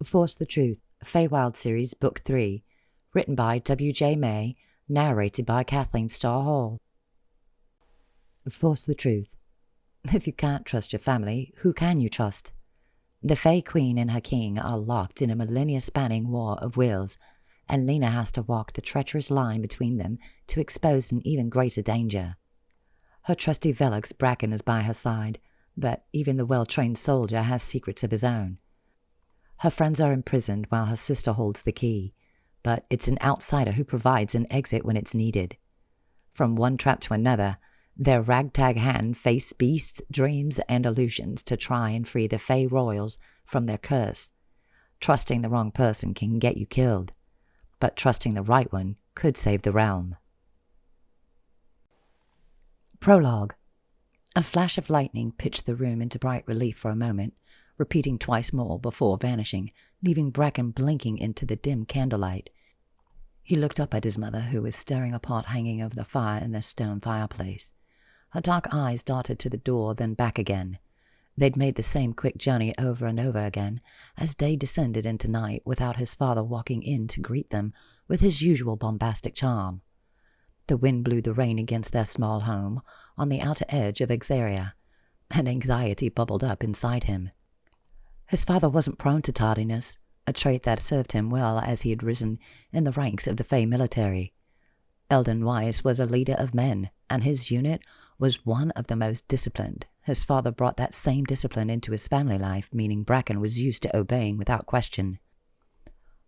Force the Truth, Fae Wild Series, Book 3, written by WJMay, narrated by Kathleen Starr Hall. Force the Truth. If you can't trust your family, who can you trust? The Fae Queen and her king are locked in a millennia-spanning war of wills, and Lina has to walk the treacherous line between them to expose an even greater danger. Her trusty velox Braken is by her side, but even the well-trained soldier has secrets of his own. Her friends are imprisoned while her sister holds the key, but it's an outsider who provides an exit when it's needed. From one trap to another, their ragtag hand face beasts, dreams, and illusions to try and free the Fae Royals from their curse. Trusting the wrong person can get you killed, but trusting the right one could save the realm. Prologue. A flash of lightning pitched the room into bright relief for a moment, repeating twice more before vanishing, leaving Braken blinking into the dim candlelight. He looked up at his mother, who was staring a pot hanging over the fire in the stone fireplace. Her dark eyes darted to the door, then back again. They'd made the same quick journey over and over again, as day descended into night without his father walking in to greet them with his usual bombastic charm. The wind blew the rain against their small home on the outer edge of Exaria, and anxiety bubbled up inside him. His father wasn't prone to tardiness, a trait that served him well as he had risen in the ranks of the Fae military. Eldon Weiss was a leader of men, and his unit was one of the most disciplined. His father brought that same discipline into his family life, meaning Braken was used to obeying without question.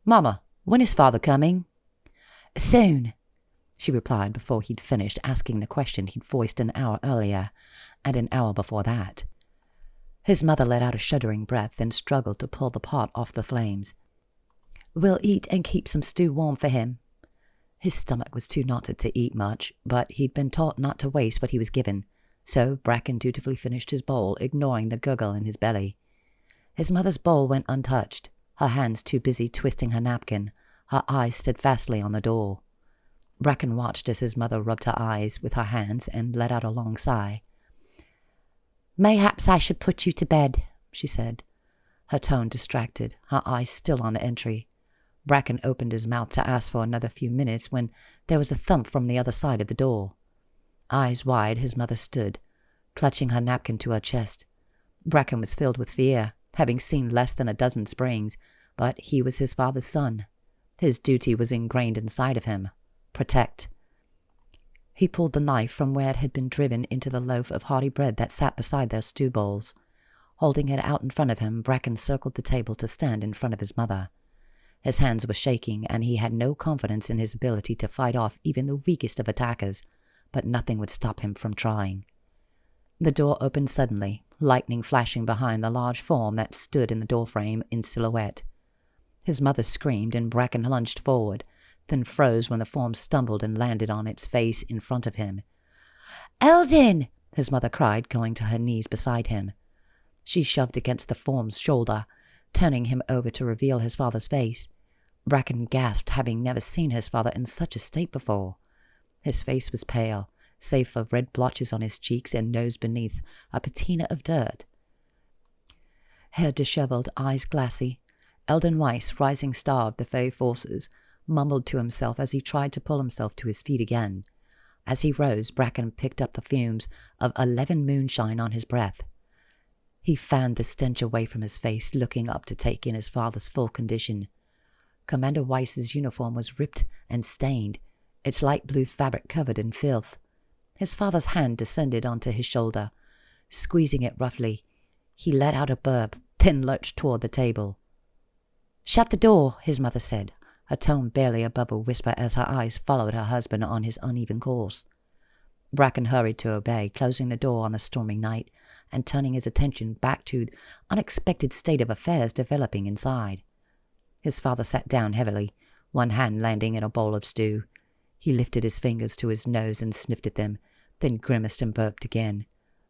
"Mama, when is father coming?" "Soon," she replied before he'd finished asking the question he'd voiced an hour earlier, and an hour before that. His mother let out a shuddering breath and struggled to pull the pot off the flames. "We'll eat and keep some stew warm for him." His stomach was too knotted to eat much, but he'd been taught not to waste what he was given, so Braken dutifully finished his bowl, ignoring the gurgle in his belly. His mother's bowl went untouched, her hands too busy twisting her napkin, her eyes steadfastly on the door. Braken watched as his mother rubbed her eyes with her hands and let out a long sigh. "Mayhaps I should put you to bed," she said, her tone distracted, her eyes still on the entry. Braken opened his mouth to ask for another few minutes when there was a thump from the other side of the door. Eyes wide, his mother stood, clutching her napkin to her chest. Braken was filled with fear, having seen less than a dozen springs, but he was his father's son. His duty was ingrained inside of him. Protect. He pulled the knife from where it had been driven into the loaf of hearty bread that sat beside their stew bowls. Holding it out in front of him, Braken circled the table to stand in front of his mother. His hands were shaking, and he had no confidence in his ability to fight off even the weakest of attackers, but nothing would stop him from trying. The door opened suddenly, lightning flashing behind the large form that stood in the doorframe in silhouette. His mother screamed, and Braken lunged forward, then froze when the form stumbled and landed on its face in front of him. "Eldon!" his mother cried, going to her knees beside him. She shoved against the form's shoulder, turning him over to reveal his father's face. Braken gasped, having never seen his father in such a state before. His face was pale, save for red blotches on his cheeks and nose beneath a patina of dirt. Hair disheveled, eyes glassy, Eldon Weiss, rising star of the Fae forces, mumbled to himself as he tried to pull himself to his feet again. As he rose, Braken picked up the fumes of 11 moonshine on his breath. He fanned the stench away from his face, looking up to take in his father's full condition. Commander Weiss's uniform was ripped and stained, its light blue fabric covered in filth. His father's hand descended onto his shoulder. Squeezing it roughly, he let out a burp, then lurched toward the table. "Shut the door," his mother said, her tone barely above a whisper as her eyes followed her husband on his uneven course. Braken hurried to obey, closing the door on the stormy night and turning his attention back to the unexpected state of affairs developing inside. His father sat down heavily, one hand landing in a bowl of stew. He lifted his fingers to his nose and sniffed at them, then grimaced and burped again,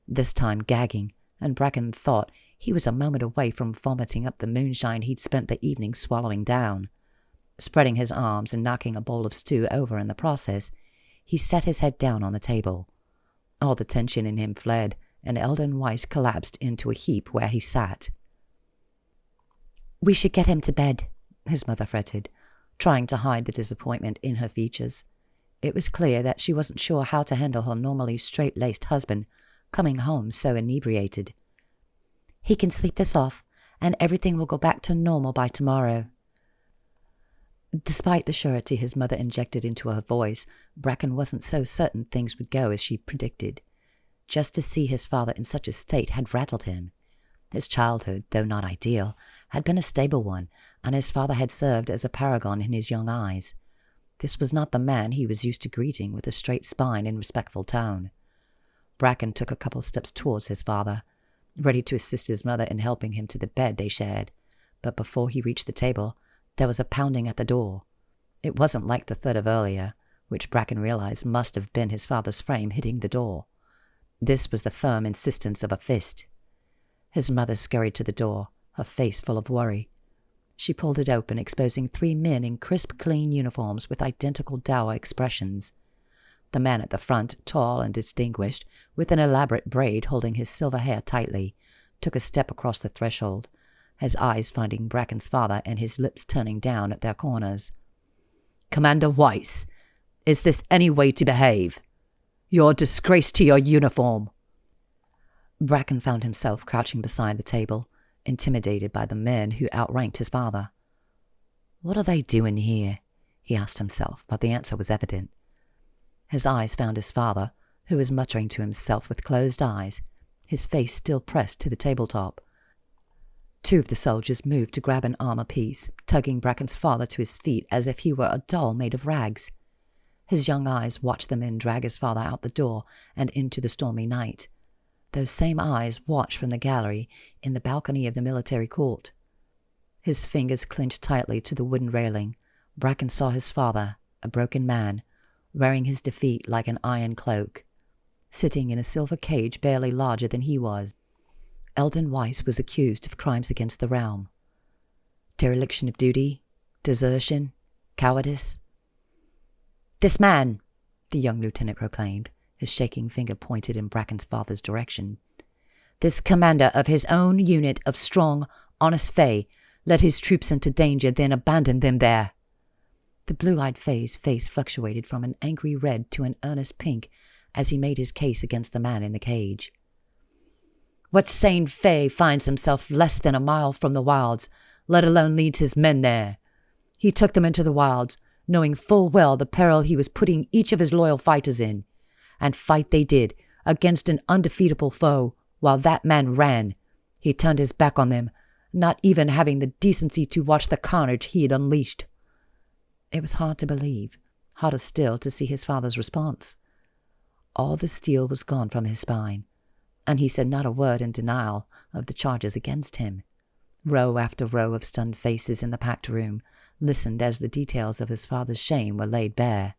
this time gagging, and Braken thought he was a moment away from vomiting up the moonshine he'd spent the evening swallowing down. Spreading his arms and knocking a bowl of stew over in the process, he set his head down on the table. All the tension in him fled, and Eldon Weiss collapsed into a heap where he sat. "We should get him to bed," his mother fretted, trying to hide the disappointment in her features. It was clear that she wasn't sure how to handle her normally straight-laced husband coming home so inebriated. "He can sleep this off, and everything will go back to normal by tomorrow." Despite the surety his mother injected into her voice, Braken wasn't so certain things would go as she predicted. Just to see his father in such a state had rattled him. His childhood, though not ideal, had been a stable one, and his father had served as a paragon in his young eyes. This was not the man he was used to greeting with a straight spine and respectful tone. Braken took a couple steps towards his father, ready to assist his mother in helping him to the bed they shared, but before he reached the table, there was a pounding at the door. It wasn't like the thud of earlier, which Braken realized must have been his father's frame hitting the door. This was the firm insistence of a fist. His mother scurried to the door, her face full of worry. She pulled it open, exposing 3 men in crisp, clean uniforms with identical dour expressions. The man at the front, tall and distinguished, with an elaborate braid holding his silver hair tightly, took a step across the threshold, his eyes finding Braken's father and his lips turning down at their corners. "Commander Weiss, is this any way to behave? You're a disgrace to your uniform." Braken found himself crouching beside the table, intimidated by the men who outranked his father. "What are they doing here?" he asked himself, but the answer was evident. His eyes found his father, who was muttering to himself with closed eyes, his face still pressed to the tabletop. 2 of the soldiers moved to grab an arm apiece, tugging Braken's father to his feet as if he were a doll made of rags. His young eyes watched the men drag his father out the door and into the stormy night. Those same eyes watched from the gallery in the balcony of the military court. His fingers clenched tightly to the wooden railing. Braken saw his father, a broken man, wearing his defeat like an iron cloak, sitting in a silver cage barely larger than he was. Eldon Weiss was accused of crimes against the realm. Dereliction of duty, desertion, cowardice. "This man," the young lieutenant proclaimed, his shaking finger pointed in Braken's father's direction. "This commander of his own unit of strong, honest Fae led his troops into danger, then abandoned them there." The blue-eyed Fae's face fluctuated from an angry red to an earnest pink as he made his case against the man in the cage. "What sane Fae finds himself less than a mile from the wilds, let alone leads his men there? He took them into the wilds, knowing full well the peril he was putting each of his loyal fighters in. And fight they did, against an undefeatable foe, while that man ran. He turned his back on them, not even having the decency to watch the carnage he had unleashed." It was hard to believe, harder still to see his father's response. All the steel was gone from his spine, and he said not a word in denial of the charges against him. Row after row of stunned faces in the packed room listened as the details of his father's shame were laid bare.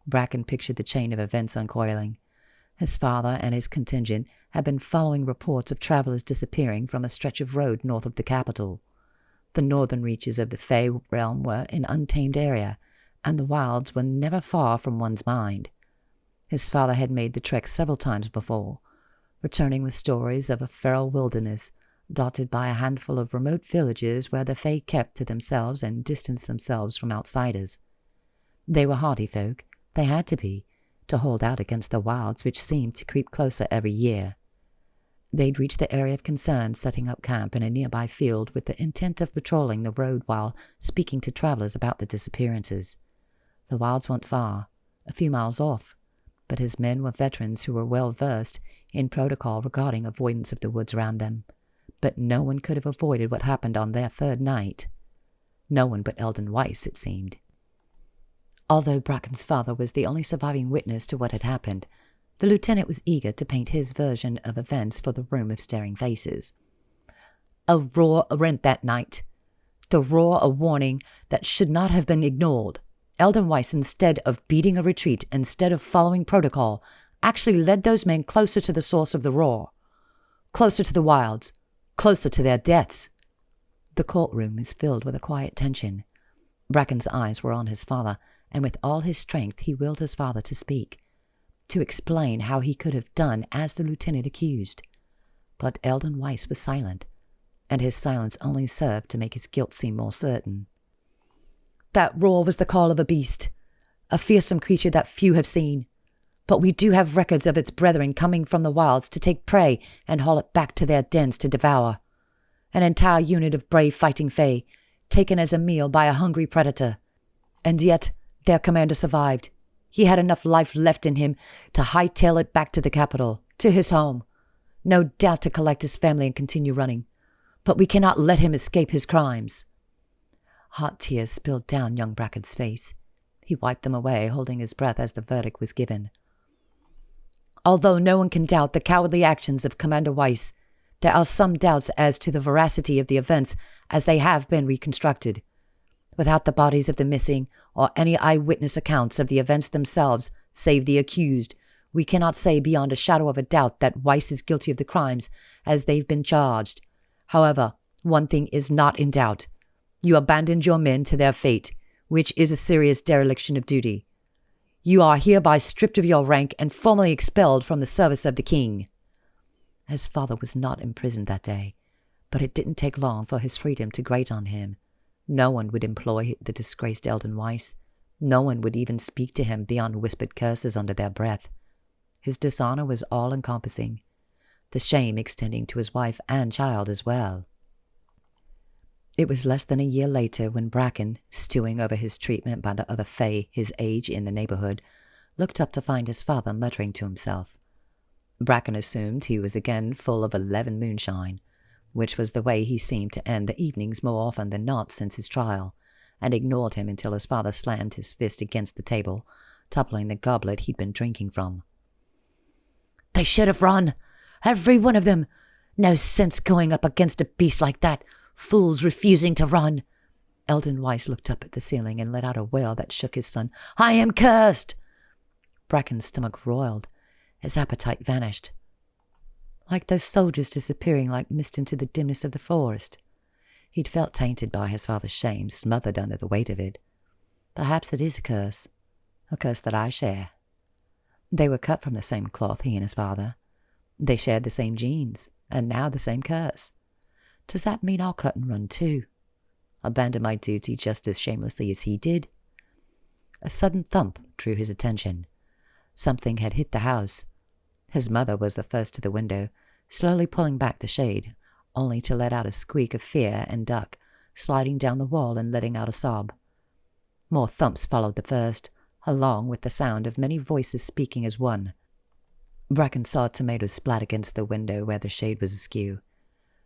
Braken pictured the chain of events uncoiling. His father and his contingent had been following reports of travelers disappearing from a stretch of road north of the capital. The northern reaches of the Fae realm were an untamed area, and the wilds were never far from one's mind. His father had made the trek several times before, returning with stories of a feral wilderness, dotted by a handful of remote villages where the Fae kept to themselves and distanced themselves from outsiders. They were hardy folk. They had to be, to hold out against the wilds which seemed to creep closer every year. They'd reached the area of concern, setting up camp in a nearby field with the intent of patrolling the road while speaking to travelers about the disappearances. The wilds weren't far, a few miles off, but his men were veterans who were well versed in protocol regarding avoidance of the woods around them. But no one could have avoided what happened on their 3rd night. No one but Eldon Weiss, it seemed. Although Braken's father was the only surviving witness to what had happened, the lieutenant was eager to paint his version of events for the room of staring faces. "A roar rent that night. The roar a warning that should not have been ignored. Eldon Weiss, instead of beating a retreat, instead of following protocol, actually led those men closer to the source of the roar. Closer to the wilds. Closer to their deaths." The courtroom was filled with a quiet tension. Braken's eyes were on his father, and with all his strength he willed his father to speak, to explain how he could have done as the lieutenant accused. But Eldon Weiss was silent. and his silence only served to make his guilt seem more certain. "That roar was the call of a beast, a fearsome creature that few have seen. But we do have records of its brethren coming from the wilds to take prey and haul it back to their dens to devour. An entire unit of brave fighting Fae, taken as a meal by a hungry predator. And yet, their commander survived. He had enough life left in him to hightail it back to the capital, to his home. No doubt to collect his family and continue running. But we cannot let him escape his crimes." Hot tears spilled down young Braken's face. He wiped them away, holding his breath as the verdict was given. "Although no one can doubt the cowardly actions of Commander Weiss, there are some doubts as to the veracity of the events as they have been reconstructed. Without the bodies of the missing or any eyewitness accounts of the events themselves, save the accused, we cannot say beyond a shadow of a doubt that Weiss is guilty of the crimes as they've been charged. However, one thing is not in doubt. You abandoned your men to their fate, which is a serious dereliction of duty. You are hereby stripped of your rank and formally expelled from the service of the king." His father was not imprisoned that day, but it didn't take long for his freedom to grate on him. No one would employ the disgraced Eldon Weiss. No one would even speak to him beyond whispered curses under their breath. His dishonor was all-encompassing, the shame extending to his wife and child as well. It was less than a year later when Braken, stewing over his treatment by the other Fae his age in the neighborhood, looked up to find his father muttering to himself. Braken assumed he was again full of 11 moonshine, which was the way he seemed to end the evenings more often than not since his trial, and ignored him until his father slammed his fist against the table, toppling the goblet he'd been drinking from. "They should have run! Every one of them! No sense going up against a beast like that! Fools refusing to run!" Eldon Weiss looked up at the ceiling and let out a wail that shook his son. "I am cursed!" Braken's stomach roiled. His appetite vanished. Like those soldiers disappearing like mist into the dimness of the forest. He'd felt tainted by his father's shame, smothered under the weight of it. Perhaps it is a curse that I share. They were cut from the same cloth, he and his father. They shared the same genes, and now the same curse. Does that mean I'll cut and run too? Abandon my duty just as shamelessly as he did? A sudden thump drew his attention. Something had hit the house. His mother was the first to the window, slowly pulling back the shade, only to let out a squeak of fear and duck, sliding down the wall and letting out a sob. More thumps followed the first, along with the sound of many voices speaking as one. Braken saw tomatoes splat against the window where the shade was askew.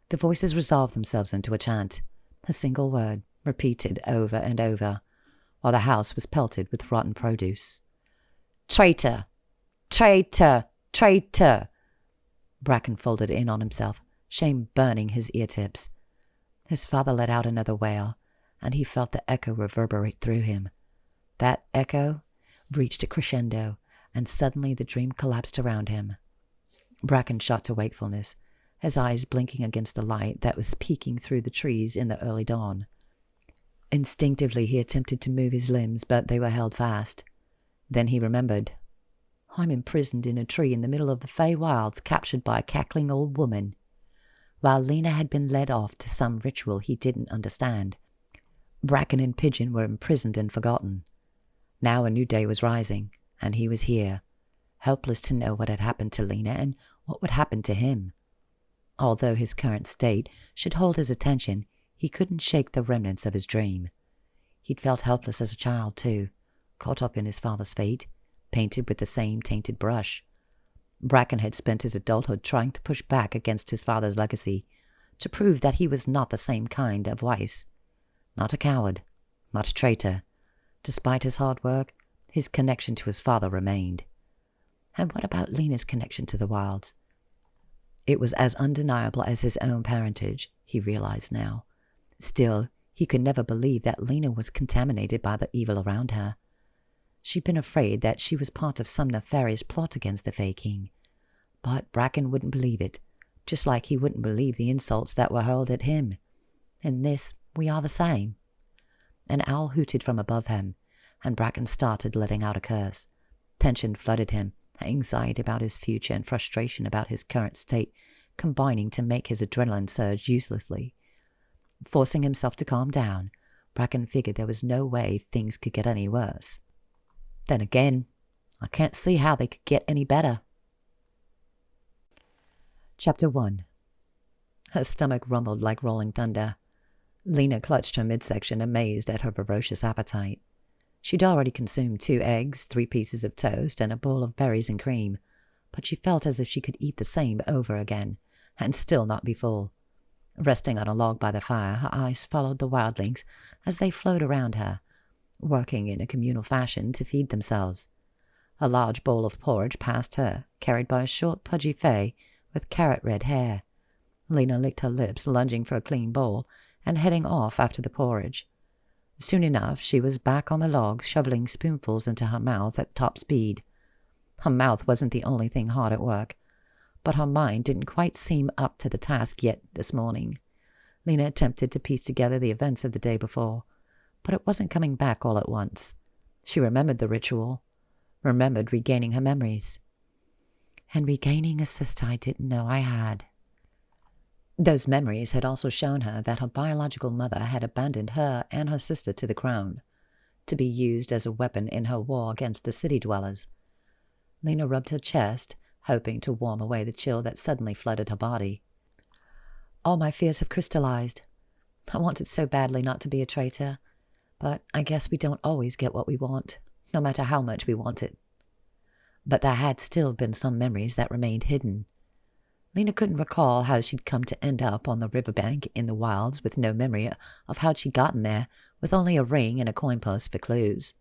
The voices resolved themselves into a chant, a single word, repeated over and over, while the house was pelted with rotten produce. "Traitor! Traitor! Traitor!" Braken folded in on himself, shame burning his ear-tips. His father let out another wail, and he felt the echo reverberate through him. That echo reached a crescendo, and suddenly the dream collapsed around him. Braken shot to wakefulness, his eyes blinking against the light that was peeking through the trees in the early dawn. Instinctively he attempted to move his limbs, but they were held fast. Then he remembered. I'm imprisoned in a tree in the middle of the Fae wilds, captured by a cackling old woman. While Lina had been led off to some ritual he didn't understand, Braken and Pigeon were imprisoned and forgotten. Now a new day was rising, and he was here, helpless to know what had happened to Lina and what would happen to him. Although his current state should hold his attention, he couldn't shake the remnants of his dream. He'd felt helpless as a child, too, caught up in his father's fate, painted with the same tainted brush. Braken had spent his adulthood trying to push back against his father's legacy, to prove that he was not the same kind of Weiss. Not a coward, not a traitor. Despite his hard work, his connection to his father remained. And what about Lina's connection to the wilds? It was as undeniable as his own parentage, he realized now. Still, he could never believe that Lina was contaminated by the evil around her. She'd been afraid that she was part of some nefarious plot against the Fae King. But Braken wouldn't believe it, just like he wouldn't believe the insults that were hurled at him. In this, we are the same. An owl hooted from above him, and Braken started letting out a curse. Tension flooded him, anxiety about his future and frustration about his current state combining to make his adrenaline surge uselessly. Forcing himself to calm down, Braken figured there was no way things could get any worse. Then again, I can't see how they could get any better. Chapter 1. Her stomach rumbled like rolling thunder. Lina clutched her midsection, amazed at her ferocious appetite. She'd already consumed 2 eggs, 3 pieces of toast, and a bowl of berries and cream, but she felt as if she could eat the same over again, and still not be full. Resting on a log by the fire, her eyes followed the wildlings as they flowed around her, working in a communal fashion to feed themselves. A large bowl of porridge passed her, carried by a short, pudgy Fae with carrot-red hair. Lina licked her lips, lunging for a clean bowl, and heading off after the porridge. Soon enough, she was back on the log, shoveling spoonfuls into her mouth at top speed. Her mouth wasn't the only thing hard at work, but her mind didn't quite seem up to the task yet this morning. Lina attempted to piece together the events of the day before, but it wasn't coming back all at once. She remembered the ritual, remembered regaining her memories, and regaining a sister I didn't know I had. Those memories had also shown her that her biological mother had abandoned her and her sister to the crown, to be used as a weapon in her war against the city dwellers. Lina rubbed her chest, hoping to warm away the chill that suddenly flooded her body. All my fears have crystallized. I wanted so badly not to be a traitor, but I guess we don't always get what we want, no matter how much we want it. But there had still been some memories that remained hidden. Lina couldn't recall how she'd come to end up on the riverbank in the wilds with no memory of how she'd gotten there, with only a ring and a coin purse for clues.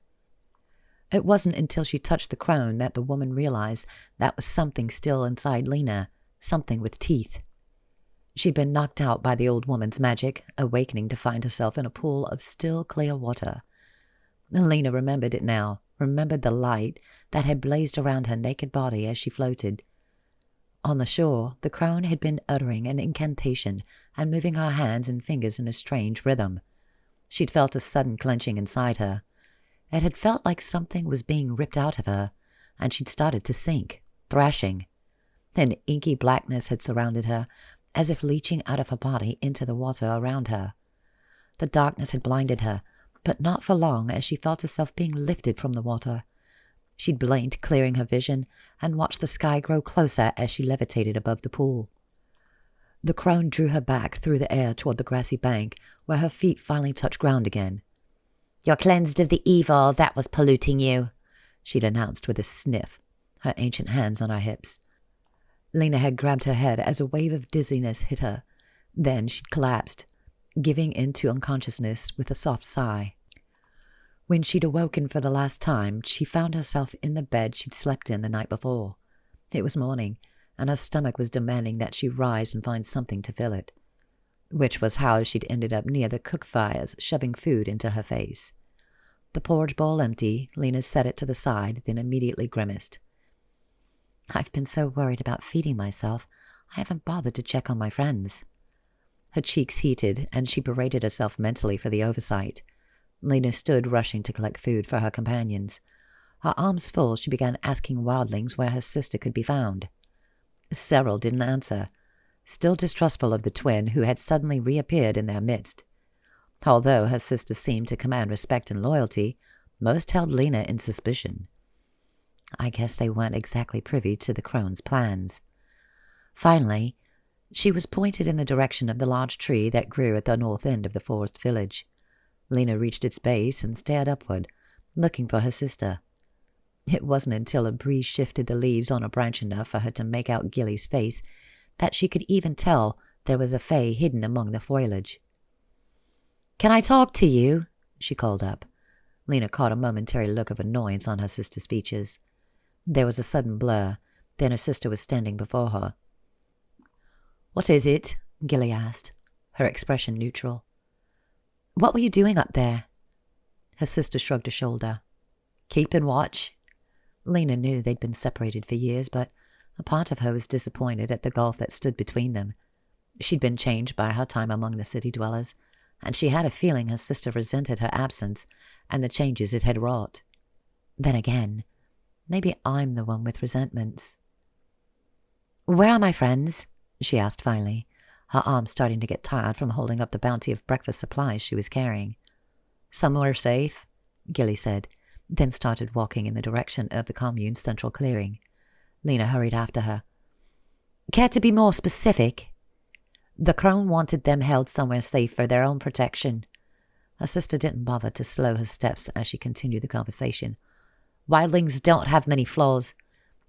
It wasn't until she touched the crown that the woman realized that was something still inside Lina, something with teeth. She'd been knocked out by the old woman's magic, awakening to find herself in a pool of still, clear water. Lina remembered it now, remembered the light that had blazed around her naked body as she floated. On the shore, the crown had been uttering an incantation and moving her hands and fingers in a strange rhythm. She'd felt a sudden clenching inside her. It had felt like something was being ripped out of her, and she'd started to sink, thrashing. An inky blackness had surrounded her, as if leaching out of her body into the water around her. The darkness had blinded her, but not for long, as she felt herself being lifted from the water. She'd blinked, clearing her vision, and watched the sky grow closer as she levitated above the pool. The crown drew her back through the air toward the grassy bank, where her feet finally touched ground again. "You're cleansed of the evil that was polluting you," she'd announced with a sniff, her ancient hands on her hips. Lina had grabbed her head as a wave of dizziness hit her. Then she'd collapsed, giving into unconsciousness with a soft sigh. When she'd awoken for the last time, she found herself in the bed she'd slept in the night before. It was morning, and her stomach was demanding that she rise and find something to fill it, which was how she'd ended up near the cook fires, shoving food into her face. The porridge bowl empty, Lina set it to the side, then immediately grimaced. "I've been so worried about feeding myself, I haven't bothered to check on my friends." Her cheeks heated, and she berated herself mentally for the oversight. Lina stood, rushing to collect food for her companions. Her arms full, she began asking wildlings where her sister could be found. Several didn't answer, still distrustful of the twin who had suddenly reappeared in their midst. Although her sister seemed to command respect and loyalty, most held Lina in suspicion. I guess they weren't exactly privy to the crone's plans. Finally, she was pointed in the direction of the large tree that grew at the north end of the forest village. Lina reached its base and stared upward, looking for her sister. It wasn't until a breeze shifted the leaves on a branch enough for her to make out Gilly's face that she could even tell there was a Fae hidden among the foliage. "Can I talk to you?" she called up. Lina caught a momentary look of annoyance on her sister's features. There was a sudden blur, then her sister was standing before her. "What is it?" Gilly asked, her expression neutral. "What were you doing up there?" Her sister shrugged a shoulder. "Keeping watch." Lina knew they'd been separated for years, but a part of her was disappointed at the gulf that stood between them. She'd been changed by her time among the city dwellers, and she had a feeling her sister resented her absence and the changes it had wrought. Then again, maybe I'm the one with resentments. "Where are my friends?" she asked finally, her arms starting to get tired from holding up the bounty of breakfast supplies she was carrying. "Somewhere safe," Gilly said, then started walking in the direction of the commune's central clearing. Lina hurried after her. "Care to be more specific?" "The crone wanted them held somewhere safe for their own protection." Her sister didn't bother to slow her steps as she continued the conversation. "Wildlings don't have many flaws,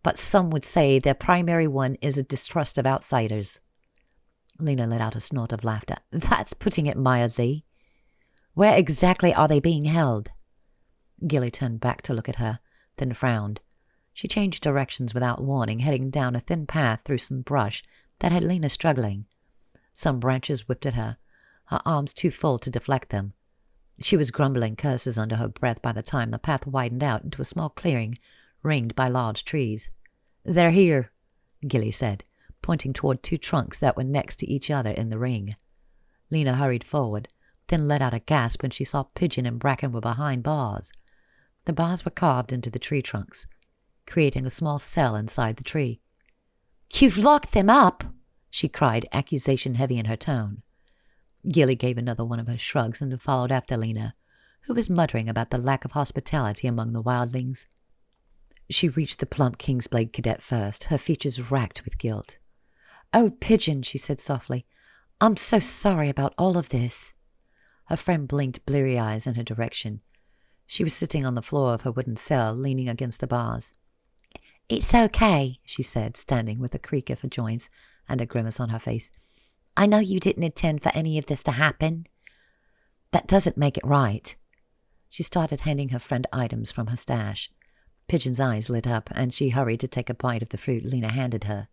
but some would say their primary one is a distrust of outsiders." Lina let out a snort of laughter. "That's putting it mildly. Where exactly are they being held?" Gilly turned back to look at her, then frowned. She changed directions without warning, heading down a thin path through some brush that had Lina struggling. Some branches whipped at her, her arms too full to deflect them. She was grumbling curses under her breath by the time the path widened out into a small clearing ringed by large trees. "They're here," Gilly said, pointing toward two trunks that were next to each other in the ring. Lina hurried forward, then let out a gasp when she saw Pigeon and Braken were behind bars. The bars were carved into the tree trunks, creating a small cell inside the tree. "You've locked them up!" she cried, accusation heavy in her tone. Gilly gave another one of her shrugs and followed after Lina, who was muttering about the lack of hospitality among the wildlings. She reached the plump Kingsblade cadet first, her features racked with guilt. "Oh, Pigeon," she said softly, "I'm so sorry about all of this." Her friend blinked bleary eyes in her direction. She was sitting on the floor of her wooden cell, leaning against the bars. "It's okay," she said, standing with a creak of her joints and a grimace on her face. "I know you didn't intend for any of this to happen." "That doesn't make it right." She started handing her friend items from her stash. Pigeon's eyes lit up, and she hurried to take a bite of the fruit Lina handed her.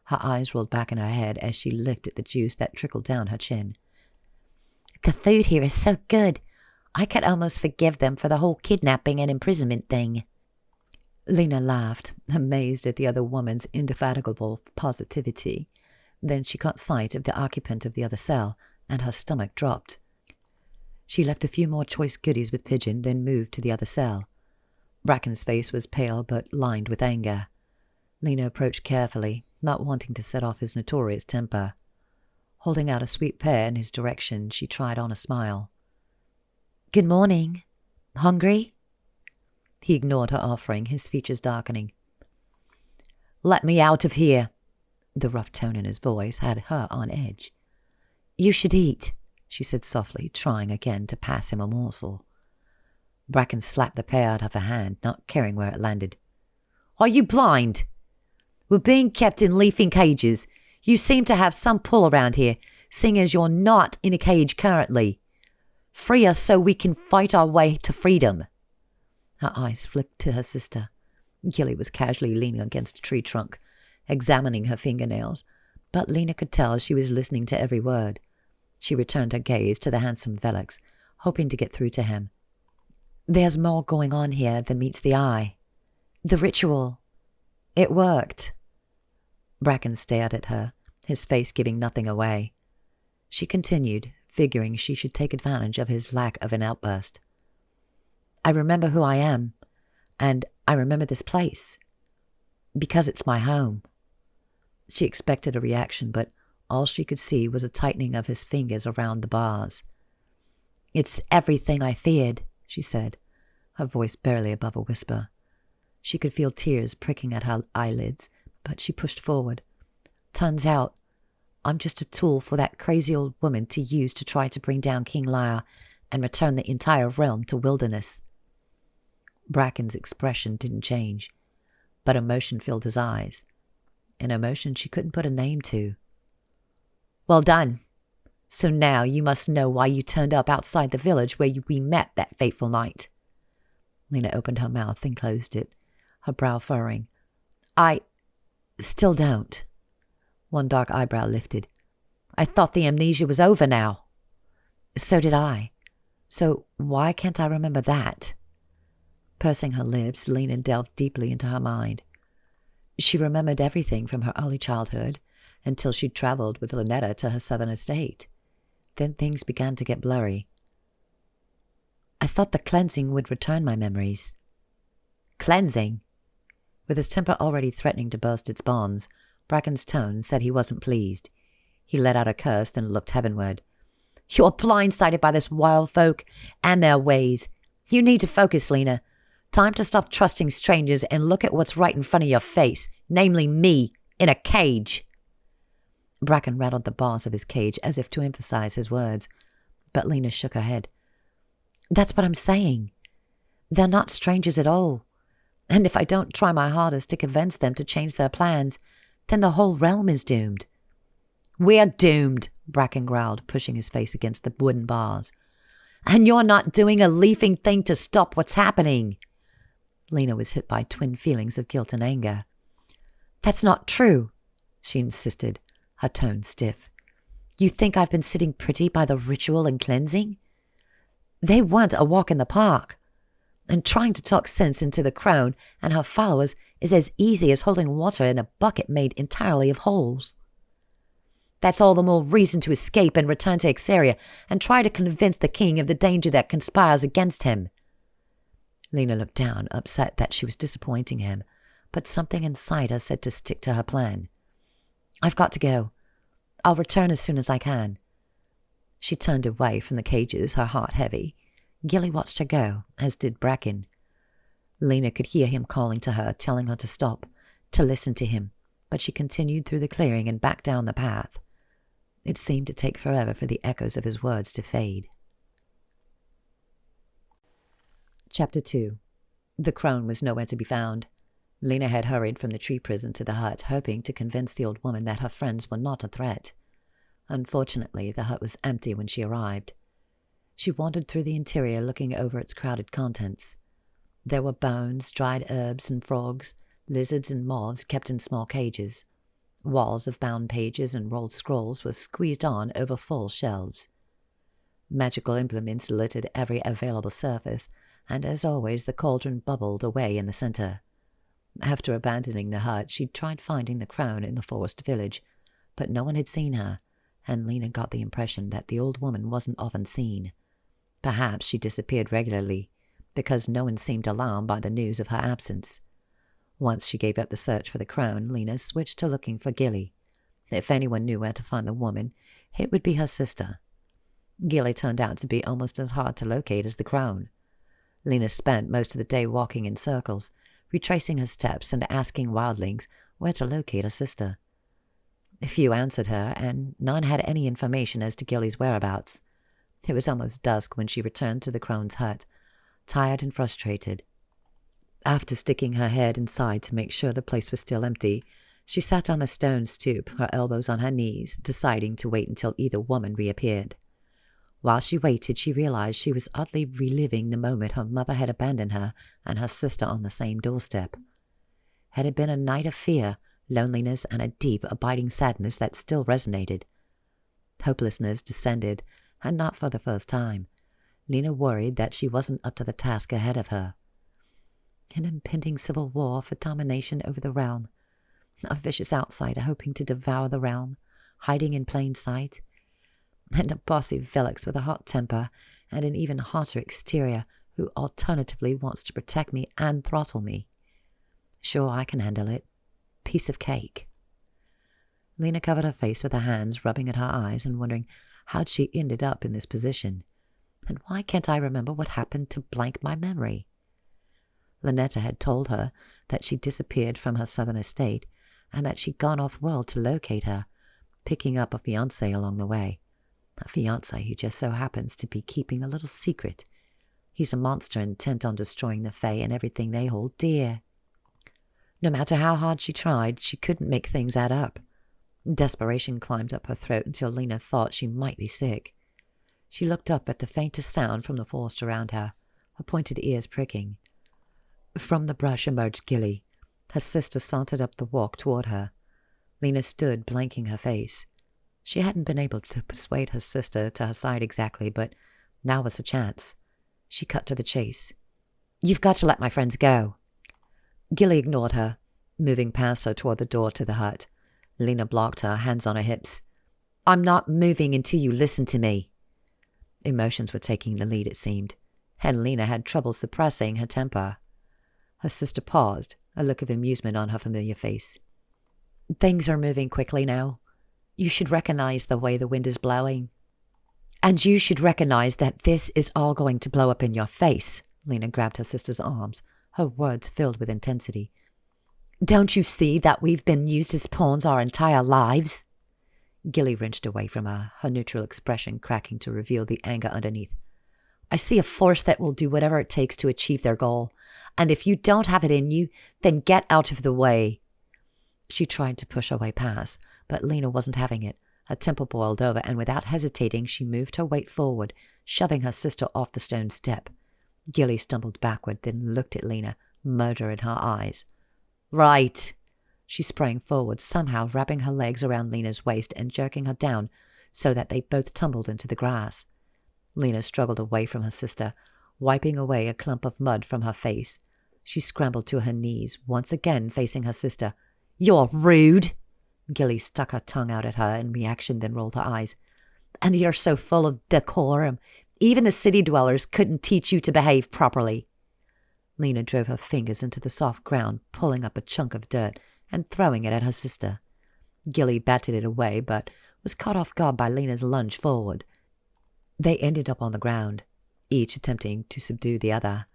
Her eyes rolled back in her head as she licked at the juice that trickled down her chin. "The food here is so good. I could almost forgive them for the whole kidnapping and imprisonment thing." Lina laughed, amazed at the other woman's indefatigable positivity. Then she caught sight of the occupant of the other cell, and her stomach dropped. She left a few more choice goodies with Pigeon, then moved to the other cell. Braken's face was pale but lined with anger. Lina approached carefully, not wanting to set off his notorious temper. Holding out a sweet pear in his direction, she tried on a smile. "Good morning. Hungry?" He ignored her offering, his features darkening. "Let me out of here." The rough tone in his voice had her on edge. "You should eat," she said softly, trying again to pass him a morsel. Braken slapped the pear out of her hand, not caring where it landed. "Are you blind? We're being kept in leafing cages. You seem to have some pull around here, seeing as you're not in a cage currently. Free us so we can fight our way to freedom." Her eyes flicked to her sister. Gilly was casually leaning against a tree trunk, examining her fingernails, but Lina could tell she was listening to every word. She returned her gaze to the handsome Velox, hoping to get through to him. "There's more going on here than meets the eye. The ritual. It worked." Braken stared at her, his face giving nothing away. She continued, figuring she should take advantage of his lack of an outburst. "I remember who I am, and I remember this place. Because it's my home." She expected a reaction, but all she could see was a tightening of his fingers around the bars. "It's everything I feared," she said, her voice barely above a whisper. She could feel tears pricking at her eyelids, but she pushed forward. "Turns out, I'm just a tool for that crazy old woman to use to try to bring down King Lear and return the entire realm to wilderness." Braken's expression didn't change, but emotion filled his eyes, an emotion she couldn't put a name to. "Well done. So now you must know why you turned up outside the village where we met that fateful night." Lina opened her mouth and closed it, her brow furrowing. "I still don't." One dark eyebrow lifted. "I thought the amnesia was over now." "So did I. So why can't I remember that?" Pursing her lips, Lina delved deeply into her mind. She remembered everything from her early childhood until she'd traveled with Lynetta to her southern estate. Then things began to get blurry. "I thought the cleansing would return my memories." "Cleansing?" With his temper already threatening to burst its bonds, Braken's tone said he wasn't pleased. He let out a curse, then looked heavenward. "You're blindsided by this wild folk and their ways. You need to focus, Lina. Time to stop trusting strangers and look at what's right in front of your face, namely me, in a cage." Braken rattled the bars of his cage as if to emphasize his words, but Lina shook her head. "That's what I'm saying. They're not strangers at all. And if I don't try my hardest to convince them to change their plans, then the whole realm is doomed." "We're doomed," Braken growled, pushing his face against the wooden bars. "And you're not doing a leafing thing to stop what's happening." Lina was hit by twin feelings of guilt and anger. "That's not true," she insisted, her tone stiff. "You think I've been sitting pretty by the ritual and cleansing? They weren't a walk in the park. And trying to talk sense into the crone and her followers is as easy as holding water in a bucket made entirely of holes. That's all the more reason to escape and return to Ixaria and try to convince the king of the danger that conspires against him." Lina looked down, upset that she was disappointing him, but something inside her said to stick to her plan. "I've got to go. I'll return as soon as I can." She turned away from the cages, her heart heavy. Gilly watched her go, as did Braken. Lina could hear him calling to her, telling her to stop, to listen to him, but she continued through the clearing and back down the path. It seemed to take forever for the echoes of his words to fade. Chapter 2. The crone was nowhere to be found. Lina had hurried from the tree prison to the hut, hoping to convince the old woman that her friends were not a threat. Unfortunately, the hut was empty when she arrived. She wandered through the interior, looking over its crowded contents. There were bones, dried herbs and frogs, lizards and moths kept in small cages. Walls of bound pages and rolled scrolls were squeezed on over full shelves. Magical implements littered every available surface, and as always the cauldron bubbled away in the center. After abandoning the hut, she'd tried finding the crone in the forest village, but no one had seen her, and Lina got the impression that the old woman wasn't often seen. Perhaps she disappeared regularly, because no one seemed alarmed by the news of her absence. Once she gave up the search for the crone, Lina switched to looking for Gilly. If anyone knew where to find the woman, it would be her sister. Gilly turned out to be almost as hard to locate as the crone. Lina spent most of the day walking in circles, retracing her steps and asking wildlings where to locate her sister. Few answered her, and none had any information as to Gilly's whereabouts. It was almost dusk when she returned to the crone's hut, tired and frustrated. After sticking her head inside to make sure the place was still empty, she sat on the stone stoop, her elbows on her knees, deciding to wait until either woman reappeared. While she waited, she realized she was oddly reliving the moment her mother had abandoned her and her sister on the same doorstep. Had it been a night of fear, loneliness, and a deep, abiding sadness that still resonated? Hopelessness descended, and not for the first time. Lina worried that she wasn't up to the task ahead of her. An impending civil war for domination over the realm. A vicious outsider hoping to devour the realm, hiding in plain sight. And a bossy velox with a hot temper and an even hotter exterior who alternatively wants to protect me and throttle me. Sure, I can handle it. Piece of cake. Lina covered her face with her hands, rubbing at her eyes and wondering how'd she ended up in this position. And why can't I remember what happened to blank my memory? Lynetta had told her that she disappeared from her southern estate and that she'd gone off-world to locate her, picking up a fiancé along the way. A fiancé who just so happens to be keeping a little secret. He's a monster intent on destroying the Fae and everything they hold dear. No matter how hard she tried, she couldn't make things add up. Desperation climbed up her throat until Lina thought she might be sick. She looked up at the faintest sound from the forest around her, her pointed ears pricking. From the brush emerged Gilly. Her sister sauntered up the walk toward her. Lina stood, blanking her face. She hadn't been able to persuade her sister to her side exactly, but now was her chance. She cut to the chase. "You've got to let my friends go." Gilly ignored her, moving past her toward the door to the hut. Lina blocked her, hands on her hips. "I'm not moving until you listen to me." Emotions were taking the lead, it seemed, and Lina had trouble suppressing her temper. Her sister paused, a look of amusement on her familiar face. Things are moving quickly now. You should recognize the way the wind is blowing. And you should recognize that this is all going to blow up in your face. Lina grabbed her sister's arms, her words filled with intensity. Don't you see that we've been used as pawns our entire lives? Gilly wrenched away from her, her neutral expression cracking to reveal the anger underneath. I see a force that will do whatever it takes to achieve their goal. And if you don't have it in you, then get out of the way. She tried to push her way past, but Lina wasn't having it. Her temple boiled over, and without hesitating, she moved her weight forward, shoving her sister off the stone step. Gilly stumbled backward, then looked at Lina, murder in her eyes. Right. She sprang forward, somehow wrapping her legs around Lina's waist and jerking her down so that they both tumbled into the grass. Lina struggled away from her sister, wiping away a clump of mud from her face. She scrambled to her knees, once again facing her sister. You're rude! Gilly stuck her tongue out at her in reaction, then rolled her eyes. And you're so full of decorum. Even the city dwellers couldn't teach you to behave properly. Lina drove her fingers into the soft ground, pulling up a chunk of dirt and throwing it at her sister. Gilly batted it away, but was caught off guard by Lina's lunge forward. They ended up on the ground, each attempting to subdue the other.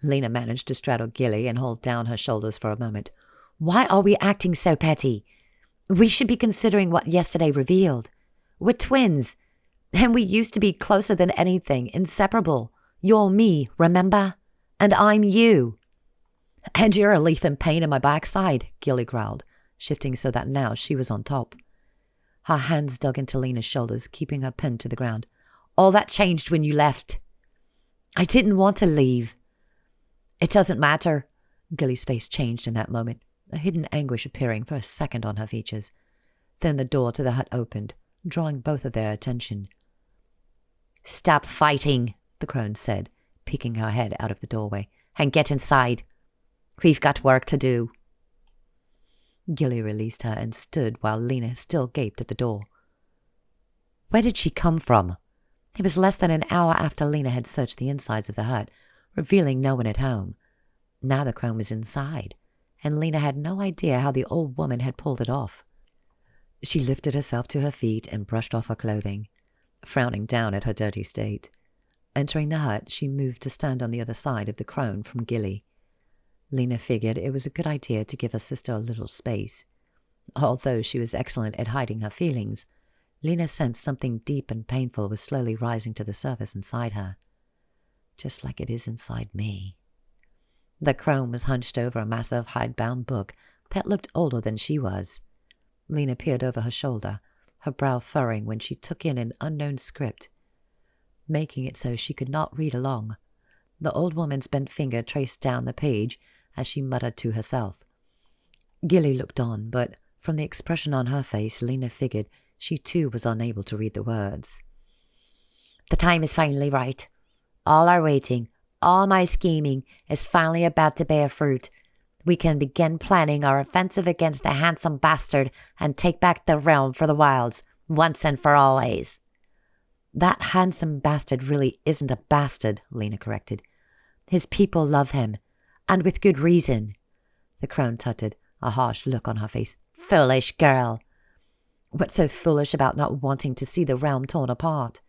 Lina managed to straddle Gilly and hold down her shoulders for a moment. Why are we acting so petty? We should be considering what yesterday revealed. We're twins, and we used to be closer than anything, inseparable. You're me, remember? And I'm you. And you're a leaf in pain in my backside, Gilly growled, shifting so that now she was on top. Her hands dug into Lina's shoulders, keeping her pinned to the ground. All that changed when you left. I didn't want to leave. It doesn't matter. Gilly's face changed in that moment, a hidden anguish appearing for a second on her features. Then the door to the hut opened, drawing both of their attention. Stop fighting, the crone said, peeking her head out of the doorway, and get inside. We've got work to do. Gilly released her and stood while Lina still gaped at the door. Where did she come from? It was less than an hour after Lina had searched the insides of the hut, revealing no one at home. Now the crone was inside, and Lina had no idea how the old woman had pulled it off. She lifted herself to her feet and brushed off her clothing, frowning down at her dirty state. Entering the hut, she moved to stand on the other side of the crone from Gilly. Lina figured it was a good idea to give her sister a little space. Although she was excellent at hiding her feelings, Lina sensed something deep and painful was slowly rising to the surface inside her. Just like it is inside me. The crone was hunched over a massive hidebound book that looked older than she was. Lina peered over her shoulder, her brow furrowing when she took in an unknown script, making it so she could not read along. The old woman's bent finger traced down the page as she muttered to herself. Gilly looked on, but from the expression on her face, Lina figured she too was unable to read the words. The time is finally right. All our waiting, all my scheming is finally about to bear fruit. We can begin planning our offensive against the handsome bastard and take back the realm for the wilds, once and for always. That handsome bastard really isn't a bastard, Lina corrected. His people love him, and with good reason. The crone tutted, a harsh look on her face. Foolish girl. What's so foolish about not wanting to see the realm torn apart?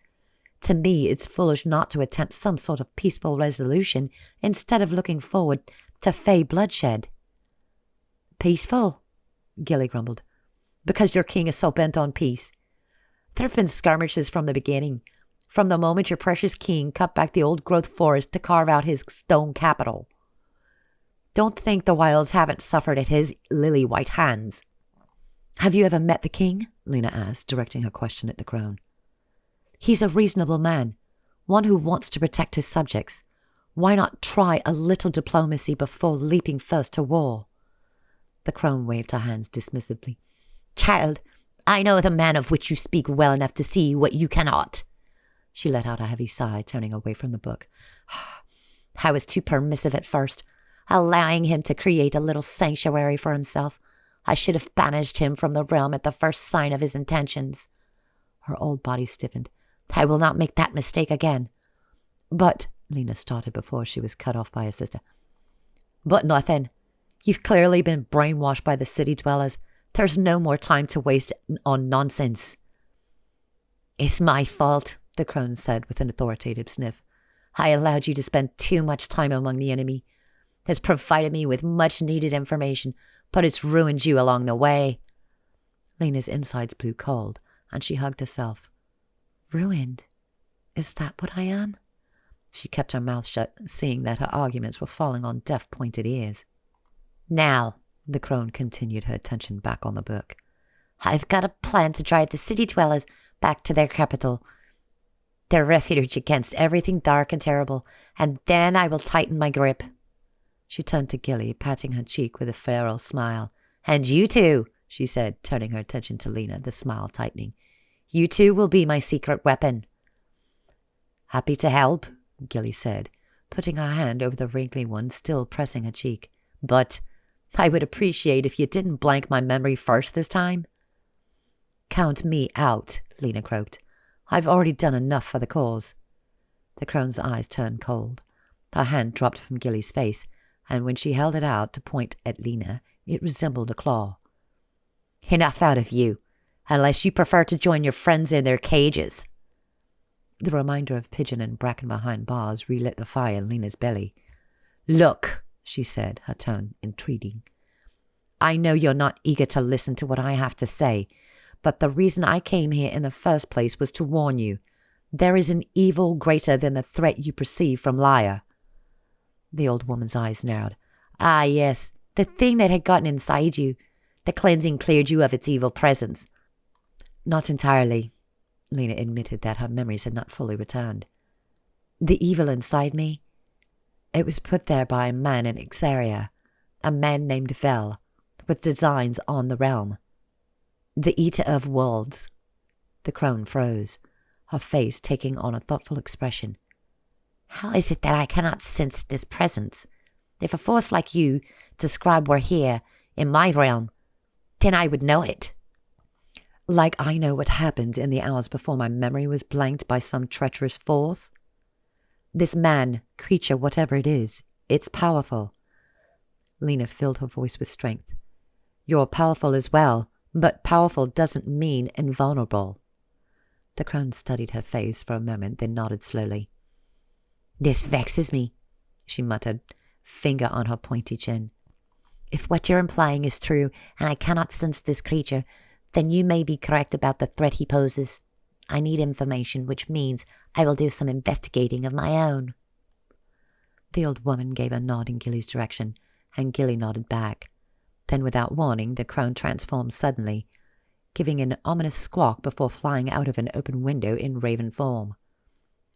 To me, it's foolish not to attempt some sort of peaceful resolution instead of looking forward to Fae bloodshed. Peaceful? Gilly grumbled. Because your king is so bent on peace. There have been skirmishes from the beginning, from the moment your precious king cut back the old-growth forest to carve out his stone capital. Don't think the wilds haven't suffered at his lily-white hands. Have you ever met the king? Lina asked, directing her question at the crone. He's a reasonable man, one who wants to protect his subjects. Why not try a little diplomacy before leaping first to war? The crone waved her hands dismissively. Child, I know the man of which you speak well enough to see what you cannot. She let out a heavy sigh, turning away from the book. I was too permissive at first, allowing him to create a little sanctuary for himself. I should have banished him from the realm at the first sign of his intentions. Her old body stiffened. I will not make that mistake again. But, Lina started before she was cut off by her sister. But nothing. You've clearly been brainwashed by the city dwellers. There's no more time to waste on nonsense. It's my fault, the crone said with an authoritative sniff. I allowed you to spend too much time among the enemy. It's provided me with much-needed information, but it's ruined you along the way. Lina's insides blew cold, and she hugged herself. Ruined? Is that what I am? She kept her mouth shut, seeing that her arguments were falling on deaf, pointed ears. Now, the crone continued, her attention back on the book, I've got a plan to drive the city dwellers back to their capital, their refuge against everything dark and terrible, and then I will tighten my grip. She turned to Gilly, patting her cheek with a feral smile. And you too, she said, turning her attention to Lina, the smile tightening. You too will be my secret weapon. Happy to help, Gilly said, putting her hand over the wrinkly one still pressing her cheek. But I would appreciate if you didn't blank my memory first this time. Count me out, Lina croaked. I've already done enough for the cause. The crone's eyes turned cold. Her hand dropped from Gilly's face, and when she held it out to point at Lina, it resembled a claw. Enough out of you, unless you prefer to join your friends in their cages. The reminder of Pigeon and Braken behind bars relit the fire in Lina's belly. Look, she said, her tone entreating. I know you're not eager to listen to what I have to say, but the reason I came here in the first place was to warn you. There is an evil greater than the threat you perceive from Lyre. The old woman's eyes narrowed. Ah, yes, the thing that had gotten inside you. The cleansing cleared you of its evil presence. Not entirely. Lina admitted that her memories had not fully returned. The evil inside me? It was put there by a man in Ixaria, a man named Vel, with designs on the realm. The Eater of Worlds. The crone froze, her face taking on a thoughtful expression. How is it that I cannot sense this presence? If a force like you described were here, in my realm, then I would know it. Like I know what happened in the hours before my memory was blanked by some treacherous force? This man, creature, whatever it is, it's powerful. Lina filled her voice with strength. You're powerful as well, but powerful doesn't mean invulnerable. The crone studied her face for a moment, then nodded slowly. This vexes me, she muttered, finger on her pointy chin. If what you're implying is true, and I cannot sense this creature, then you may be correct about the threat he poses. I need information, which means I will do some investigating of my own. The old woman gave a nod in Gilly's direction, and Gilly nodded back. Then, without warning, the crone transformed suddenly, giving an ominous squawk before flying out of an open window in raven form.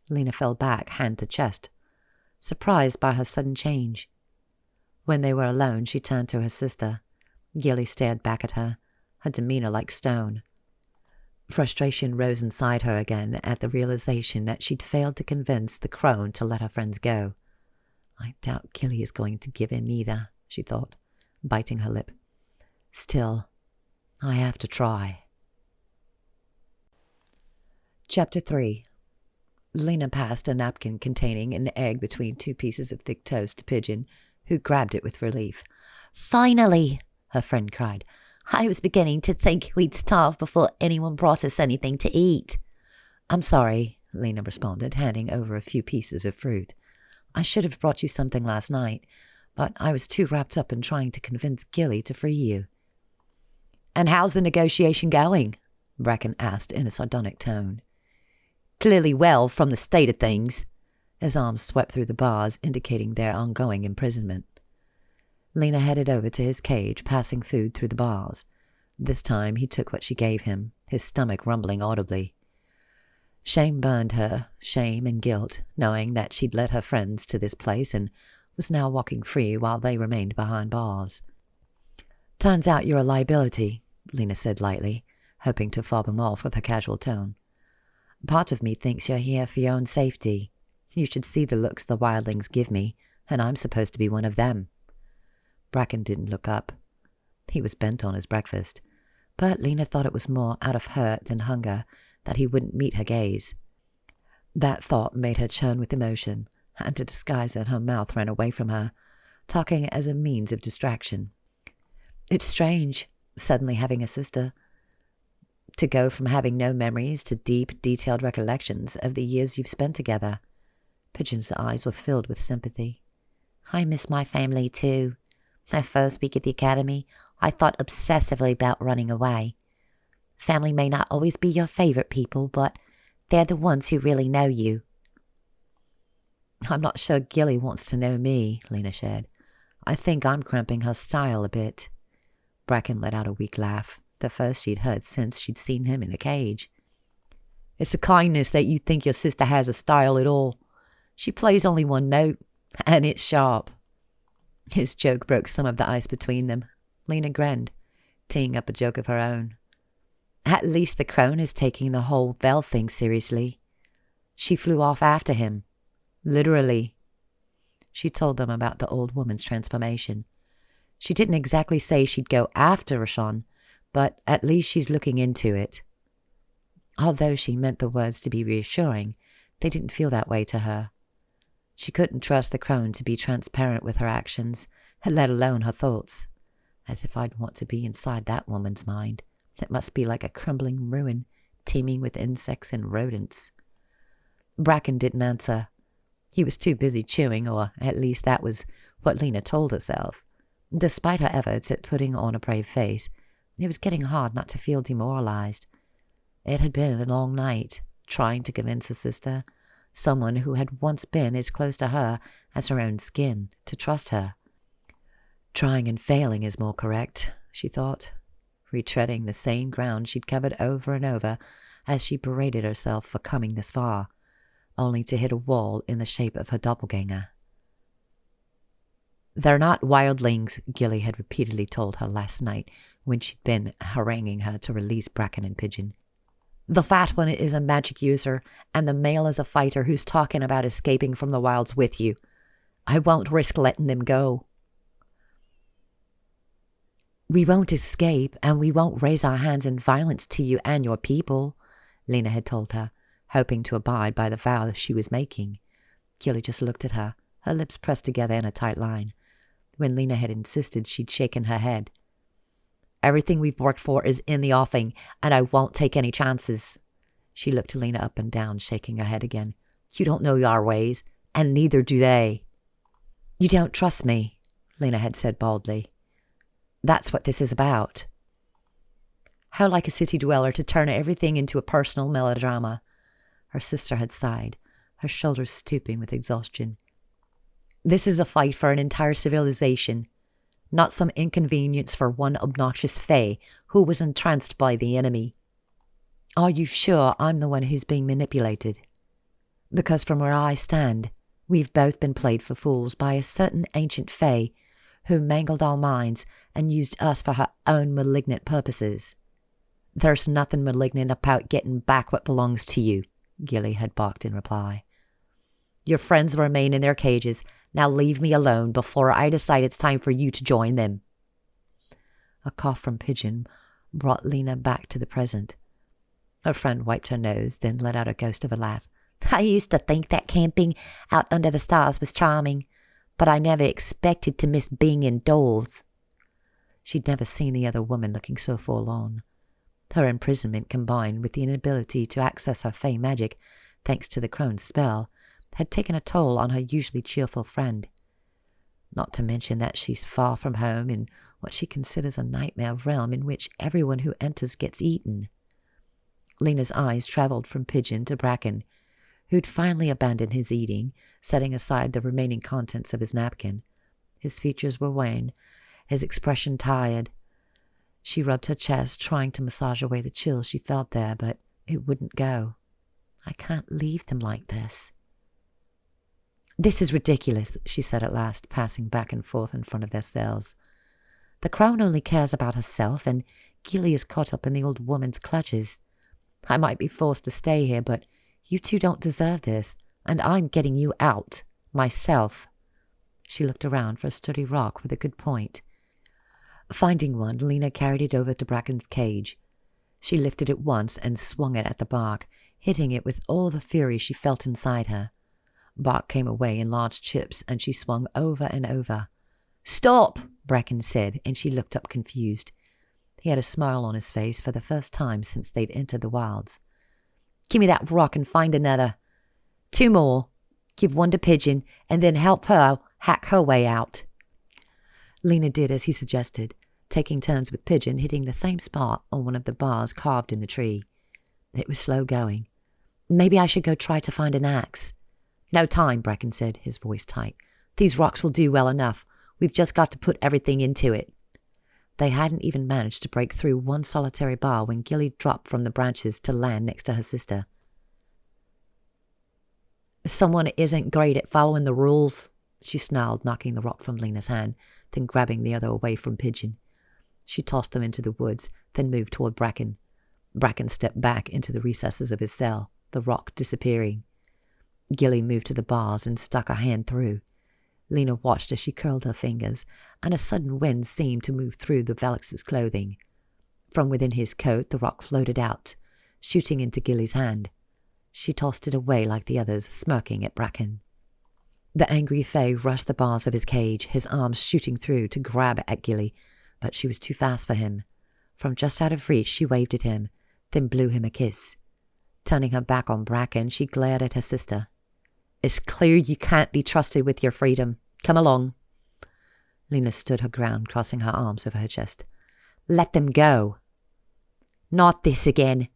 Lina fell back, hand to chest, surprised by her sudden change. When they were alone, she turned to her sister. Gilly stared back at her, her demeanor like stone. Frustration rose inside her again at the realization that she'd failed to convince the crone to let her friends go. I doubt Gilly is going to give in either, she thought, biting her lip. Still, I have to try. Chapter 3. Lina passed a napkin containing an egg between two pieces of thick toast to Pigeon, who grabbed it with relief. Finally, her friend cried. I was beginning to think we'd starve before anyone brought us anything to eat. I'm sorry, Lina responded, handing over a few pieces of fruit. I should have brought you something last night, but I was too wrapped up in trying to convince Gilly to free you. And how's the negotiation going? Braken asked in a sardonic tone. Clearly well from the state of things. His arms swept through the bars, indicating their ongoing imprisonment. Lina headed over to his cage, passing food through the bars. This time he took what she gave him, his stomach rumbling audibly. Shame burned her, shame and guilt, knowing that she'd led her friends to this place and was now walking free while they remained behind bars. Turns out you're a liability, Lina said lightly, hoping to fob him off with her casual tone. Part of me thinks you're here for your own safety. You should see the looks the wildlings give me, and I'm supposed to be one of them. Braken didn't look up. He was bent on his breakfast, but Lina thought it was more out of hurt than hunger that he wouldn't meet her gaze. That thought made her churn with emotion, and to disguise it her mouth ran away from her, talking as a means of distraction. It's strange. suddenly having a sister. To go from having no memories to deep, detailed recollections of the years you've spent together. Pigeon's eyes were filled with sympathy. I miss my family too. My first week at the academy, I thought obsessively about running away. Family may not always be your favorite people, but they're the ones who really know you. I'm not sure Gilly wants to know me, Lina shared. I think I'm cramping her style a bit. Braken let out a weak laugh, the first she'd heard since she'd seen him in a cage. It's a kindness that you think your sister has a style at all. She plays only one note, and it's sharp. His joke broke some of the ice between them. Lina grinned, teeing up a joke of her own. At least the crone is taking the whole Vel thing seriously. She flew off after him. Literally. She told them about the old woman's transformation. She didn't exactly say she'd go after Rashawn, but at least she's looking into it. Although she meant the words to be reassuring, they didn't feel that way to her. She couldn't trust the crone to be transparent with her actions, let alone her thoughts. As if I'd want to be inside that woman's mind. It must be like a crumbling ruin, teeming with insects and rodents. Braken didn't answer. He was too busy chewing, or at least that was what Lina told herself. Despite her efforts at putting on a brave face, it was getting hard not to feel demoralized. It had been a long night, trying to convince her sister, someone who had once been as close to her as her own skin, to trust her. Trying and failing is more correct, she thought, retreading the same ground she'd covered over and over as she berated herself for coming this far, only to hit a wall in the shape of her doppelganger. They're not wildlings, Gilly had repeatedly told her last night when she'd been haranguing her to release Braken and Pigeon. The fat one is a magic user, and the male is a fighter who's talking about escaping from the wilds with you. I won't risk letting them go. We won't escape, and we won't raise our hands in violence to you and your people, Lina had told her, hoping to abide by the vow she was making. Gilly just looked at her, her lips pressed together in a tight line. When Lina had insisted, she'd shaken her head. Everything we've worked for is in the offing, and I won't take any chances. She looked Lina up and down, shaking her head again. You don't know your ways, and neither do they. You don't trust me, Lina had said baldly. That's what this is about. How like a city dweller to turn everything into a personal melodrama. Her sister had sighed, her shoulders stooping with exhaustion. This is a fight for an entire civilization, not some inconvenience for one obnoxious Fae who was entranced by the enemy. Are you sure I'm the one who's being manipulated? Because from where I stand, we've both been played for fools by a certain ancient Fae who mangled our minds and used us for her own malignant purposes. There's nothing malignant about getting back what belongs to you, Gilly had barked in reply. Your friends remain in their cages. Now leave me alone before I decide it's time for you to join them. A cough from Pigeon brought Lina back to the present. Her friend wiped her nose, then let out a ghost of a laugh. I used to think that camping out under the stars was charming, but I never expected to miss being indoors. She'd never seen the other woman looking so forlorn. Her imprisonment, combined with the inability to access her Fae magic, thanks to the crone's spell, had taken a toll on her usually cheerful friend. Not to mention that she's far from home in what she considers a nightmare realm in which everyone who enters gets eaten. Lina's eyes travelled from Pigeon to Braken, who'd finally abandoned his eating, setting aside the remaining contents of his napkin. His features were wan, his expression tired. She rubbed her chest, trying to massage away the chill she felt there, but it wouldn't go. I can't leave them like this. This is ridiculous, she said at last, passing back and forth in front of their cells. The crone only cares about herself, and Gilly is caught up in the old woman's clutches. I might be forced to stay here, but you two don't deserve this, and I'm getting you out, myself. She looked around for a sturdy rock with a good point. Finding one, Lina carried it over to Braken's cage. She lifted it once and swung it at the bark, hitting it with all the fury she felt inside her. Bark came away in large chips, and she swung over and over. Stop, Braken said, and she looked up confused. He had a smile on his face for the first time since they'd entered the wilds. "Give me that rock and find another. 2 more. Give 1 to Pigeon, and then help her hack her way out." Lina did as he suggested, taking turns with Pigeon hitting the same spot on one of the bars carved in the tree. It was slow going. "Maybe I should go try to find an axe." "No time," Braken said, his voice tight. "These rocks will do well enough. We've just got to put everything into it." They hadn't even managed to break through one solitary bar when Gilly dropped from the branches to land next to her sister. "Someone isn't great at following the rules," she snarled, knocking the rock from Lina's hand, then grabbing the other away from Pigeon. She tossed them into the woods, then moved toward Braken. Braken stepped back into the recesses of his cell, the rock disappearing. Gilly moved to the bars and stuck a hand through. Lina watched as she curled her fingers, and a sudden wind seemed to move through the velox's clothing. From within his coat, the rock floated out, shooting into Gilly's hand. She tossed it away like the others, smirking at Braken. The angry Fae rushed the bars of his cage, his arms shooting through to grab at Gilly, but she was too fast for him. From just out of reach, she waved at him, then blew him a kiss. Turning her back on Braken, she glared at her sister. "It's clear you can't be trusted with your freedom. Come along." Lina stood her ground, crossing her arms over her chest. "Let them go." "Not this again,"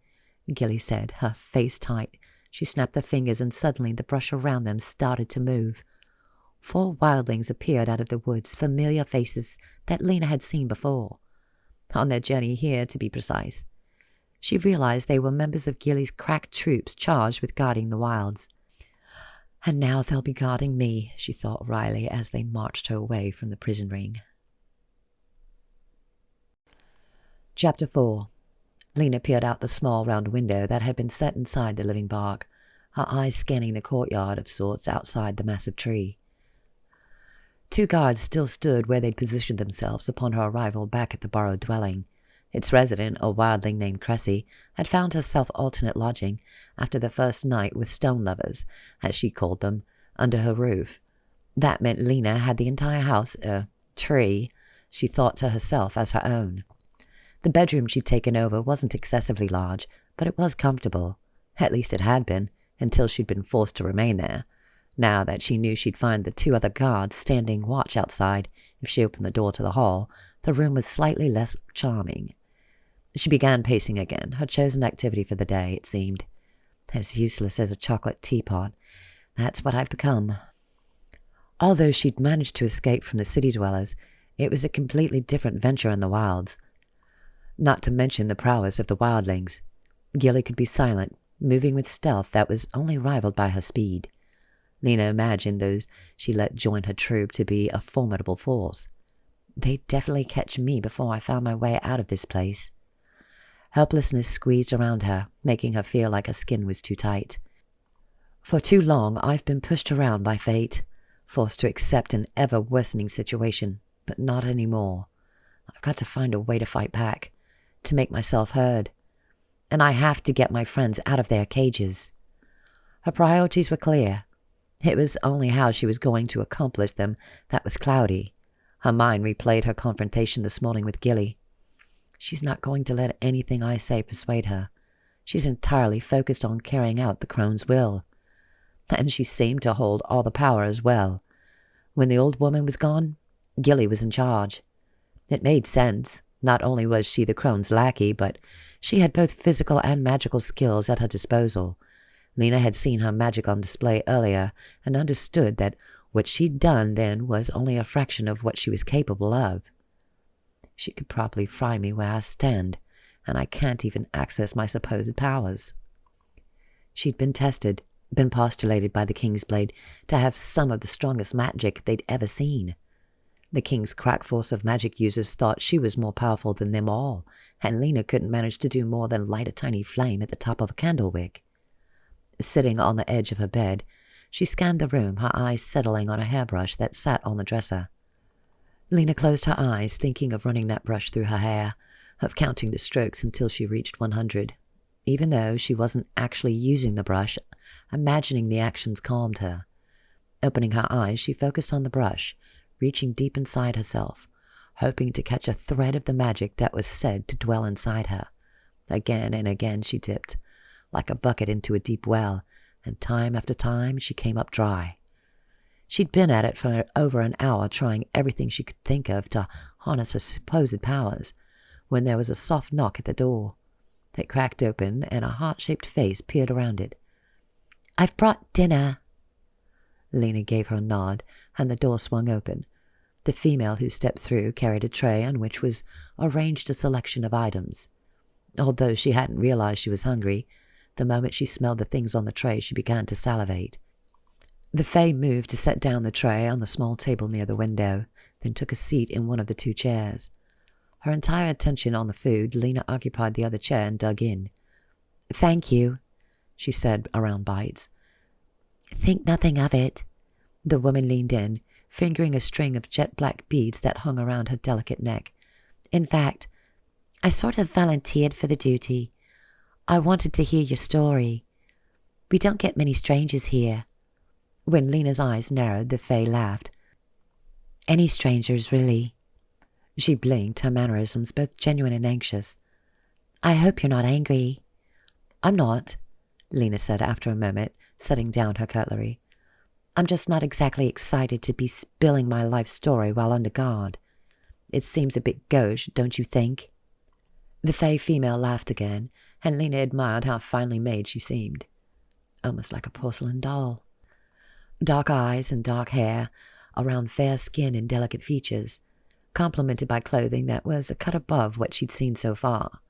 Gilly said, her face tight. She snapped her fingers, and suddenly the brush around them started to move. 4 wildlings appeared out of the woods, familiar faces that Lina had seen before. On their journey here, to be precise. She realized they were members of Gilly's crack troops charged with guarding the wilds. "And now they'll be guarding me," she thought wryly as they marched her away from the prison ring. Chapter 4. Lina peered out the small round window that had been set inside the living bark, her eyes scanning the courtyard of sorts outside the massive tree. 2 guards still stood where they'd positioned themselves upon her arrival back at the borrowed dwelling. Its resident, a wildling named Cressy, had found herself alternate lodging after the first night with stone lovers, as she called them, under her roof. That meant Lina had the entire house, tree, she thought to herself, as her own. The bedroom she'd taken over wasn't excessively large, but it was comfortable. At least it had been, until she'd been forced to remain there. Now that she knew she'd find the 2 other guards standing watch outside if she opened the door to the hall, the room was slightly less charming. She began pacing again, her chosen activity for the day, it seemed. As useless as a chocolate teapot. That's what I've become. Although she'd managed to escape from the city dwellers, it was a completely different venture in the wilds. Not to mention the prowess of the wildlings. Gilly could be silent, moving with stealth that was only rivaled by her speed. Lina imagined those she let join her troop to be a formidable force. They'd definitely catch me before I found my way out of this place. Helplessness squeezed around her, making her feel like her skin was too tight. For too long, I've been pushed around by fate, forced to accept an ever-worsening situation, but not anymore. I've got to find a way to fight back, to make myself heard. And I have to get my friends out of their cages. Her priorities were clear. It was only how she was going to accomplish them that was cloudy. Her mind replayed her confrontation this morning with Gilly. She's not going to let anything I say persuade her. She's entirely focused on carrying out the crone's will. And she seemed to hold all the power as well. When the old woman was gone, Gilly was in charge. It made sense. Not only was she the crone's lackey, but she had both physical and magical skills at her disposal. Lina had seen her magic on display earlier and understood that what she'd done then was only a fraction of what she was capable of. She could probably fry me where I stand, and I can't even access my supposed powers. She'd been tested, been postulated by the King's Blade to have some of the strongest magic they'd ever seen. The King's crack force of magic users thought she was more powerful than them all, and Lina couldn't manage to do more than light a tiny flame at the top of a candle wick. Sitting on the edge of her bed, she scanned the room, her eyes settling on a hairbrush that sat on the dresser. Lina closed her eyes, thinking of running that brush through her hair, of counting the strokes until she reached 100. Even though she wasn't actually using the brush, imagining the actions calmed her. Opening her eyes, she focused on the brush, reaching deep inside herself, hoping to catch a thread of the magic that was said to dwell inside her. Again and again she dipped, like a bucket into a deep well, and time after time she came up dry. She'd been at it for over an hour, trying everything she could think of to harness her supposed powers, when there was a soft knock at the door. It cracked open, and a heart-shaped face peered around it. "I've brought dinner." Lina gave her a nod, and the door swung open. The female who stepped through carried a tray on which was arranged a selection of items. Although she hadn't realized she was hungry, the moment she smelled the things on the tray she began to salivate. The Fae moved to set down the tray on the small table near the window, then took a seat in one of the 2 chairs. Her entire attention on the food, Lina occupied the other chair and dug in. "Thank you," she said around bites. "Think nothing of it." The woman leaned in, fingering a string of jet-black beads that hung around her delicate neck. "In fact, I sort of volunteered for the duty. I wanted to hear your story. We don't get many strangers here." When Lina's eyes narrowed, the Fae laughed. "Any strangers, really." She blinked, her mannerisms both genuine and anxious. "I hope you're not angry." "I'm not," Lina said after a moment, setting down her cutlery. "I'm just not exactly excited to be spilling my life story while under guard. It seems a bit gauche, don't you think?" The Fae female laughed again, and Lina admired how finely made she seemed. Almost like a porcelain doll. Dark eyes and dark hair, around fair skin and delicate features, complemented by clothing that was a cut above what she'd seen so far.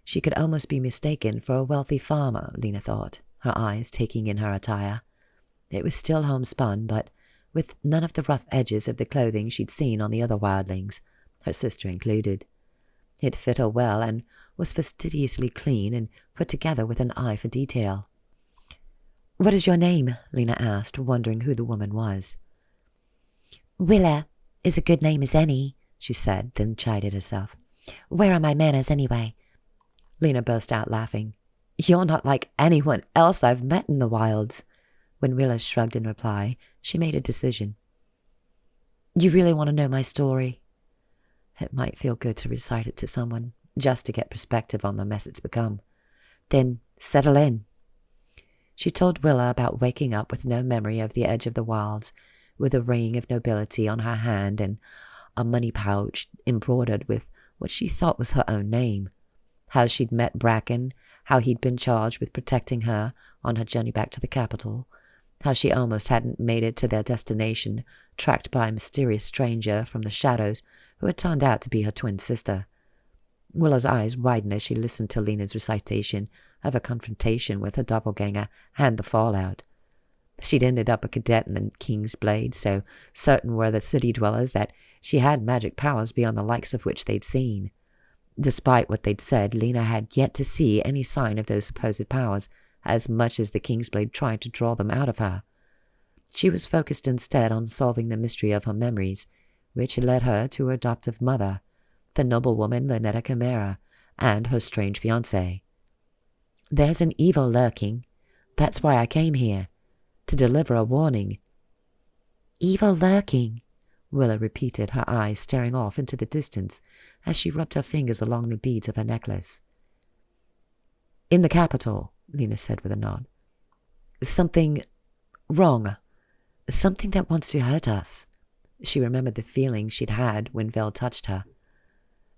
She could almost be mistaken for a wealthy farmer, Lina thought, her eyes taking in her attire. It was still homespun, but with none of the rough edges of the clothing she'd seen on the other wildlings, her sister included. It fit her well and was fastidiously clean and put together with an eye for detail. "What is your name?" Lina asked, wondering who the woman was. "Willa is a good name as any," she said, then chided herself. "Where are my manners, anyway?" Lina burst out laughing. "You're not like anyone else I've met in the wilds." When Willa shrugged in reply, she made a decision. "You really want to know my story?" It might feel good to recite it to someone, just to get perspective on the mess it's become. "Then settle in." She told Willa about waking up with no memory of the edge of the wilds, with a ring of nobility on her hand and a money pouch embroidered with what she thought was her own name. How she'd met Braken, how he'd been charged with protecting her on her journey back to the capital, how she almost hadn't made it to their destination, tracked by a mysterious stranger from the shadows who had turned out to be her twin sister. Willa's eyes widened as she listened to Lina's recitation of her confrontation with her doppelganger and the fallout. She'd ended up a cadet in the King's Blade, so certain were the city dwellers that she had magic powers beyond the likes of which they'd seen. Despite what they'd said, Lina had yet to see any sign of those supposed powers, as much as the King's Blade tried to draw them out of her. She was focused instead on solving the mystery of her memories, which had led her to her adoptive mother, the noblewoman Lynetta Chimera, and her strange fiancé. "There's an evil lurking. That's why I came here, to deliver a warning." "Evil lurking," Willa repeated, her eyes staring off into the distance as she rubbed her fingers along the beads of her necklace. "In the capital," Lina said with a nod. "Something wrong. Something that wants to hurt us." She remembered the feeling she'd had when Vel touched her.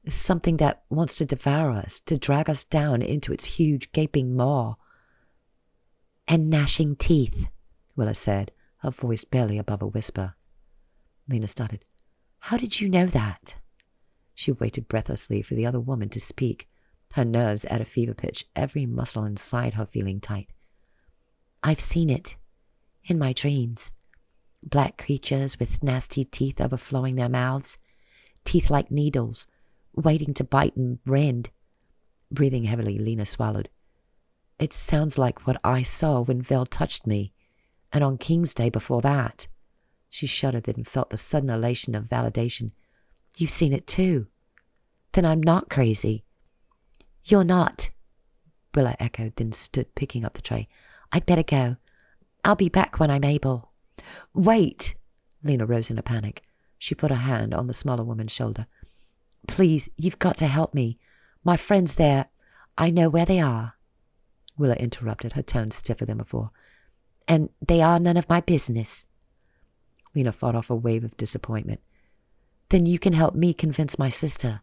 "Something that wants to devour us, to drag us down into its huge gaping maw." "And gnashing teeth," Willa said, her voice barely above a whisper. Lina started. "How did you know that?" She waited breathlessly for the other woman to speak, her nerves at a fever pitch, every muscle inside her feeling tight. "I've seen it. In my dreams. Black creatures with nasty teeth overflowing their mouths. Teeth like needles, waiting to bite and rend." Breathing heavily, Lina swallowed. "It sounds like what I saw when Vel touched me, and on King's Day before that." She shuddered and felt the sudden elation of validation. "You've seen it too. Then I'm not crazy." "You're not," Willa echoed, then stood picking up the tray. "I'd better go. I'll be back when I'm able." "Wait!" Lina rose in a panic. She put a hand on the smaller woman's shoulder. Please, you've got to help me. My friends there, I know where they are. Willa interrupted, her tone stiffer than before. And they are none of my business. Lina fought off a wave of disappointment. Then you can help me convince my sister.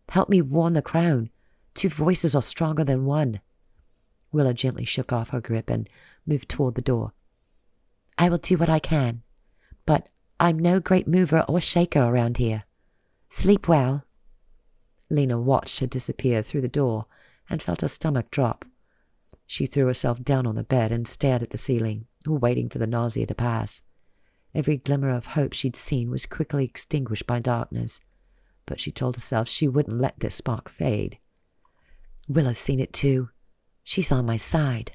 Help me warn the crown. 2 voices are stronger than one. Willa gently shook off her grip and moved toward the door. I will do what I can, but I'm no great mover or shaker around here. Sleep well. Lina watched her disappear through the door and felt her stomach drop. She threw herself down on the bed and stared at the ceiling, waiting for the nausea to pass. Every glimmer of hope she'd seen was quickly extinguished by darkness, but she told herself she wouldn't let this spark fade. Willa's seen it too. She's on my side.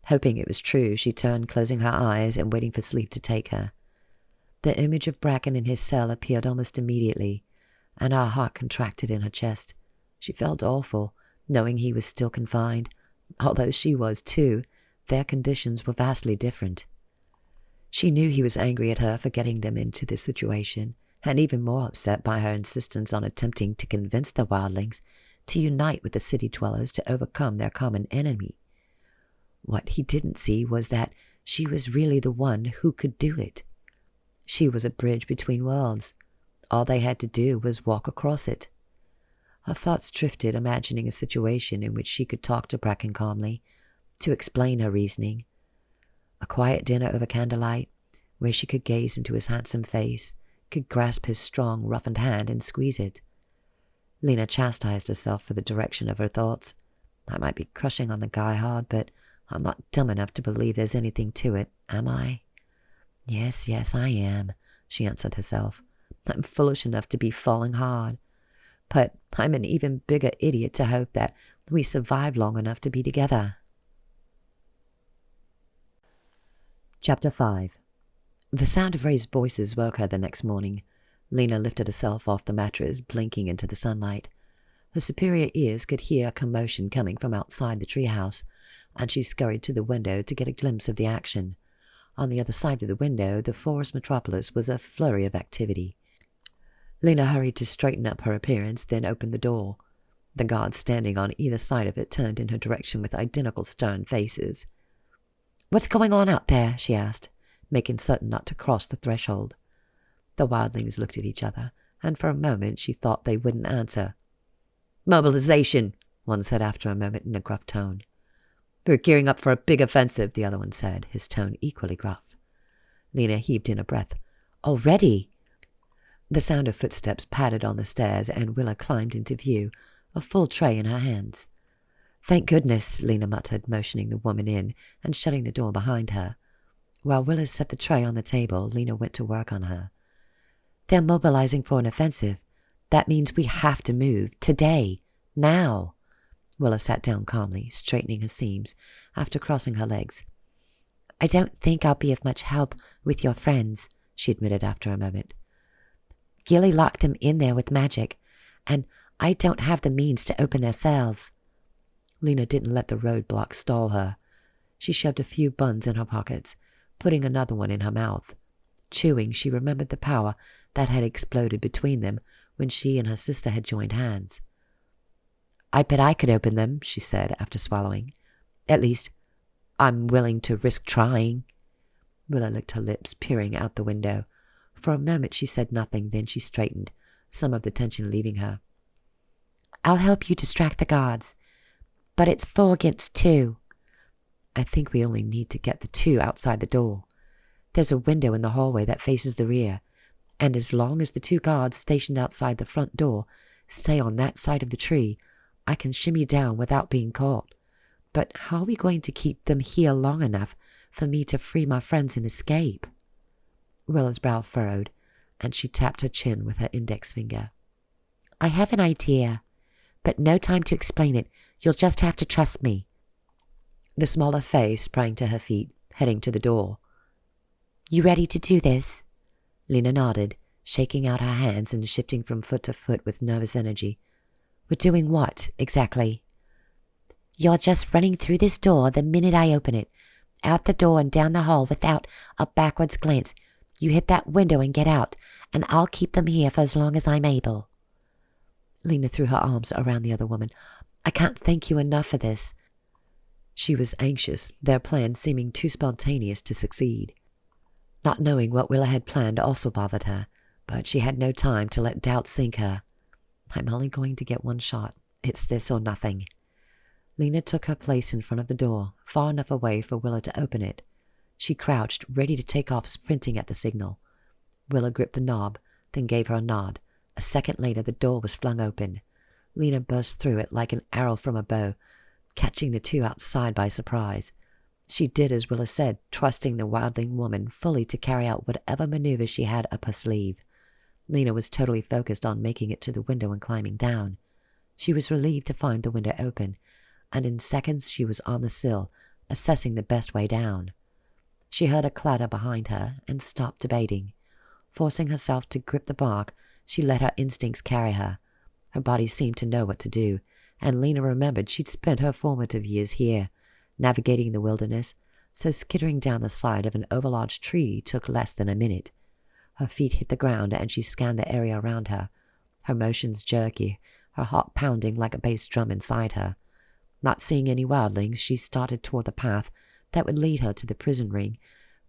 Hoping it was true, she turned, closing her eyes and waiting for sleep to take her. The image of Braken in his cell appeared almost immediately, and her heart contracted in her chest. She felt awful, knowing he was still confined. Although she was too, their conditions were vastly different. She knew he was angry at her for getting them into this situation, and even more upset by her insistence on attempting to convince the wildlings to unite with the city dwellers to overcome their common enemy. What he didn't see was that she was really the one who could do it. She was a bridge between worlds. All they had to do was walk across it. Her thoughts drifted, imagining a situation in which she could talk to Braken calmly, to explain her reasoning. A quiet dinner over candlelight, where she could gaze into his handsome face, could grasp his strong, roughened hand and squeeze it. Lina chastised herself for the direction of her thoughts. I might be crushing on the guy hard, but I'm not dumb enough to believe there's anything to it, am I? Yes, I am, she answered herself. I'm foolish enough to be falling hard. But I'm an even bigger idiot to hope that we survive long enough to be together. Chapter 5. The sound of raised voices woke her the next morning. Lina lifted herself off the mattress, blinking into the sunlight. Her superior ears could hear a commotion coming from outside the treehouse, and she scurried to the window to get a glimpse of the action. On the other side of the window, the forest metropolis was a flurry of activity. Lina hurried to straighten up her appearance, then opened the door. The guards standing on either side of it turned in her direction with identical stern faces. "What's going on out there?" she asked, making certain not to cross the threshold. The wildlings looked at each other, and for a moment she thought they wouldn't answer. "Mobilization," one said after a moment in a gruff tone. "We're gearing up for a big offensive," the other one said, his tone equally gruff. Lina heaved in a breath. "Already?" The sound of footsteps pattered on the stairs, and Willa climbed into view, a full tray in her hands. "Thank goodness," Lina muttered, motioning the woman in and shutting the door behind her. While Willa set the tray on the table, Lina went to work on her. "They're mobilizing for an offensive. That means we have to move. Today. Now." Willa sat down calmly, straightening her seams, after crossing her legs. "I don't think I'll be of much help with your friends," she admitted after a moment. "Gilly locked them in there with magic, and I don't have the means to open their cells." Lina didn't let the roadblock stall her. She shoved a few buns in her pockets, putting another one in her mouth. Chewing, she remembered the power that had exploded between them when she and her sister had joined hands. "I bet I could open them," she said after swallowing. "At least, I'm willing to risk trying." Willa licked her lips, peering out the window. For a moment she said nothing, then she straightened, some of the tension leaving her. "I'll help you distract the guards, but it's 4 against 2. I think we only need to get the 2 outside the door. There's a window in the hallway that faces the rear, and as long as the 2 guards stationed outside the front door stay on that side of the tree, I can shimmy down without being caught. But how are we going to keep them here long enough for me to free my friends and escape?" Willa's brow furrowed, and she tapped her chin with her index finger. "I have an idea, but no time to explain it. You'll just have to trust me." The smaller Fae sprang to her feet, heading to the door. "You ready to do this?" Lina nodded, shaking out her hands and shifting from foot to foot with nervous energy. "We're doing what, exactly?" "You're just running through this door the minute I open it, out the door and down the hall without a backwards glance. You hit that window and get out, and I'll keep them here for as long as I'm able. Lina threw her arms around the other woman. I can't thank you enough for this. She was anxious, their plan seeming too spontaneous to succeed. Not knowing what Willa had planned also bothered her, but she had no time to let doubt sink her. I'm only going to get one shot. It's this or nothing. Lina took her place in front of the door, far enough away for Willa to open it. She crouched, ready to take off sprinting at the signal. Willa gripped the knob, then gave her a nod. A second later, the door was flung open. Lina burst through it like an arrow from a bow, catching the two outside by surprise. She did as Willa said, trusting the wildling woman fully to carry out whatever maneuver she had up her sleeve. Lina was totally focused on making it to the window and climbing down. She was relieved to find the window open, and in seconds she was on the sill, assessing the best way down. She heard a clatter behind her and stopped debating. Forcing herself to grip the bark, she let her instincts carry her. Her body seemed to know what to do, and Lina remembered she'd spent her formative years here, navigating the wilderness, so skittering down the side of an overlarge tree took less than a minute. Her feet hit the ground and she scanned the area around her, her motions jerky, her heart pounding like a bass drum inside her. Not seeing any wildlings, she started toward the path that would lead her to the prison ring,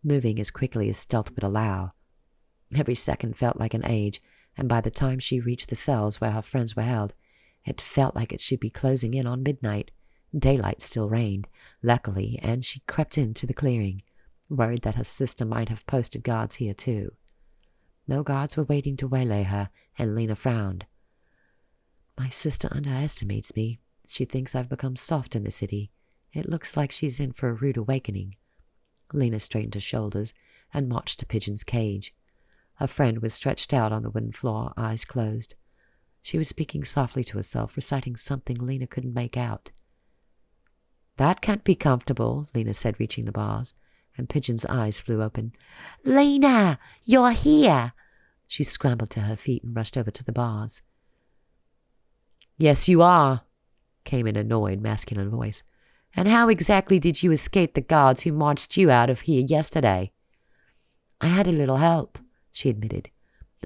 moving as quickly as stealth would allow. Every second felt like an age, and by the time she reached the cells where her friends were held, it felt like it should be closing in on midnight. Daylight still reigned, luckily, and she crept into the clearing, worried that her sister might have posted guards here too. No guards were waiting to waylay her, and Lina frowned. My sister underestimates me. She thinks I've become soft in the city. It looks like she's in for a rude awakening. Lina straightened her shoulders and marched to Pigeon's cage. Her friend was stretched out on the wooden floor, eyes closed. She was speaking softly to herself, reciting something Lina couldn't make out. That can't be comfortable, Lina said, reaching the bars, and Pigeon's eyes flew open. Lina, you're here! She scrambled to her feet and rushed over to the bars. Yes, you are, came an annoyed masculine voice. And how exactly did you escape the guards who marched you out of here yesterday? I had a little help, she admitted.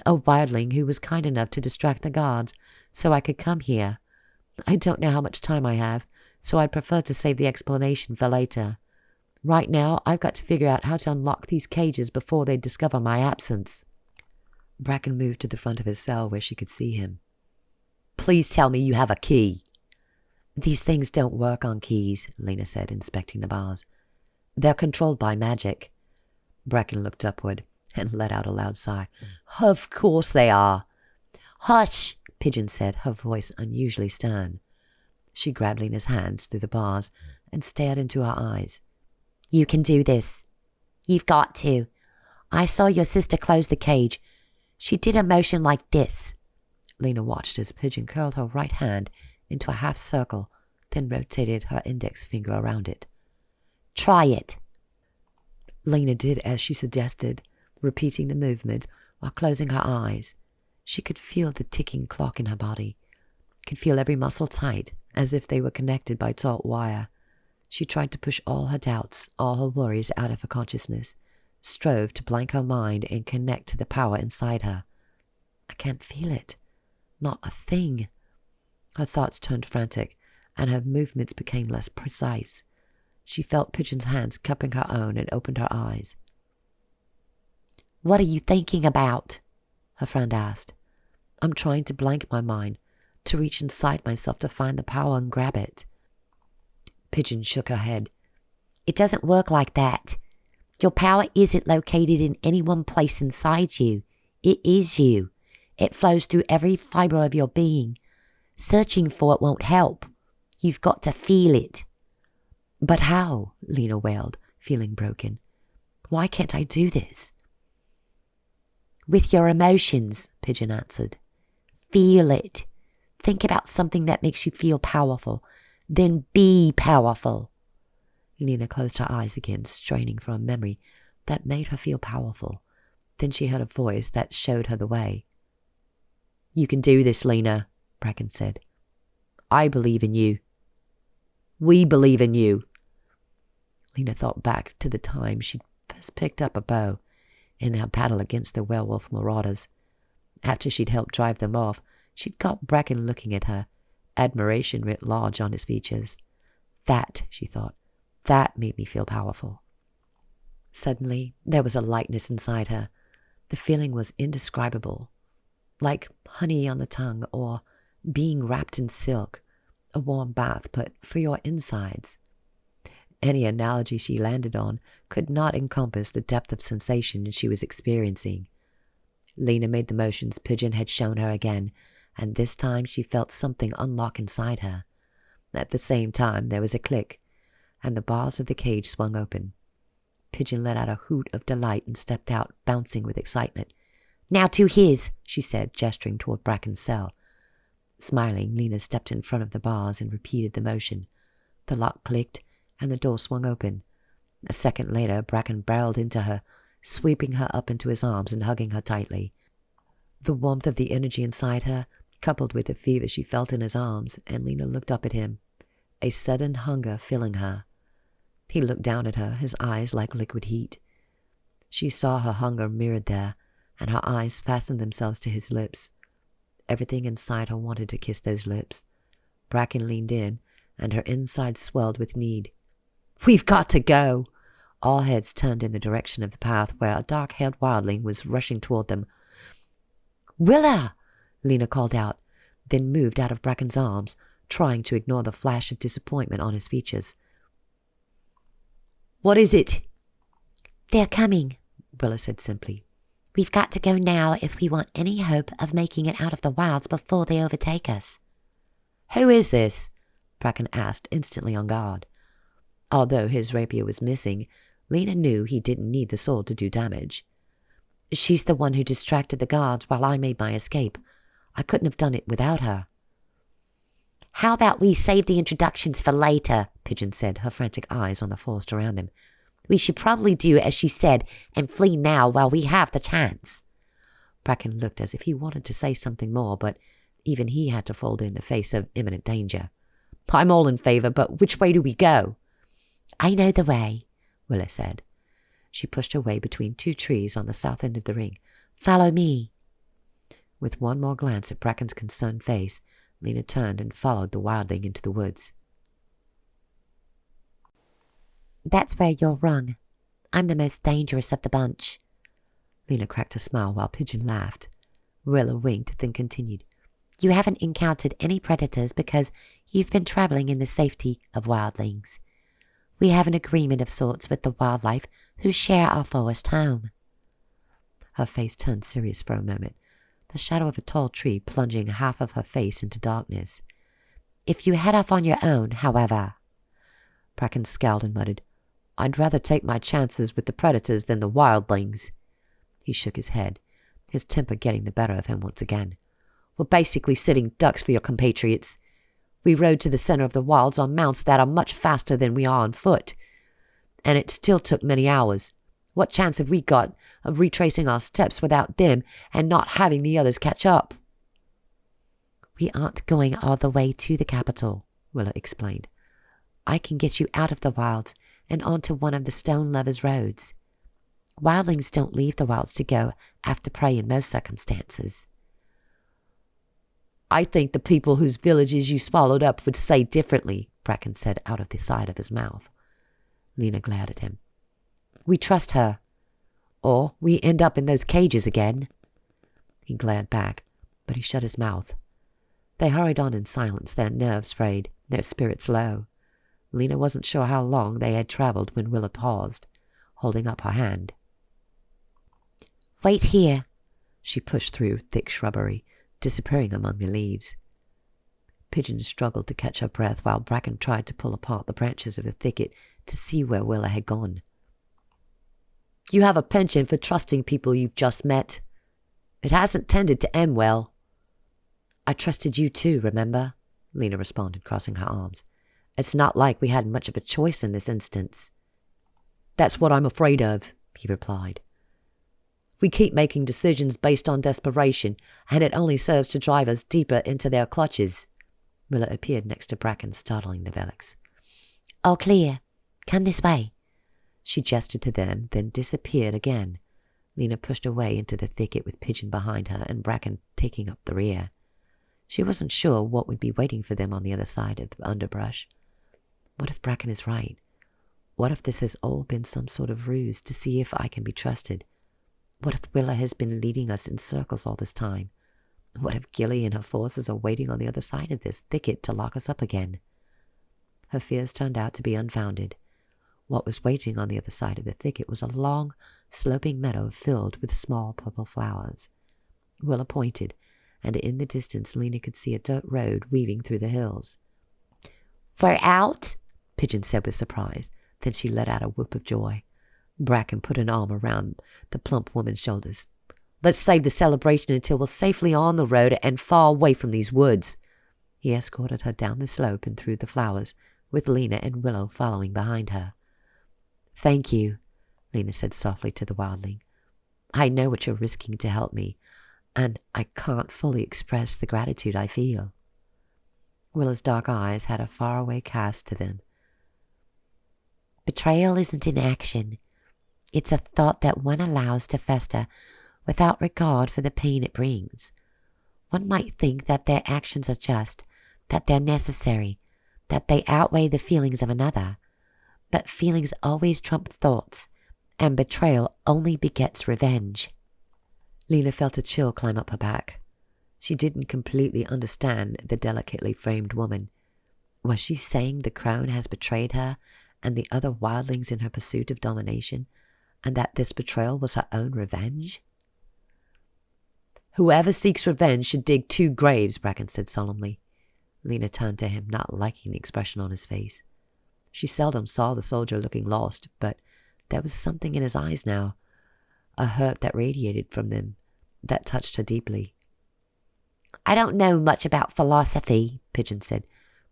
A wildling who was kind enough to distract the guards so I could come here. I don't know how much time I have, so I'd prefer to save the explanation for later. Right now, I've got to figure out how to unlock these cages before they discover my absence. Braken moved to the front of his cell where she could see him. Please tell me you have a key. These things don't work on keys, Lina said, inspecting the bars. They're controlled by magic. Braken looked upward and let out a loud sigh. Of course they are. Hush, Pigeon said, her voice unusually stern. She grabbed Lina's hands through the bars and stared into her eyes. You can do this. You've got to. I saw your sister close the cage. She did a motion like this. Lina watched as Pigeon curled her right hand into a half circle, then rotated her index finger around it. Try it. Lina did as she suggested, repeating the movement while closing her eyes. She could feel the ticking clock in her body, could feel every muscle tight, as if they were connected by taut wire. She tried to push all her doubts, all her worries out of her consciousness, strove to blank her mind and connect to the power inside her. I can't feel it. Not a thing. Her thoughts turned frantic, and her movements became less precise. She felt Pigeon's hands cupping her own and opened her eyes. What are you thinking about? Her friend asked. I'm trying to blank my mind, to reach inside myself to find the power and grab it. Pigeon shook her head. It doesn't work like that. Your power isn't located in any one place inside you. It is you. It flows through every fiber of your being. Searching for it won't help. You've got to feel it. But how? Lina wailed, feeling broken. Why can't I do this? With your emotions, Pigeon answered. Feel it. Think about something that makes you feel powerful. Then be powerful. Lina closed her eyes again, straining for a memory that made her feel powerful. Then she heard a voice that showed her the way. You can do this, Lina, Braken said. I believe in you. We believe in you. Lina thought back to the time she'd first picked up a bow. in their battle against the werewolf marauders. After she'd helped drive them off, she'd got Braken looking at her, admiration writ large on his features. That, she thought, that made me feel powerful. Suddenly, there was a lightness inside her. The feeling was indescribable, like honey on the tongue or being wrapped in silk, a warm bath, but for your insides. Any analogy she landed on could not encompass the depth of sensation she was experiencing. Lina made the motions Pigeon had shown her again, and this time she felt something unlock inside her. At the same time, there was a click, and the bars of the cage swung open. Pigeon let out a hoot of delight and stepped out, bouncing with excitement. "Now to his," she said, gesturing toward Braken's cell. Smiling, Lina stepped in front of the bars and repeated the motion. The lock clicked, and the door swung open. A second later, Braken barreled into her, sweeping her up into his arms and hugging her tightly. The warmth of the energy inside her, coupled with the fever she felt in his arms, and Lina looked up at him, a sudden hunger filling her. He looked down at her, his eyes like liquid heat. She saw her hunger mirrored there, and her eyes fastened themselves to his lips. Everything inside her wanted to kiss those lips. Braken leaned in, and her inside swelled with need. "We've got to go!" All heads turned in the direction of the path where a dark-haired wildling was rushing toward them. "Willa!" Lina called out, then moved out of Braken's arms, trying to ignore the flash of disappointment on his features. "What is it?" "They're coming," Willa said simply. "We've got to go now if we want any hope of making it out of the wilds before they overtake us." "Who is this?" Braken asked, instantly on guard. Although his rapier was missing, Lina knew he didn't need the sword to do damage. "She's the one who distracted the guards while I made my escape. I couldn't have done it without her." "How about we save the introductions for later?" Pigeon said, her frantic eyes on the forest around him. "We should probably do as she said and flee now while we have the chance." Braken looked as if he wanted to say something more, but even he had to fold in the face of imminent danger. "I'm all in favor, but which way do we go?" "I know the way," Willa said. She pushed her way between two trees on the south end of the ring. "Follow me." With one more glance at Braken's concerned face, Lina turned and followed the wildling into the woods. "That's where you're wrong. I'm the most dangerous of the bunch." Lina cracked a smile while Pigeon laughed. Willa winked, then continued. "You haven't encountered any predators because you've been traveling in the safety of wildlings. We have an agreement of sorts with the wildlife who share our forest home." Her face turned serious for a moment, the shadow of a tall tree plunging half of her face into darkness. "If you head off on your own, however—" Braken scowled and muttered, "I'd rather take my chances with the predators than the wildlings." He shook his head, his temper getting the better of him once again. "We're basically sitting ducks for your compatriots. We rode to the center of the wilds on mounts that are much faster than we are on foot, and it still took many hours. What chance have we got of retracing our steps without them and not having the others catch up?" "We aren't going all the way to the capital," Willa explained. "I can get you out of the wilds and onto one of the stone lovers' roads. Wildlings don't leave the wilds to go after prey in most circumstances." "I think the people whose villages you swallowed up would say differently," Braken said out of the side of his mouth. Lina glared at him. "We trust her, or we end up in those cages again." He glared back, but he shut his mouth. They hurried on in silence, their nerves frayed, their spirits low. Lina wasn't sure how long they had traveled when Willa paused, holding up her hand. "Wait here." She pushed through thick shrubbery, disappearing among the leaves. Pigeon struggled to catch her breath while Braken tried to pull apart the branches of the thicket to see where Willa had gone. "You have a penchant for trusting people you've just met. It hasn't tended to end well." "I trusted you too, remember?" Lina responded, crossing her arms. "It's not like we had much of a choice in this instance." "That's what I'm afraid of," he replied. "We keep making decisions based on desperation, and it only serves to drive us deeper into their clutches." Willa appeared next to Braken, startling the velox. "All clear. Come this way." She gestured to them, then disappeared again. Lina pushed away into the thicket with Pigeon behind her and Braken taking up the rear. She wasn't sure what would be waiting for them on the other side of the underbrush. What if Braken is right? What if this has all been some sort of ruse to see if I can be trusted? What if Willa has been leading us in circles all this time? What if Gilly and her forces are waiting on the other side of this thicket to lock us up again? Her fears turned out to be unfounded. What was waiting on the other side of the thicket was a long, sloping meadow filled with small purple flowers. Willa pointed, and in the distance Lina could see a dirt road weaving through the hills. "We're out?" Pigeon said with surprise. Then she let out a whoop of joy. Braken put an arm around the plump woman's shoulders. "Let's save the celebration until we're safely on the road and far away from these woods." He escorted her down the slope and through the flowers, with Lina and Willow following behind her. "Thank you," Lina said softly to the wildling. "I know what you're risking to help me, and I can't fully express the gratitude I feel." Willow's dark eyes had a faraway cast to them. Betrayal isn't an action. It's a thought that one allows to fester without regard for the pain it brings. One might think that their actions are just, that they're necessary, that they outweigh the feelings of another. But feelings always trump thoughts, and betrayal only begets revenge. Lina felt a chill climb up her back. She didn't completely understand the delicately framed woman. Was she saying the crone has betrayed her and the other wildlings in her pursuit of domination, and that this betrayal was her own revenge? "Whoever seeks revenge should dig 2 graves," Braken said solemnly. Lina turned to him, not liking the expression on his face. She seldom saw the soldier looking lost, but there was something in his eyes now, a hurt that radiated from them, that touched her deeply. "I don't know much about philosophy," Pigeon said,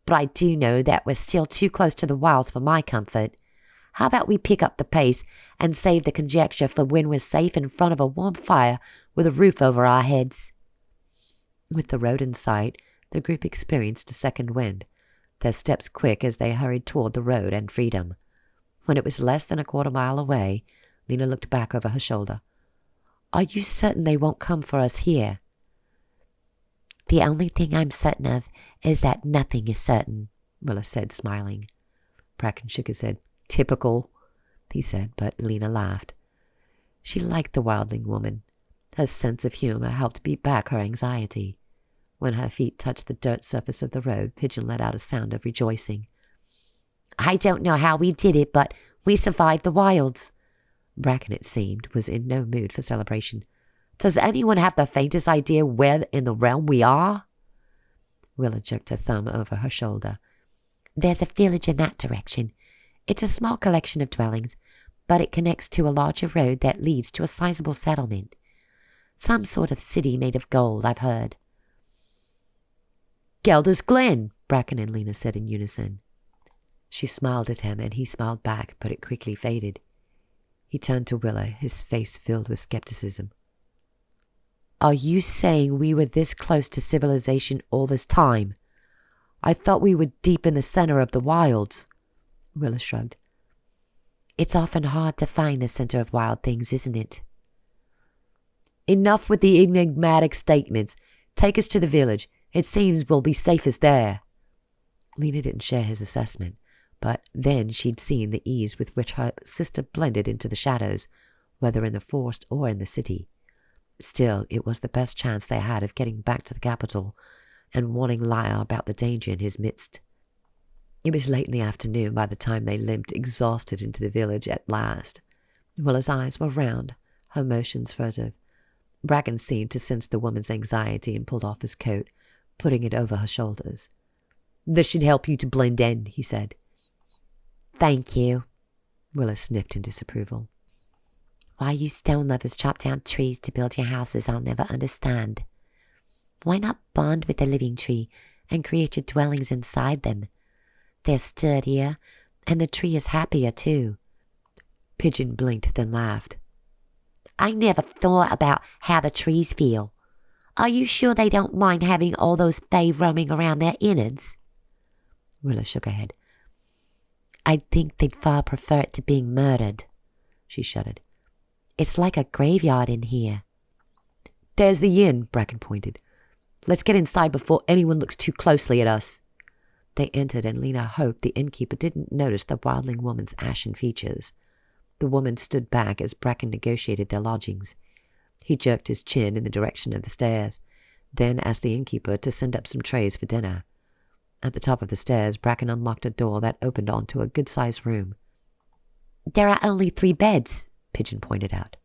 "but I do know that we're still too close to the wilds for my comfort. How about we pick up the pace and save the conjecture for when we're safe in front of a warm fire with a roof over our heads?" With the road in sight, the group experienced a second wind, their steps quick as they hurried toward the road and freedom. When it was less than a quarter mile away, Lina looked back over her shoulder. "Are you certain they won't come for us here?" "The only thing I'm certain of is that nothing is certain," Willa said, smiling. Braken shook his head. "Typical," he said, but Lina laughed. She liked the wildling woman. Her sense of humor helped beat back her anxiety. When her feet touched the dirt surface of the road, Pigeon let out a sound of rejoicing. "I don't know how we did it, but we survived the wilds." Braken, it seemed, was in no mood for celebration. "Does anyone have the faintest idea where in the realm we are?" Willa jerked her thumb over her shoulder. "There's a village in that direction. It's a small collection of dwellings, but it connects to a larger road that leads to a sizable settlement. Some sort of city made of gold, I've heard." "Gelder's Glen," Braken and Lina said in unison. She smiled at him, and he smiled back, but it quickly faded. He turned to Willa, his face filled with skepticism. "Are you saying we were this close to civilization all this time? I thought we were deep in the center of the wilds." Willa shrugged. "It's often hard to find the center of wild things, isn't it?" "Enough with the enigmatic statements. Take us to the village. It seems we'll be safest there." Lina didn't share his assessment, but then she'd seen the ease with which her sister blended into the shadows, whether in the forest or in the city. Still, it was the best chance they had of getting back to the capital and warning Lyra about the danger in his midst. It was late in the afternoon by the time they limped exhausted into the village at last. Willa's eyes were round, her motions furtive. Braken seemed to sense the woman's anxiety and pulled off his coat, putting it over her shoulders. "This should help you to blend in," he said. "Thank you." Willa sniffed in disapproval. "Why you stone lovers chop down trees to build your houses, I'll never understand. Why not bond with the living tree and create your dwellings inside them? They're sturdier, and the tree is happier too." Pigeon blinked, then laughed. "I never thought about how the trees feel. Are you sure they don't mind having all those fae roaming around their innards?" Willa shook her head. "I'd think they'd far prefer it to being murdered." She shuddered. It's like a graveyard in here. There's the inn, Braken pointed. Let's get inside before anyone looks too closely at us. They entered, and Lina hoped the innkeeper didn't notice the wildling woman's ashen features. The woman stood back as Braken negotiated their lodgings. He jerked his chin in the direction of the stairs, then asked the innkeeper to send up some trays for dinner. At the top of the stairs, Braken unlocked a door that opened onto a good-sized room. There are only 3 beds, Pigeon pointed out.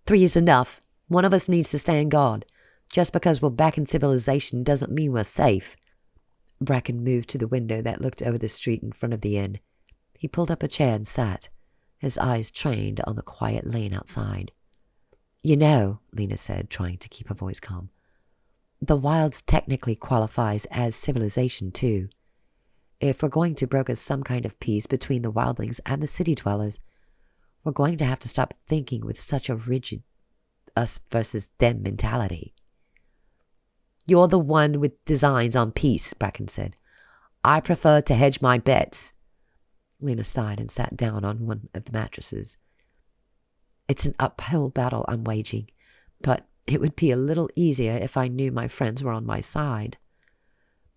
3 is enough. One of us needs to stand guard. Just because we're back in civilization doesn't mean we're safe. Braken moved to the window that looked over the street in front of the inn. He pulled up a chair and sat, his eyes trained on the quiet lane outside. You know, Lina said, trying to keep her voice calm, the wilds technically qualifies as civilization too. If we're going to broker some kind of peace between the wildlings and the city dwellers, we're going to have to stop thinking with such a rigid us versus them mentality. You're the one with designs on peace, Braken said. I prefer to hedge my bets. Lina sighed and sat down on one of the mattresses. It's an uphill battle I'm waging, but it would be a little easier if I knew my friends were on my side.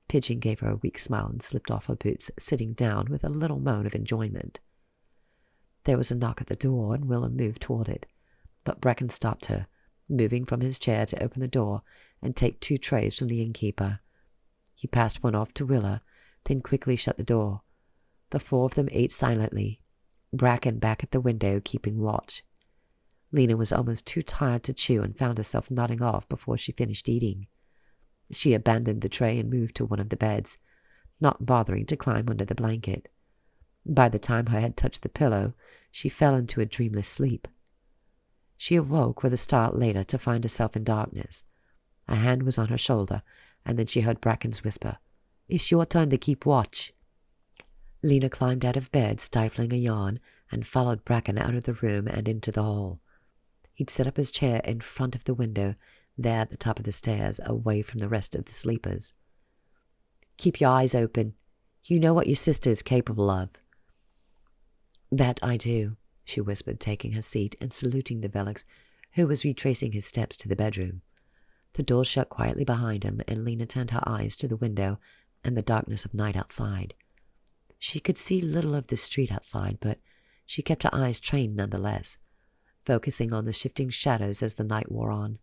Pigeon gave her a weak smile and slipped off her boots, sitting down with a little moan of enjoyment. There was a knock at the door, and Willa moved toward it, but Braken stopped her, moving from his chair to open the door and take 2 trays from the innkeeper. He passed one off to Willa, then quickly shut the door. The 4 of them ate silently, Braken back at the window keeping watch. Lina was almost too tired to chew and found herself nodding off before she finished eating. She abandoned the tray and moved to one of the beds, not bothering to climb under the blanket. By the time her head touched the pillow, she fell into a dreamless sleep. She awoke with a start later to find herself in darkness. A hand was on her shoulder, and then she heard Braken's whisper, "It's your turn to keep watch." Lina climbed out of bed, stifling a yawn, and followed Braken out of the room and into the hall. He'd set up his chair in front of the window, there at the top of the stairs, away from the rest of the sleepers. "Keep your eyes open. You know what your sister is capable of." "That I do," she whispered, taking her seat and saluting the velox, who was retracing his steps to the bedroom. The door shut quietly behind him, and Lina turned her eyes to the window and the darkness of night outside. She could see little of the street outside, but she kept her eyes trained nonetheless, focusing on the shifting shadows as the night wore on.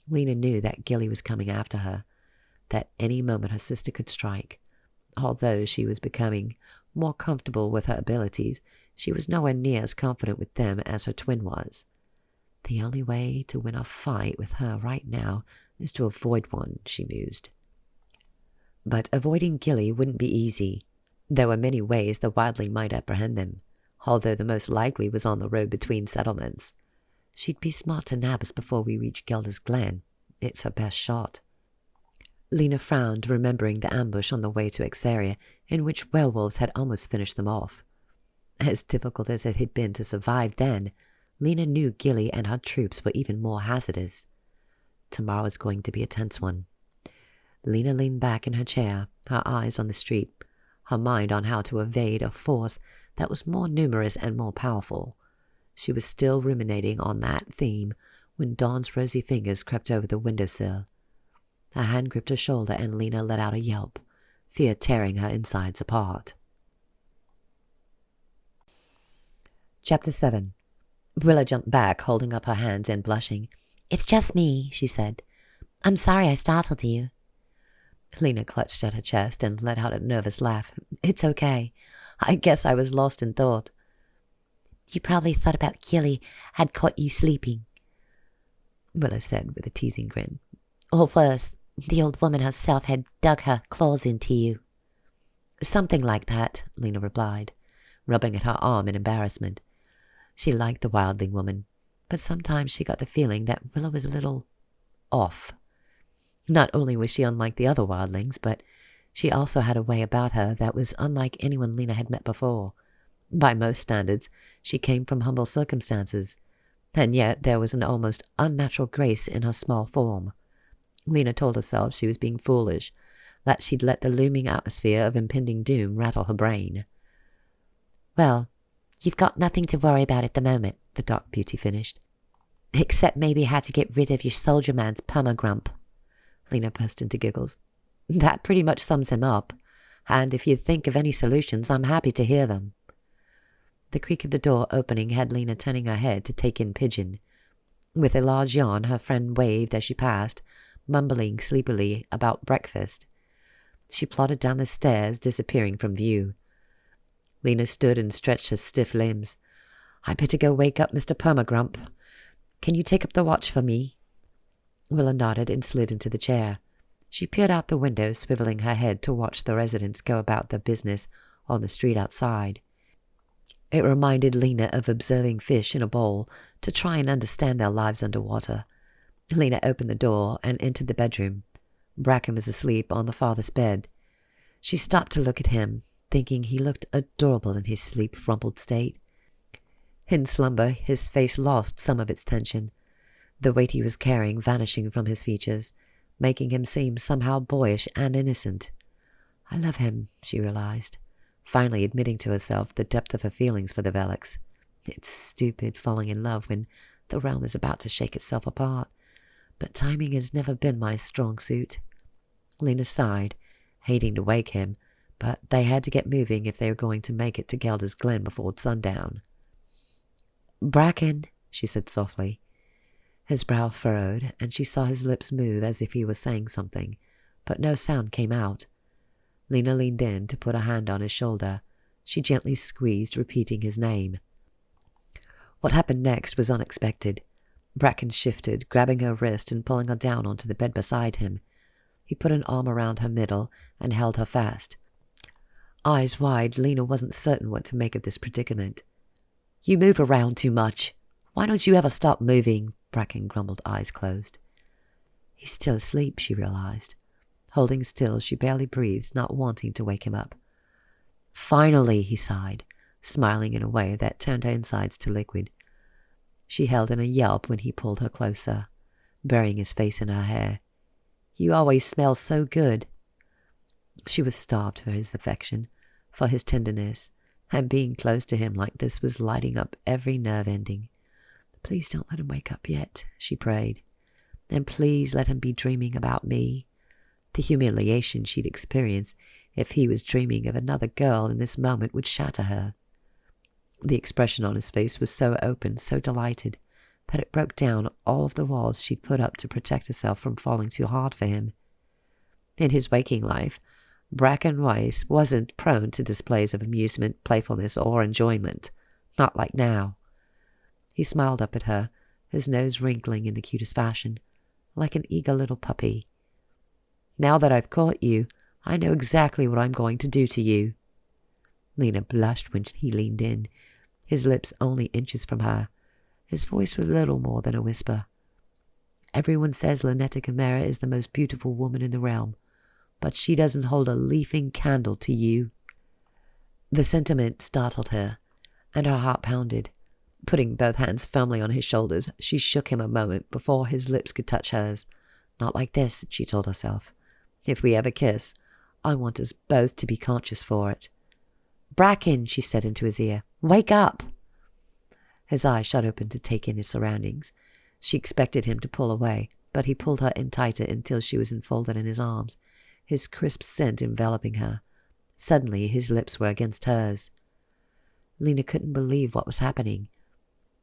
Lina knew that Gilly was coming after her, that any moment her sister could strike. Although she was becoming more comfortable with her abilities, she was nowhere near as confident with them as her twin was. The only way to win a fight with her right now is to avoid one, she mused. But avoiding Gilly wouldn't be easy. There were many ways the wildling might apprehend them, although the most likely was on the road between settlements. She'd be smart to nab us before we reach Gelder's Glen. It's her best shot. Lina frowned, remembering the ambush on the way to Exaria, in which werewolves had almost finished them off. As difficult as it had been to survive then, Lina knew Gilly and her troops were even more hazardous. Tomorrow was going to be a tense one. Lina leaned back in her chair, her eyes on the street, her mind on how to evade a force that was more numerous and more powerful. She was still ruminating on that theme when Dawn's rosy fingers crept over the windowsill. A hand gripped her shoulder, and Lina let out a yelp, fear tearing her insides apart. Chapter 7. Willa jumped back, holding up her hands and blushing. It's just me, she said. I'm sorry I startled you. Lina clutched at her chest and let out a nervous laugh. It's okay. I guess I was lost in thought. You probably thought about Gilly had caught you sleeping, Willa said with a teasing grin. Or worse, the old woman herself had dug her claws into you. Something like that, Lina replied, rubbing at her arm in embarrassment. She liked the wildling woman, but sometimes she got the feeling that Willa was a little off. Not only was she unlike the other wildlings, but she also had a way about her that was unlike anyone Lina had met before. By most standards, she came from humble circumstances, and yet there was an almost unnatural grace in her small form. Lina told herself she was being foolish, that she'd let the looming atmosphere of impending doom rattle her brain. Well, you've got nothing to worry about at the moment, the dark beauty finished. Except maybe how to get rid of your soldier man's perma-grump. Lina burst into giggles. That pretty much sums him up, and if you think of any solutions, I'm happy to hear them. The creak of the door opening had Lina turning her head to take in Pigeon. With a large yawn, her friend waved as she passed, mumbling sleepily about breakfast. She plodded down the stairs, disappearing from view. Lina stood and stretched her stiff limbs. "I better go wake up Mr. Permagrump. Can you take up the watch for me?" Willa nodded and slid into the chair. She peered out the window, swiveling her head to watch the residents go about their business on the street outside. It reminded Lina of observing fish in a bowl to try and understand their lives underwater. Lina opened the door and entered the bedroom. Braken was asleep on the farthest bed. She stopped to look at him, thinking he looked adorable in his sleep-rumpled state. In slumber, his face lost some of its tension, the weight he was carrying vanishing from his features, making him seem somehow boyish and innocent. "I love him," she realized, finally admitting to herself the depth of her feelings for the velox. It's stupid falling in love when the realm is about to shake itself apart, but timing has never been my strong suit. Lina sighed, hating to wake him, but they had to get moving if they were going to make it to Gelder's Glen before sundown. "Braken," she said softly. His brow furrowed, and she saw his lips move as if he was saying something, but no sound came out. Lina leaned in to put a hand on his shoulder. She gently squeezed, repeating his name. What happened next was unexpected. Braken shifted, grabbing her wrist and pulling her down onto the bed beside him. He put an arm around her middle and held her fast. Eyes wide, Lina wasn't certain what to make of this predicament. "You move around too much. Why don't you ever stop moving?" Braken grumbled, eyes closed. He's still asleep, she realized. Holding still, she barely breathed, not wanting to wake him up. "Finally," he sighed, smiling in a way that turned her insides to liquid. She held in a yelp when he pulled her closer, burying his face in her hair. "You always smell so good." She was starved for his affection, for his tenderness, and being close to him like this was lighting up every nerve ending. "Please don't let him wake up yet," she prayed. "And please let him be dreaming about me." The humiliation she'd experience if he was dreaming of another girl in this moment would shatter her. The expression on his face was so open, so delighted, that it broke down all of the walls she'd put up to protect herself from falling too hard for him. In his waking life, Braken Weiss wasn't prone to displays of amusement, playfulness, or enjoyment. Not like now. He smiled up at her, his nose wrinkling in the cutest fashion, like an eager little puppy. "Now that I've caught you, I know exactly what I'm going to do to you." Lina blushed when he leaned in, his lips only inches from her. His voice was little more than a whisper. "Everyone says Lynetta Chimera is the most beautiful woman in the realm, but she doesn't hold a leafing candle to you." The sentiment startled her, and her heart pounded. Putting both hands firmly on his shoulders, she shook him a moment before his lips could touch hers. "Not like this," she told herself. "If we ever kiss, I want us both to be conscious for it." "Braken," she said into his ear, "wake up!" His eyes shut open to take in his surroundings. She expected him to pull away, but he pulled her in tighter until she was enfolded in his arms, his crisp scent enveloping her. Suddenly his lips were against hers. Lina couldn't believe what was happening.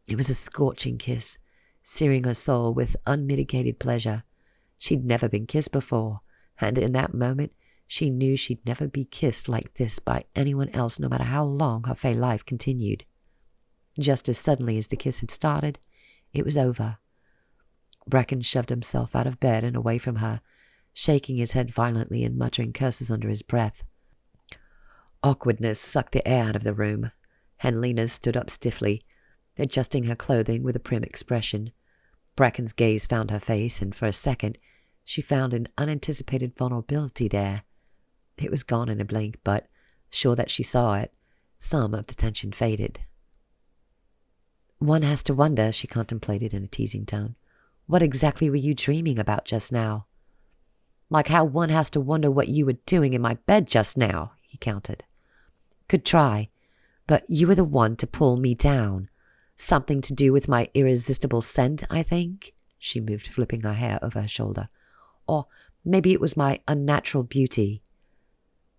It was a scorching kiss, searing her soul with unmitigated pleasure. She'd never been kissed before, and in that moment she knew she'd never be kissed like this by anyone else, no matter how long her Fae life continued. Just as suddenly as the kiss had started, it was over. Braken shoved himself out of bed and away from her, shaking his head violently and muttering curses under his breath. Awkwardness sucked the air out of the room, and Lina stood up stiffly, adjusting her clothing with a prim expression. Braken's gaze found her face, and for a second she found an unanticipated vulnerability there. It was gone in a blink, but, sure that she saw it, some of the tension faded. "One has to wonder," she contemplated in a teasing tone, "what exactly were you dreaming about just now?" "Like how one has to wonder what you were doing in my bed just now," he countered. "Could try, but you were the one to pull me down. Something to do with my irresistible scent, I think. She moved, flipping her hair over her shoulder. Or maybe it was my unnatural beauty.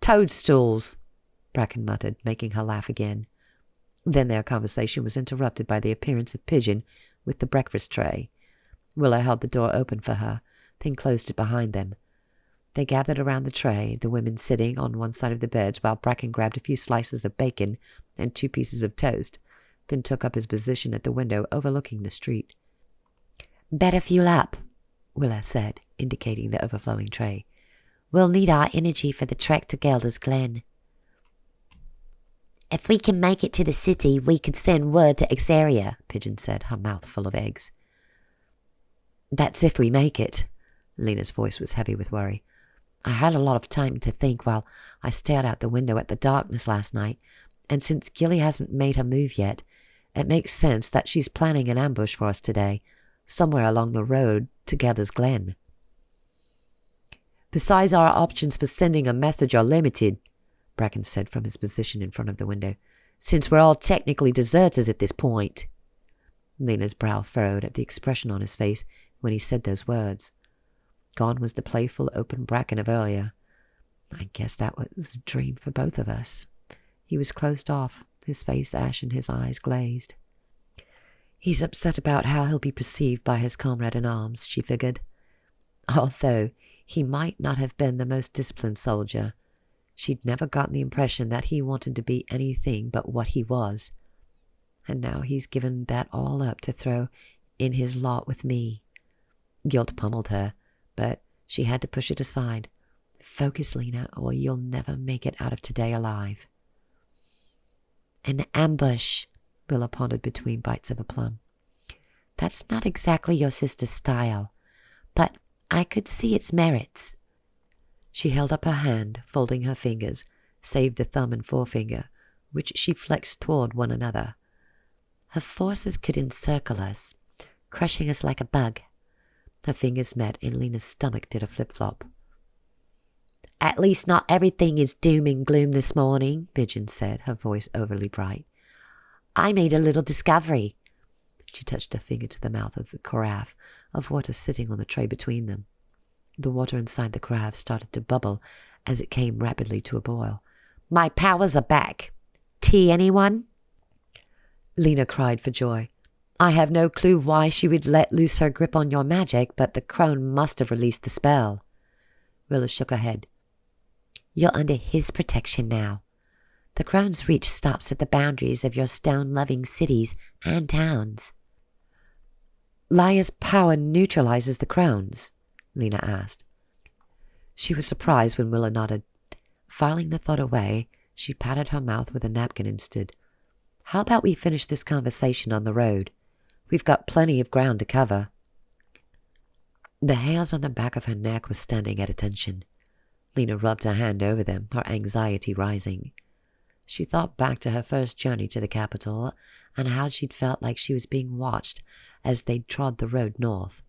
Toadstools, Braken muttered, making her laugh again. Then their conversation was interrupted by the appearance of Pigeon with the breakfast tray. Willa held the door open for her, then closed it behind them. They gathered around the tray, the women sitting on one side of the beds, while Braken grabbed a few slices of bacon and 2 pieces of toast, then took up his position at the window overlooking the street. Better fuel up, Willa said, indicating the overflowing tray. We'll need our energy for the trek to Gelder's Glen. If we can make it to the city, we could send word to Ixaria, Pigeon said, her mouth full of eggs. That's if we make it. Lina's voice was heavy with worry. I had a lot of time to think while I stared out the window at the darkness last night, and since Gilly hasn't made her move yet, it makes sense that she's planning an ambush for us today, somewhere along the road to Gelder's Glen. Besides, our options for sending a message are limited, Braken said from his position in front of the window, since we're all technically deserters at this point. Lina's brow furrowed at the expression on his face when he said those words. Gone was the playful, open Braken of earlier. I guess that was a dream for both of us. He was closed off, his face ashen, his eyes glazed. He's upset about how he'll be perceived by his comrade in arms, she figured. Although he might not have been the most disciplined soldier, she'd never gotten the impression that he wanted to be anything but what he was. And now he's given that all up to throw in his lot with me. Guilt pummeled her, but she had to push it aside. Focus, Lina, or you'll never make it out of today alive. An ambush, Willa pondered between bites of a plum. That's not exactly your sister's style, but I could see its merits. She held up her hand, folding her fingers, save the thumb and forefinger, which she flexed toward one another. Her forces could encircle us, crushing us like a bug. Her fingers met and Lina's stomach did a flip-flop. At least not everything is doom and gloom this morning, Pigeon said, her voice overly bright. I made a little discovery. She touched her finger to the mouth of the carafe of water sitting on the tray between them. The water inside the carafe started to bubble as it came rapidly to a boil. My powers are back. Tea, anyone? Lina cried for joy. I have no clue why she would let loose her grip on your magic, but the crone must have released the spell. Willa shook her head. You're under his protection now. The crone's reach stops at the boundaries of your stone-loving cities and towns. Lia's power neutralizes the crone's? Lina asked. She was surprised when Willa nodded. Filing the thought away, she patted her mouth with a napkin and stood. How about we finish this conversation on the road? We've got plenty of ground to cover. The hairs on the back of her neck were standing at attention. Lina rubbed her hand over them, her anxiety rising. She thought back to her first journey to the capital and how she'd felt like she was being watched as they trod the road north.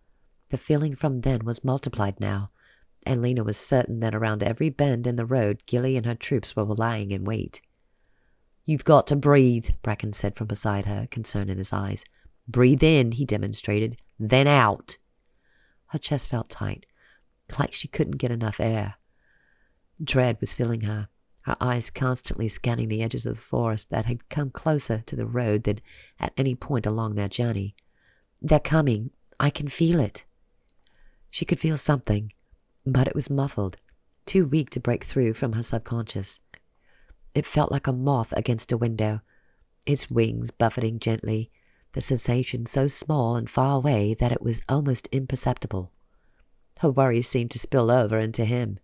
The feeling from then was multiplied now, and Lina was certain that around every bend in the road Gilly and her troops were lying in wait. You've got to breathe, Braken said from beside her, concern in his eyes. Breathe in, he demonstrated, then out. Her chest felt tight, like she couldn't get enough air. Dread was filling her, her eyes constantly scanning the edges of the forest that had come closer to the road than at any point along their journey. They're coming. I can feel it. She could feel something, but it was muffled, too weak to break through from her subconscious. It felt like a moth against a window, its wings buffeting gently, the sensation so small and far away that it was almost imperceptible. Her worries seemed to spill over into him,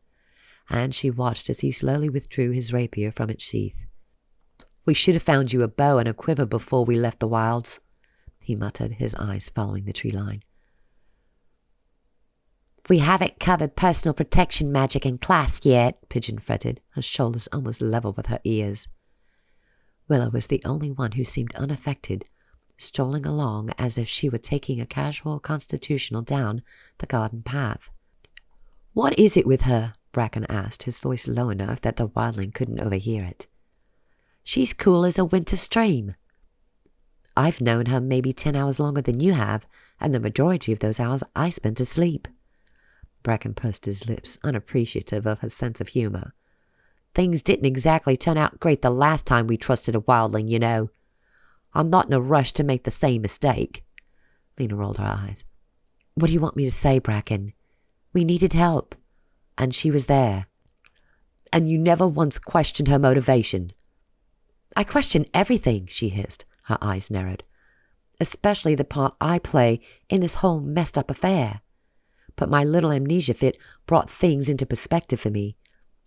and she watched as he slowly withdrew his rapier from its sheath. We should have found you a bow and a quiver before we left the wilds, he muttered, his eyes following the tree line. We haven't covered personal protection magic in class yet, Pigeon fretted, her shoulders almost level with her ears. Willa was the only one who seemed unaffected, strolling along as if she were taking a casual constitutional down the garden path. What is it with her? Braken asked, his voice low enough that the wildling couldn't overhear it. She's cool as a winter stream. I've known her maybe 10 hours longer than you have, and the majority of those hours I spent asleep. Braken pursed his lips, unappreciative of her sense of humor. Things didn't exactly turn out great the last time we trusted a wildling, you know. I'm not in a rush to make the same mistake. Lina rolled her eyes. What do you want me to say, Braken? We needed help, and she was there. And you never once questioned her motivation. I question everything, she hissed, her eyes narrowed. Especially the part I play in this whole messed up affair. But my little amnesia fit brought things into perspective for me.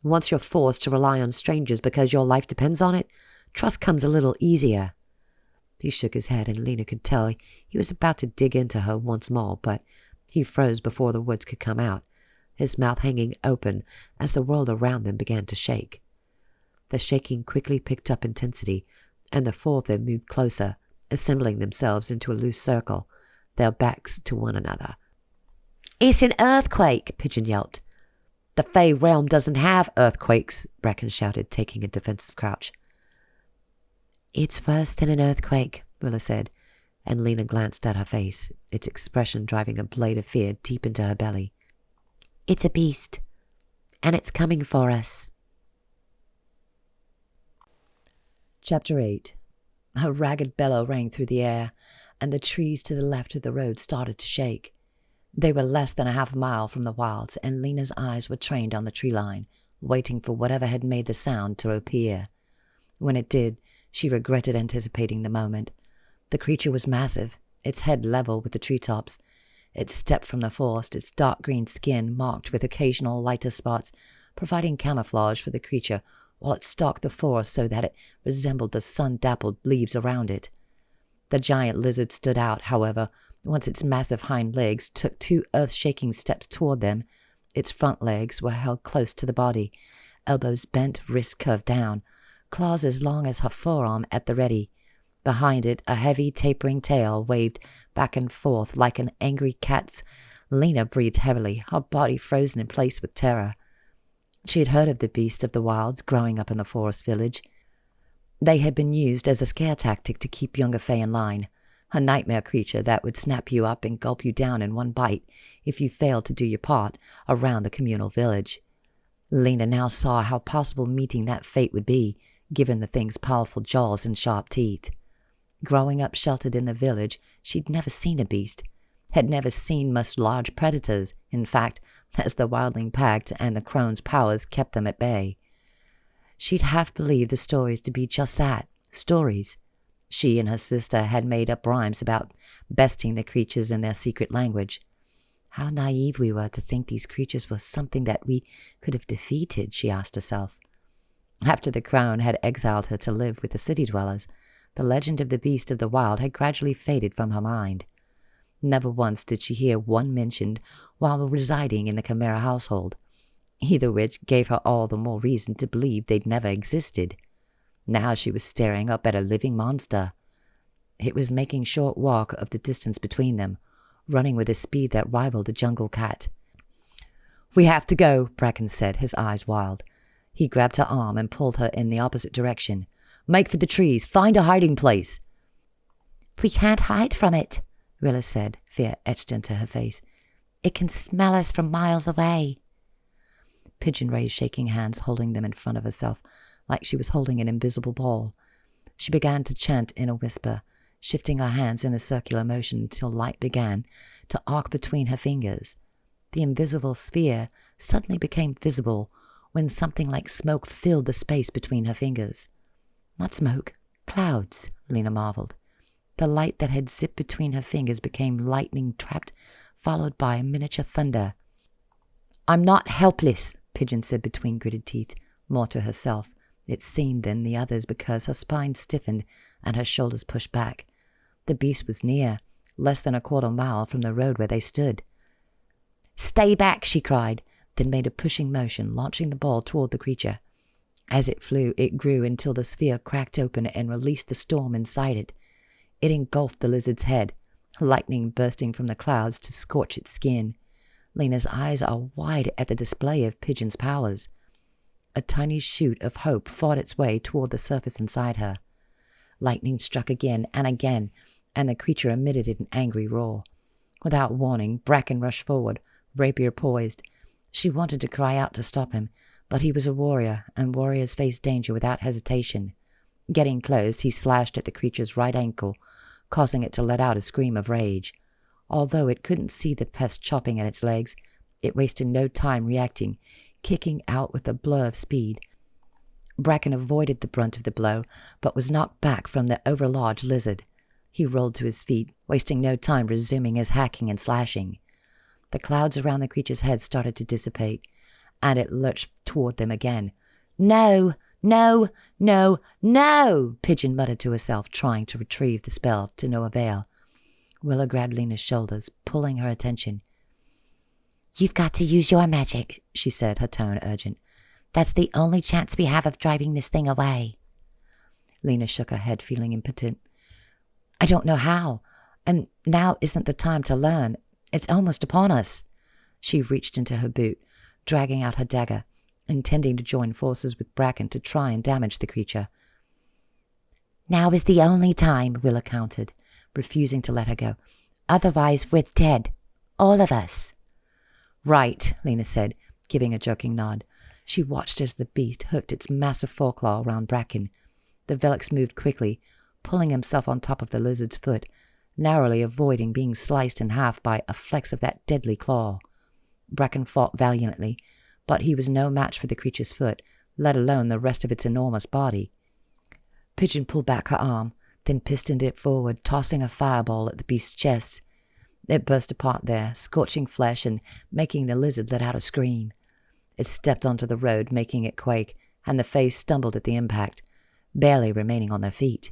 Once you're forced to rely on strangers because your life depends on it, trust comes a little easier. He shook his head, and Lina could tell he was about to dig into her once more, but he froze before the words could come out, his mouth hanging open as the world around them began to shake. The shaking quickly picked up intensity, and the four of them moved closer, assembling themselves into a loose circle, their backs to one another. It's an earthquake, Pigeon yelped. The Fae realm doesn't have earthquakes, Braken shouted, taking a defensive crouch. It's worse than an earthquake, Willa said, and Lina glanced at her face, its expression driving a blade of fear deep into her belly. It's a beast, and it's coming for us. Chapter 8. A ragged bellow rang through the air, and the trees to the left of the road started to shake. They were less than a half mile from the wilds, and Lina's eyes were trained on the tree line, waiting for whatever had made the sound to appear. When it did, she regretted anticipating the moment. The creature was massive, its head level with the treetops. It stepped from the forest, its dark green skin marked with occasional lighter spots, providing camouflage for the creature, while it stalked the forest so that it resembled the sun-dappled leaves around it. The giant lizard stood out, however, once its massive hind legs took 2 earth-shaking steps toward them. Its front legs were held close to the body, elbows bent, wrists curved down, claws as long as her forearm at the ready. Behind it, a heavy, tapering tail waved back and forth like an angry cat's. Lina breathed heavily, her body frozen in place with terror. She had heard of the beast of the wilds growing up in the forest village. They had been used as a scare tactic to keep younger Fae in line, a nightmare creature that would snap you up and gulp you down in one bite if you failed to do your part around the communal village. Lina now saw how possible meeting that fate would be, given the thing's powerful jaws and sharp teeth. Growing up sheltered in the village, she'd never seen a beast, had never seen much large predators, in fact, as the wildling pact and the crone's powers kept them at bay. She'd half believed the stories to be just that, stories. She and her sister had made up rhymes about besting the creatures in their secret language. How naive we were to think these creatures were something that we could have defeated, she asked herself. After the crown had exiled her to live with the city dwellers, the legend of the beast of the wild had gradually faded from her mind. Never once did she hear one mentioned while residing in the Chimera household, either which gave her all the more reason to believe they'd never existed. Now she was staring up at a living monster. It was making short walk of the distance between them, running with a speed that rivaled a jungle cat. "We have to go," Braken said, his eyes wild. He grabbed her arm and pulled her in the opposite direction. "Make for the trees. Find a hiding place." We can't hide from it, Rilla said, fear etched into her face. It can smell us from miles away. Pigeon raised shaking hands, holding them in front of herself, like she was holding an invisible ball. She began to chant in a whisper, shifting her hands in a circular motion until light began to arc between her fingers. The invisible sphere suddenly became visible when something like smoke filled the space between her fingers. Not smoke, clouds, Lina marveled. The light that had zipped between her fingers became lightning trapped, followed by a miniature thunder. "I'm not helpless," Pigeon said between gritted teeth, more to herself, it seemed, than the others, because her spine stiffened and her shoulders pushed back. The beast was near, less than a quarter mile from the road where they stood. "Stay back," she cried, then made a pushing motion, launching the ball toward the creature. As it flew, it grew until the sphere cracked open and released the storm inside it. It engulfed the lizard's head, lightning bursting from the clouds to scorch its skin. Lina's eyes are wide at the display of Pigeon's powers. A tiny shoot of hope fought its way toward the surface inside her. Lightning struck again and again, and the creature emitted an angry roar. Without warning, Braken rushed forward, rapier poised. She wanted to cry out to stop him, but he was a warrior, and warriors face danger without hesitation. Getting close, he slashed at the creature's right ankle, causing it to let out a scream of rage. Although it couldn't see the pest chopping at its legs, it wasted no time reacting, kicking out with a blur of speed. Braken avoided the brunt of the blow, but was knocked back from the overlarge lizard. He rolled to his feet, wasting no time resuming his hacking and slashing. The clouds around the creature's head started to dissipate, and it lurched toward them again. "No! No! No! No!" Pigeon muttered to herself, trying to retrieve the spell to no avail. Willa grabbed Lina's shoulders, pulling her attention. "You've got to use your magic," she said, her tone urgent. "That's the only chance we have of driving this thing away." Lina shook her head, feeling impotent. "I don't know how, and now isn't the time to learn. It's almost upon us." She reached into her boot, dragging out her dagger, intending to join forces with Braken to try and damage the creature. "Now is the only time," Willa countered, refusing to let her go. "Otherwise we're dead. All of us." "Right," Lina said, giving a joking nod. She watched as the beast hooked its massive foreclaw around Braken. The velox moved quickly, pulling himself on top of the lizard's foot, narrowly avoiding being sliced in half by a flex of that deadly claw. Braken fought valiantly, but he was no match for the creature's foot, let alone the rest of its enormous body. Pigeon pulled back her arm, then pistoned it forward, tossing a fireball at the beast's chest. It burst apart there, scorching flesh and making the lizard let out a scream. It stepped onto the road, making it quake, and the Fae stumbled at the impact, barely remaining on their feet.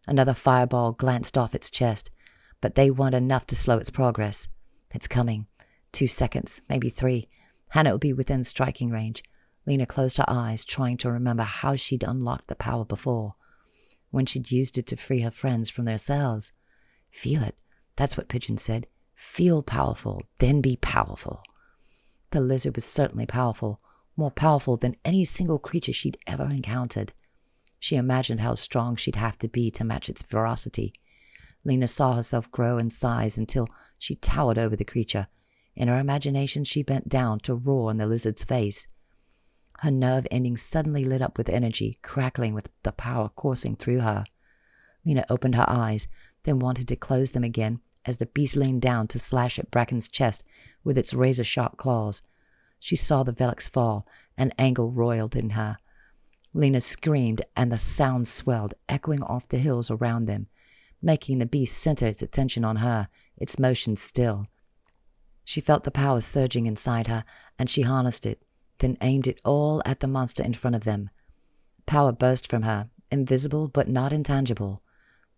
Another fireball glanced off its chest, but they weren't enough to slow its progress. "It's coming. 2 seconds, maybe 3, and it will be within striking range." Lina closed her eyes, trying to remember how she'd unlocked the power before, when she'd used it to free her friends from their cells. Feel it. That's what Pigeon said. Feel powerful, then be powerful. The lizard was certainly powerful, more powerful than any single creature she'd ever encountered. She imagined how strong she'd have to be to match its ferocity. Lina saw herself grow in size until she towered over the creature. In her imagination, she bent down to roar in the lizard's face. Her nerve endings suddenly lit up with energy, crackling with the power coursing through her. Lina opened her eyes, then wanted to close them again as the beast leaned down to slash at Braken's chest with its razor-sharp claws. She saw the velox fall, and anger roiled in her. Lina screamed, and the sound swelled, echoing off the hills around them, making the beast center its attention on her, its motions still. She felt the power surging inside her, and she harnessed it, then aimed it all at the monster in front of them. Power burst from her, invisible but not intangible.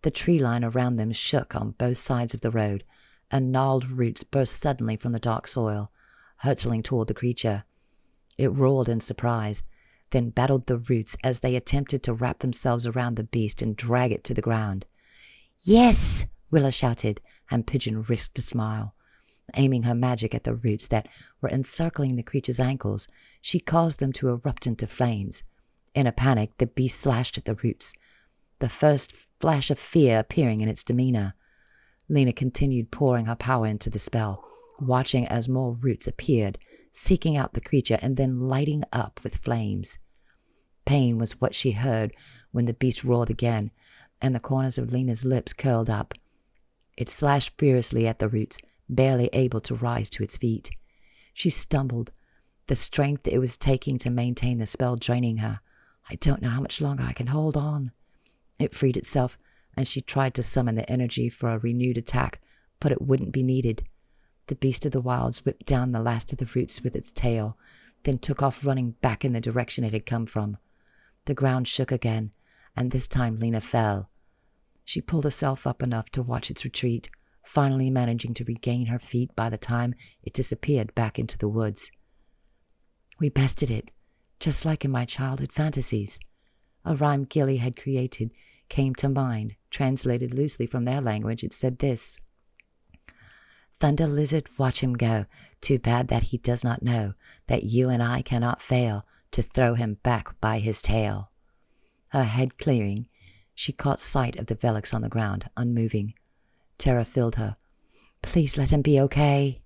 The tree line around them shook on both sides of the road, and gnarled roots burst suddenly from the dark soil, hurtling toward the creature. It roared in surprise, then battled the roots as they attempted to wrap themselves around the beast and drag it to the ground. "Yes!" Willa shouted, and Pigeon risked a smile. Aiming her magic at the roots that were encircling the creature's ankles, she caused them to erupt into flames. In a panic, the beast slashed at the roots, the first flash of fear appearing in its demeanor. Lina continued pouring her power into the spell, watching as more roots appeared, seeking out the creature and then lighting up with flames. Pain was what she heard when the beast roared again, and the corners of Lina's lips curled up. It slashed furiously at the roots, barely able to rise to its feet. She stumbled, the strength it was taking to maintain the spell draining her. "I don't know how much longer I can hold on." It freed itself, and she tried to summon the energy for a renewed attack, but it wouldn't be needed. The beast of the wilds whipped down the last of the roots with its tail, then took off running back in the direction it had come from. The ground shook again, and this time Lina fell. She pulled herself up enough to watch its retreat, finally managing to regain her feet by the time it disappeared back into the woods. "We bested it, just like in my childhood fantasies." A rhyme Gilly had created came to mind. Translated loosely from their language, it said this: "Thunder lizard, watch him go. Too bad that he does not know that you and I cannot fail to throw him back by his tail." Her head clearing, She caught sight of the velox on the ground, unmoving. Terror filled her. Please let him be okay.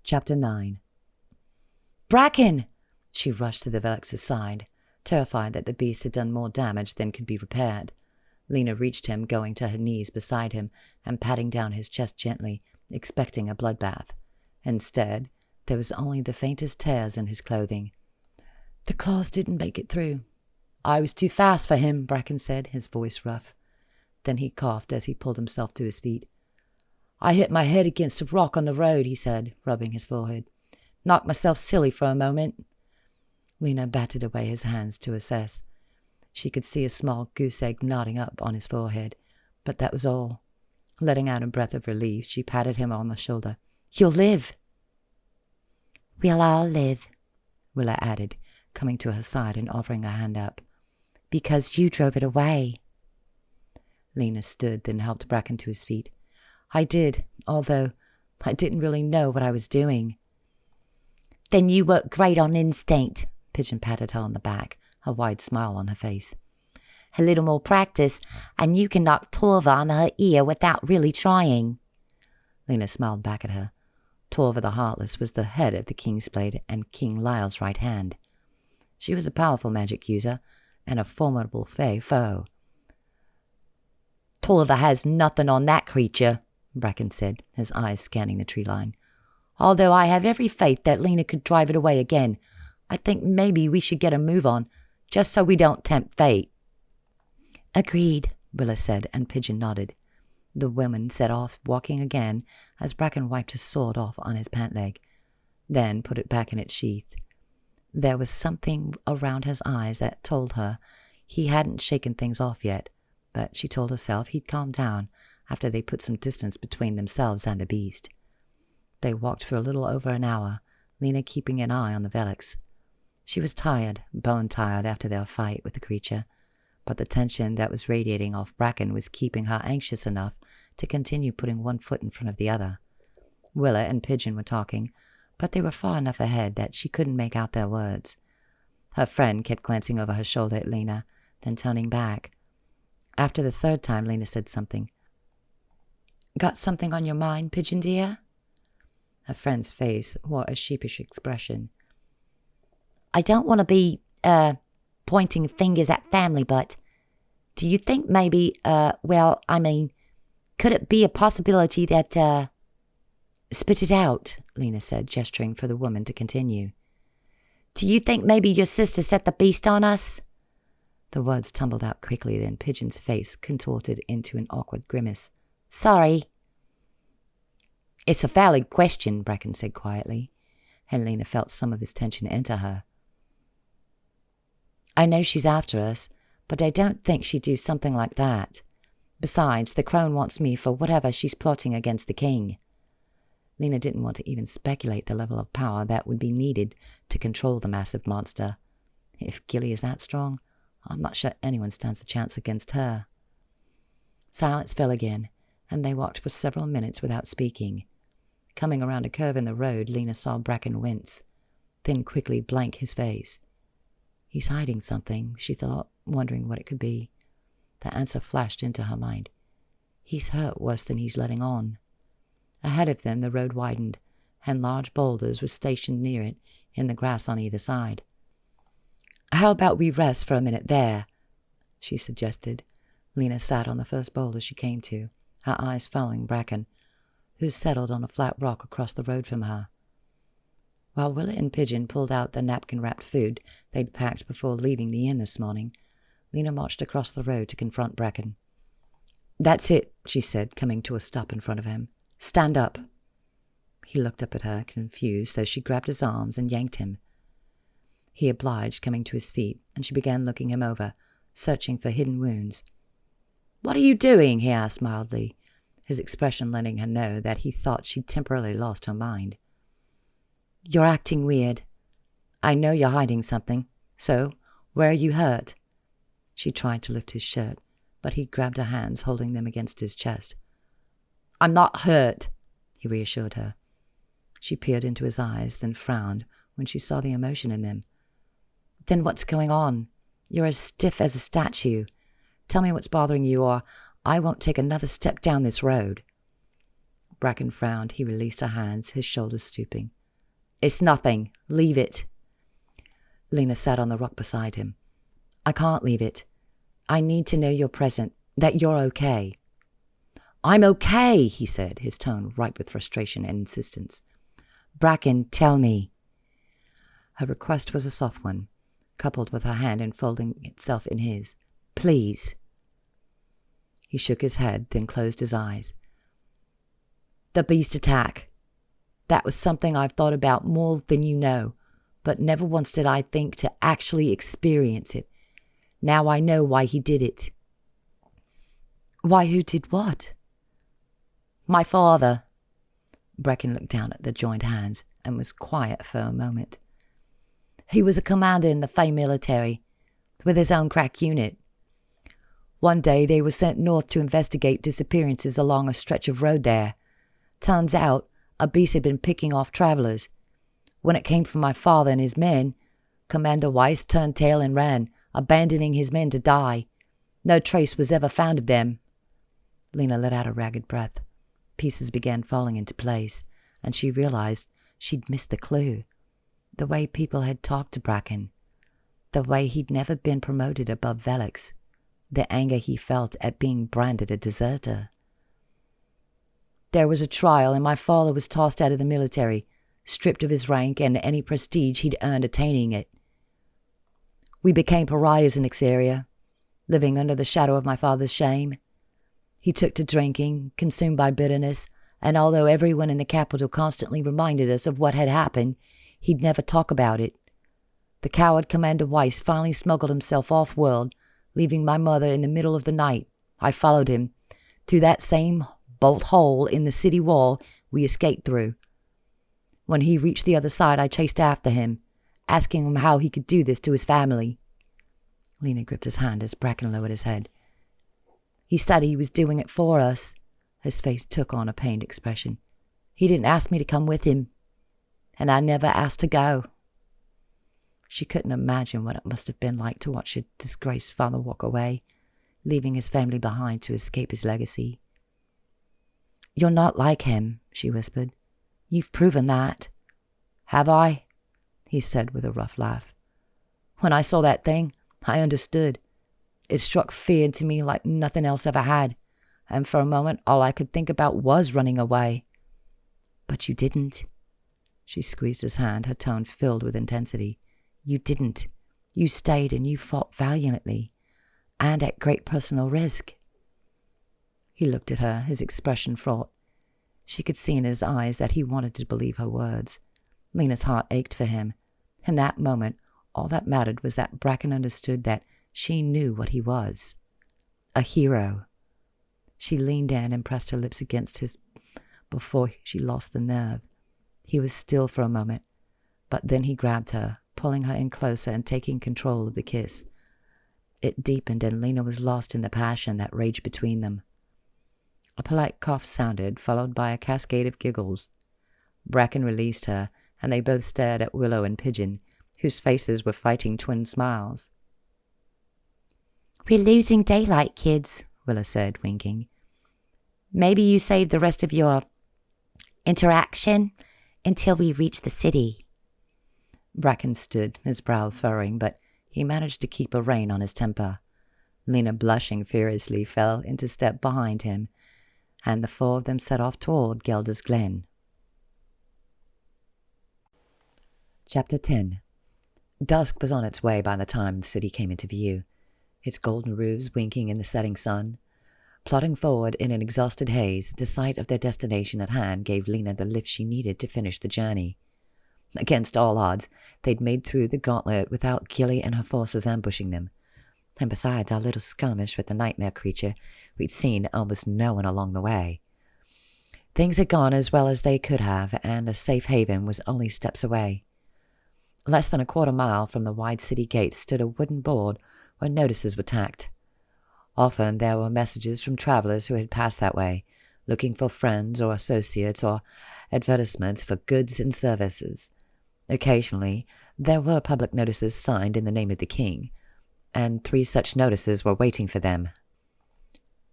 Chapter 9. Braken! She rushed to the velox's side, terrified that the beast had done more damage than could be repaired. Lina reached him, going to her knees beside him and patting down his chest gently, expecting a bloodbath. Instead, there was only the faintest tears in his clothing. The claws didn't make it through. I was too fast for him, Braken said, his voice rough. Then he coughed as he pulled himself to his feet. I hit my head against a rock on the road, he said, rubbing his forehead. Knocked myself silly for a moment. Lina batted away his hands to assess. She could see a small goose egg nodding up on his forehead, but that was all. Letting out a breath of relief, she patted him on the shoulder. You'll live. We'll all live, Willa added, coming to her side and offering a hand up. Because you drove it away. Lina stood, then helped Braken to his feet. I did, although I didn't really know what I was doing. Then you worked great on instinct, Pigeon patted her on the back, a wide smile on her face. A little more practice, and you can knock Torva on her ear without really trying. Lina smiled back at her. Torva the Heartless was the head of the King's Blade and King Lyle's right hand. She was a powerful magic user and a formidable Fae foe. Torva has nothing on that creature, Braken said, his eyes scanning the tree line. Although I have every faith that Lina could drive it away again, I think maybe we should get a move on, just so we don't tempt fate. Agreed, Willa said, and Pigeon nodded. The woman set off walking again as Braken wiped his sword off on his pant leg, then put it back in its sheath. There was something around his eyes that told her he hadn't shaken things off yet, but she told herself he'd calm down after they put some distance between themselves and the beast. They walked for a little over an hour, Lina keeping an eye on the velox. She was tired, bone-tired after their fight with the creature, but the tension that was radiating off Braken was keeping her anxious enough to continue putting one foot in front of the other. Willa and Pigeon were talking, but they were far enough ahead that she couldn't make out their words. Her friend kept glancing over her shoulder at Lina, then turning back. After the third time, Lina said something. Got something on your mind, Pigeon dear? Her friend's face wore a sheepish expression. I don't want to be, pointing fingers at family, but do you think maybe, could it be a possibility that, Spit it out, Lina said, gesturing for the woman to continue. Do you think maybe your sister set the beast on us? The words tumbled out quickly, then Pigeon's face contorted into an awkward grimace. Sorry. It's a valid question, Braken said quietly, and Lina felt some of his tension enter her. I know she's after us, but I don't think she'd do something like that. Besides, the crone wants me for whatever she's plotting against the king. Lina didn't want to even speculate the level of power that would be needed to control the massive monster. If Gilly is that strong, I'm not sure anyone stands a chance against her. Silence fell again, and they walked for several minutes without speaking. Coming around a curve in the road, Lina saw Braken wince, then quickly blank his face. He's hiding something, she thought, wondering what it could be. The answer flashed into her mind. He's hurt worse than he's letting on. Ahead of them, the road widened, and large boulders were stationed near it in the grass on either side. How about we rest for a minute there? She suggested. Lina sat on the first boulder she came to, her eyes following Braken, who settled on a flat rock across the road from her. While Willa and Pigeon pulled out the napkin-wrapped food they'd packed before leaving the inn this morning, Lina marched across the road to confront Braken. That's it, she said, coming to a stop in front of him. Stand up. He looked up at her, confused, so she grabbed his arms and yanked him. He obliged, coming to his feet, and she began looking him over, searching for hidden wounds. What are you doing? He asked mildly, his expression letting her know that he thought she'd temporarily lost her mind. You're acting weird. I know you're hiding something. So, where are you hurt? She tried to lift his shirt, but he grabbed her hands, holding them against his chest. I'm not hurt, he reassured her. She peered into his eyes, then frowned when she saw the emotion in them. Then what's going on? You're as stiff as a statue. Tell me what's bothering you, or I won't take another step down this road." Braken frowned. He released her hands, his shoulders stooping. "It's nothing. Leave it." Lina sat on the rock beside him. "I can't leave it. I need to know you're present, that you're okay." "I'm okay," he said, his tone ripe with frustration and insistence. "Braken, tell me." Her request was a soft one, coupled with her hand enfolding itself in his. "Please." He shook his head, then closed his eyes. "The beast attack. That was something I've thought about more than you know, but never once did I think to actually experience it. Now I know why he did it." "Why, who did what?" "My father." Braken looked down at the joined hands and was quiet for a moment. "He was a commander in the Fae military, with his own crack unit. One day they were sent north to investigate disappearances along a stretch of road there. Turns out a beast had been picking off travelers. When it came for my father and his men, Commander Weiss turned tail and ran, abandoning his men to die. No trace was ever found of them." Lina let out a ragged breath. Pieces began falling into place, and she realized she'd missed the clue. The way people had talked to Braken. The way he'd never been promoted above velox. The anger he felt at being branded a deserter. "There was a trial, and my father was tossed out of the military, stripped of his rank and any prestige he'd earned attaining it. We became pariahs in this area, living under the shadow of my father's shame. He took to drinking, consumed by bitterness, and although everyone in the capital constantly reminded us of what had happened, he'd never talk about it. The coward Commander Weiss finally smuggled himself off-world, leaving my mother in the middle of the night. I followed him. Through that same bolt hole in the city wall we escaped through. When he reached the other side, I chased after him, asking him how he could do this to his family." Lina gripped his hand as Braken lowered his head. "He said he was doing it for us." His face took on a pained expression. "He didn't ask me to come with him, and I never asked to go." She couldn't imagine what it must have been like to watch her disgraced father walk away, leaving his family behind to escape his legacy. "You're not like him," she whispered. "You've proven that." "Have I?" he said with a rough laugh. "When I saw that thing, I understood. It struck fear into me like nothing else ever had, and for a moment all I could think about was running away." "But you didn't." She squeezed his hand, her tone filled with intensity. "You didn't. You stayed and you fought valiantly, and at great personal risk." He looked at her, his expression fraught. She could see in his eyes that he wanted to believe her words. Lina's heart ached for him. In that moment, all that mattered was that Braken understood that she knew what he was. A hero. She leaned in and pressed her lips against his before she lost the nerve. He was still for a moment, but then he grabbed her, pulling her in closer and taking control of the kiss. It deepened, and Lina was lost in the passion that raged between them. A polite cough sounded, followed by a cascade of giggles. Braken released her, and they both stared at Willow and Pigeon, whose faces were fighting twin smiles. "We're losing daylight, kids," Willow said, winking. "Maybe you save the rest of your interaction until we reach the city." Braken stood, his brow furrowing, but he managed to keep a rein on his temper. Lina, blushing furiously, fell into step behind him, and the four of them set off toward Gelder's Glen. Chapter 10. Dusk was on its way by the time the city came into view, its golden roofs winking in the setting sun. Plodding forward in an exhausted haze, the sight of their destination at hand gave Lina the lift she needed to finish the journey. Against all odds, they'd made through the gauntlet without Gilly and her forces ambushing them. And besides our little skirmish with the nightmare creature, we'd seen almost no one along the way. Things had gone as well as they could have, and a safe haven was only steps away. Less than a quarter mile from the wide city gates stood a wooden board where notices were tacked. Often there were messages from travelers who had passed that way, looking for friends or associates, or advertisements for goods and services. Occasionally, there were public notices signed in the name of the king. and 3 such notices were waiting for them.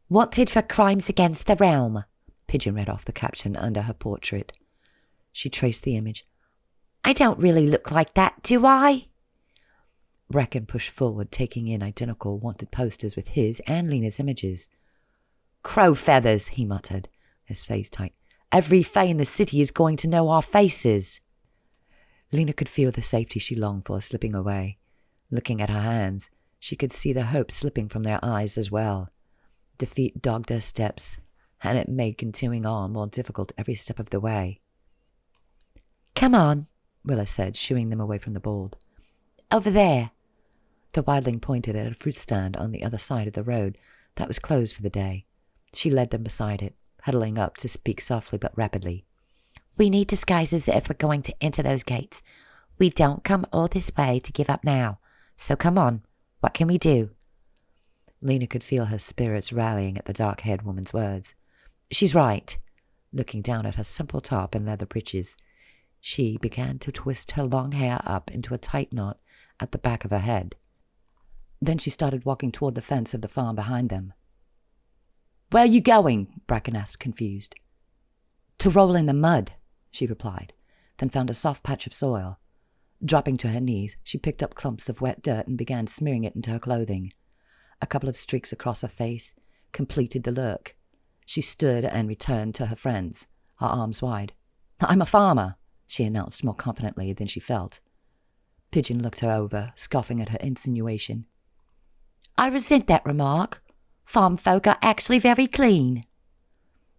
Wanted for crimes against the realm. Pigeon read off the caption under her portrait. She traced the image. I don't really look like that, do I? Braken pushed forward, taking in identical wanted posters with his and Lina's images. Crow feathers, he muttered, his face tight. Every Fae in the city is going to know our faces. Lina could feel the safety she longed for slipping away. Looking at her hands, she could see the hope slipping from their eyes as well. Defeat dogged their steps, and it made continuing on more difficult every step of the way. Come on, Willa said, shooing them away from the board. Over there. The wildling pointed at a fruit stand on the other side of the road that was closed for the day. She led them beside it, huddling up to speak softly but rapidly. We need disguises if we're going to enter those gates. We don't come all this way to give up now. So come on, what can we do? Lina could feel her spirits rallying at the dark-haired woman's words. She's right. Looking down at her simple top and leather breeches, she began to twist her long hair up into a tight knot at the back of her head. Then she started walking toward the fence of the farm behind them. Where are you going? Braken asked, confused. To roll in the mud, she replied, then found a soft patch of soil. Dropping to her knees, she picked up clumps of wet dirt and began smearing it into her clothing. A couple of streaks across her face completed the look. She stood and returned to her friends, her arms wide. I'm a farmer, she announced more confidently than she felt. Pigeon looked her over, scoffing at her insinuation. I resent that remark. Farm folk are actually very clean.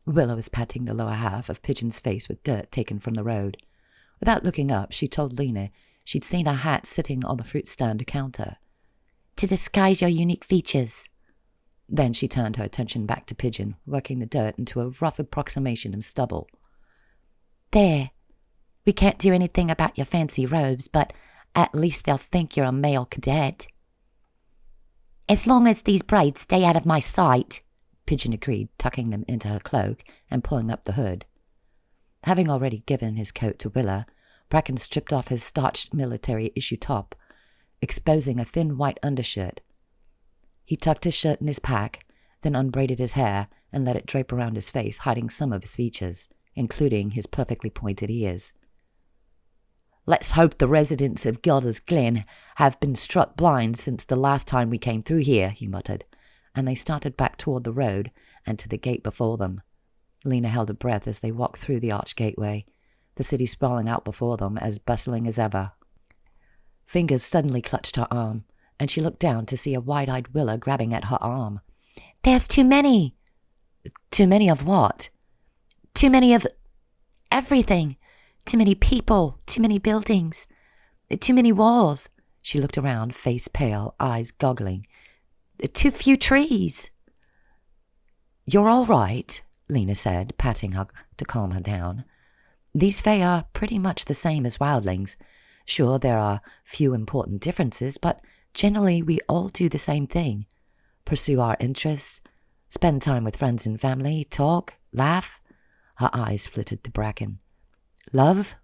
Willow was patting the lower half of Pigeon's face with dirt taken from the road. Without looking up, she told Lina she'd seen her hat sitting on the fruit stand counter. To disguise your unique features. Then she turned her attention back to Pigeon, working the dirt into a rough approximation of stubble. There. We can't do anything about your fancy robes, but at least they'll think you're a male cadet. As long as these braids stay out of my sight, Pigeon agreed, tucking them into her cloak and pulling up the hood. Having already given his coat to Willa, Braken stripped off his starched military-issue top, exposing a thin white undershirt. He tucked his shirt in his pack, then unbraided his hair and let it drape around his face, hiding some of his features, including his perfectly pointed ears. Let's hope the residents of Gilda's Glen have been struck blind since the last time we came through here, he muttered, and they started back toward the road and to the gate before them. Lina held her breath as they walked through the arched gateway, the city sprawling out before them as bustling as ever. Fingers suddenly clutched her arm, and she looked down to see a wide-eyed Willa grabbing at her arm. There's too many. Too many of what? Too many of everything. Too many people, too many buildings, too many walls. She looked around, face pale, eyes goggling. Too few trees. You're all right, Lina said, patting her to calm her down. These Fae are pretty much the same as wildlings. Sure, there are few important differences, but generally we all do the same thing. Pursue our interests, spend time with friends and family, talk, laugh. Her eyes flitted to Braken. Love?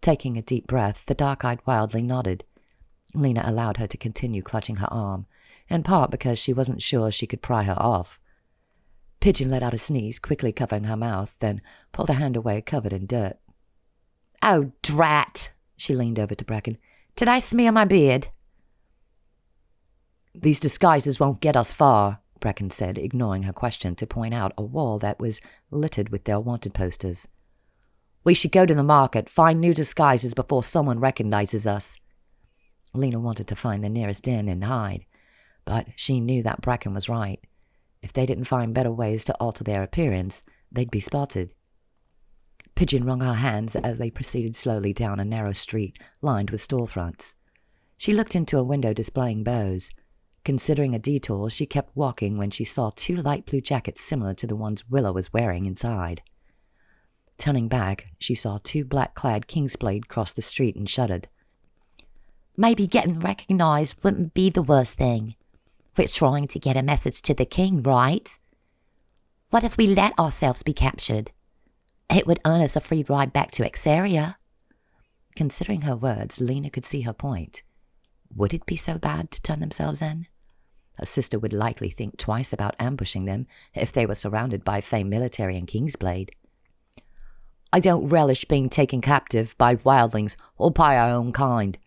Taking a deep breath, the dark-eyed wildling nodded. Lina allowed her to continue clutching her arm, in part because she wasn't sure she could pry her off. Pigeon let out a sneeze, quickly covering her mouth, then pulled her hand away, covered in dirt. Oh, drat! She leaned over to Braken. Did I smear my beard? These disguises won't get us far, Braken said, ignoring her question to point out a wall that was littered with their wanted posters. We should go to the market, find new disguises before someone recognizes us. Lina wanted to find the nearest inn and hide, but she knew that Braken was right. If they didn't find better ways to alter their appearance, they'd be spotted. Pigeon wrung her hands as they proceeded slowly down a narrow street lined with storefronts. She looked into a window displaying bows. Considering a detour, she kept walking when she saw 2 light blue jackets similar to the ones Willow was wearing inside. Turning back, she saw 2 black-clad Kingsblade cross the street and shuddered. Maybe getting recognized wouldn't be the worst thing. We're trying to get a message to the king, right? What if we let ourselves be captured? It would earn us a free ride back to Exaria. Considering her words, Lina could see her point. Would it be so bad to turn themselves in? Her sister would likely think twice about ambushing them if they were surrounded by Fae military and Kingsblade. I don't relish being taken captive by wildlings or by our own kind.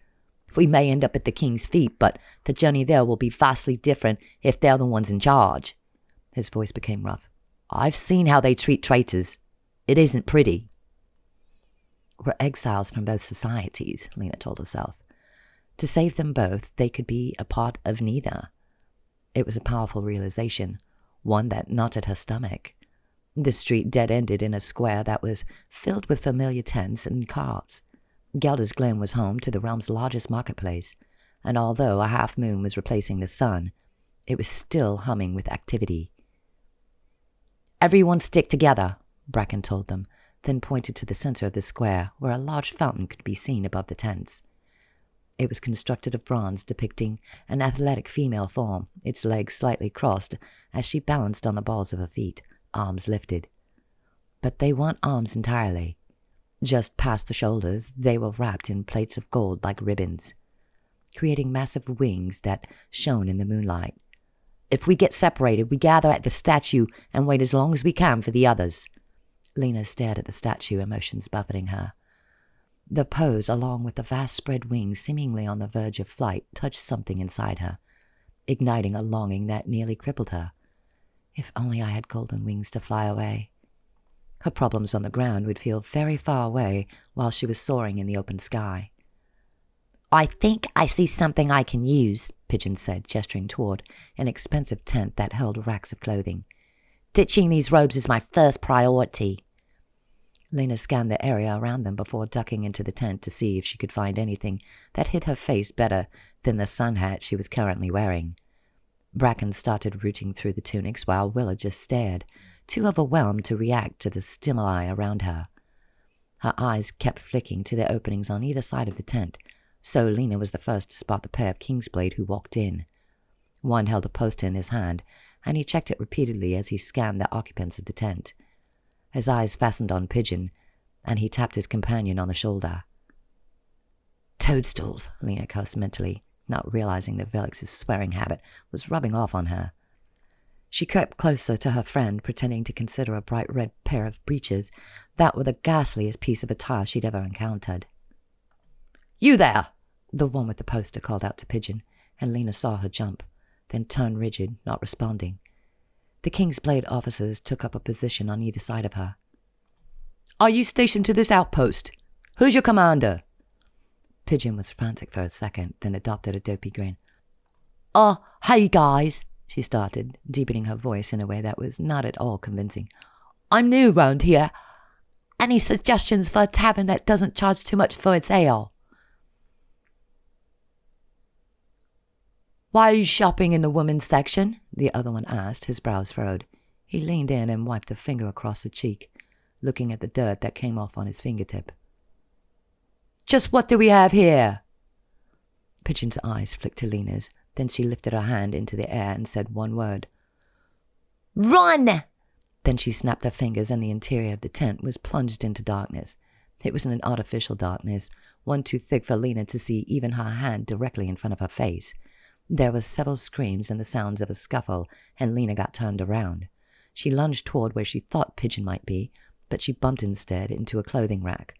We may end up at the king's feet, but the journey there will be vastly different if they're the ones in charge. His voice became rough. I've seen how they treat traitors. It isn't pretty. We're exiles from both societies, Lina told herself. To save them both, they could be a part of neither. It was a powerful realization, one that knotted her stomach. The street dead-ended in a square that was filled with familiar tents and carts. Gelder's Glen was home to the realm's largest marketplace, and although a half-moon was replacing the sun, it was still humming with activity. Everyone stick together, Braken told them, then pointed to the center of the square where a large fountain could be seen above the tents. It was constructed of bronze depicting an athletic female form, its legs slightly crossed as she balanced on the balls of her feet, arms lifted. But they weren't arms entirely. Just past the shoulders, they were wrapped in plates of gold like ribbons, creating massive wings that shone in the moonlight. If we get separated, we gather at the statue and wait as long as we can for the others. Lina stared at the statue, emotions buffeting her. The pose, along with the vast spread wings seemingly on the verge of flight, touched something inside her, igniting a longing that nearly crippled her. If only I had golden wings to fly away. Her problems on the ground would feel very far away while she was soaring in the open sky. I think I see something I can use, Pigeon said, gesturing toward an expensive tent that held racks of clothing. Ditching these robes is my first priority. Lina scanned the area around them before ducking into the tent to see if she could find anything that hid her face better than the sun hat she was currently wearing. Braken started rooting through the tunics while Willa just stared, too overwhelmed to react to the stimuli around her. Her eyes kept flicking to the openings on either side of the tent, so Lina was the first to spot the pair of Kingsblade who walked in. One held a poster in his hand, and he checked it repeatedly as he scanned the occupants of the tent. His eyes fastened on Pigeon, and he tapped his companion on the shoulder. Toadstools, Lina cursed mentally, not realizing that Velox's swearing habit was rubbing off on her. She crept closer to her friend, pretending to consider a bright red pair of breeches that were the ghastliest piece of attire she'd ever encountered. You there! The one with the poster called out to Pigeon, and Lina saw her jump, then turn rigid, not responding. The Kingsblade officers took up a position on either side of her. Are you stationed to this outpost? Who's your commander? Pigeon was frantic for a second, then adopted a dopey grin. Hey guys, she started, deepening her voice in a way that was not at all convincing. I'm new round here. Any suggestions for a tavern that doesn't charge too much for its ale? Why are you shopping in the women's section? The other one asked, his brows furrowed. He leaned in and wiped a finger across her cheek, looking at the dirt that came off on his fingertip. Just what do we have here? Pigeon's eyes flicked to Lina's, then she lifted her hand into the air and said one word. Run! Then she snapped her fingers and the interior of the tent was plunged into darkness. It was an artificial darkness, one too thick for Lina to see even her hand directly in front of her face. There were several screams and the sounds of a scuffle, and Lina got turned around. She lunged toward where she thought Pigeon might be, but she bumped instead into a clothing rack.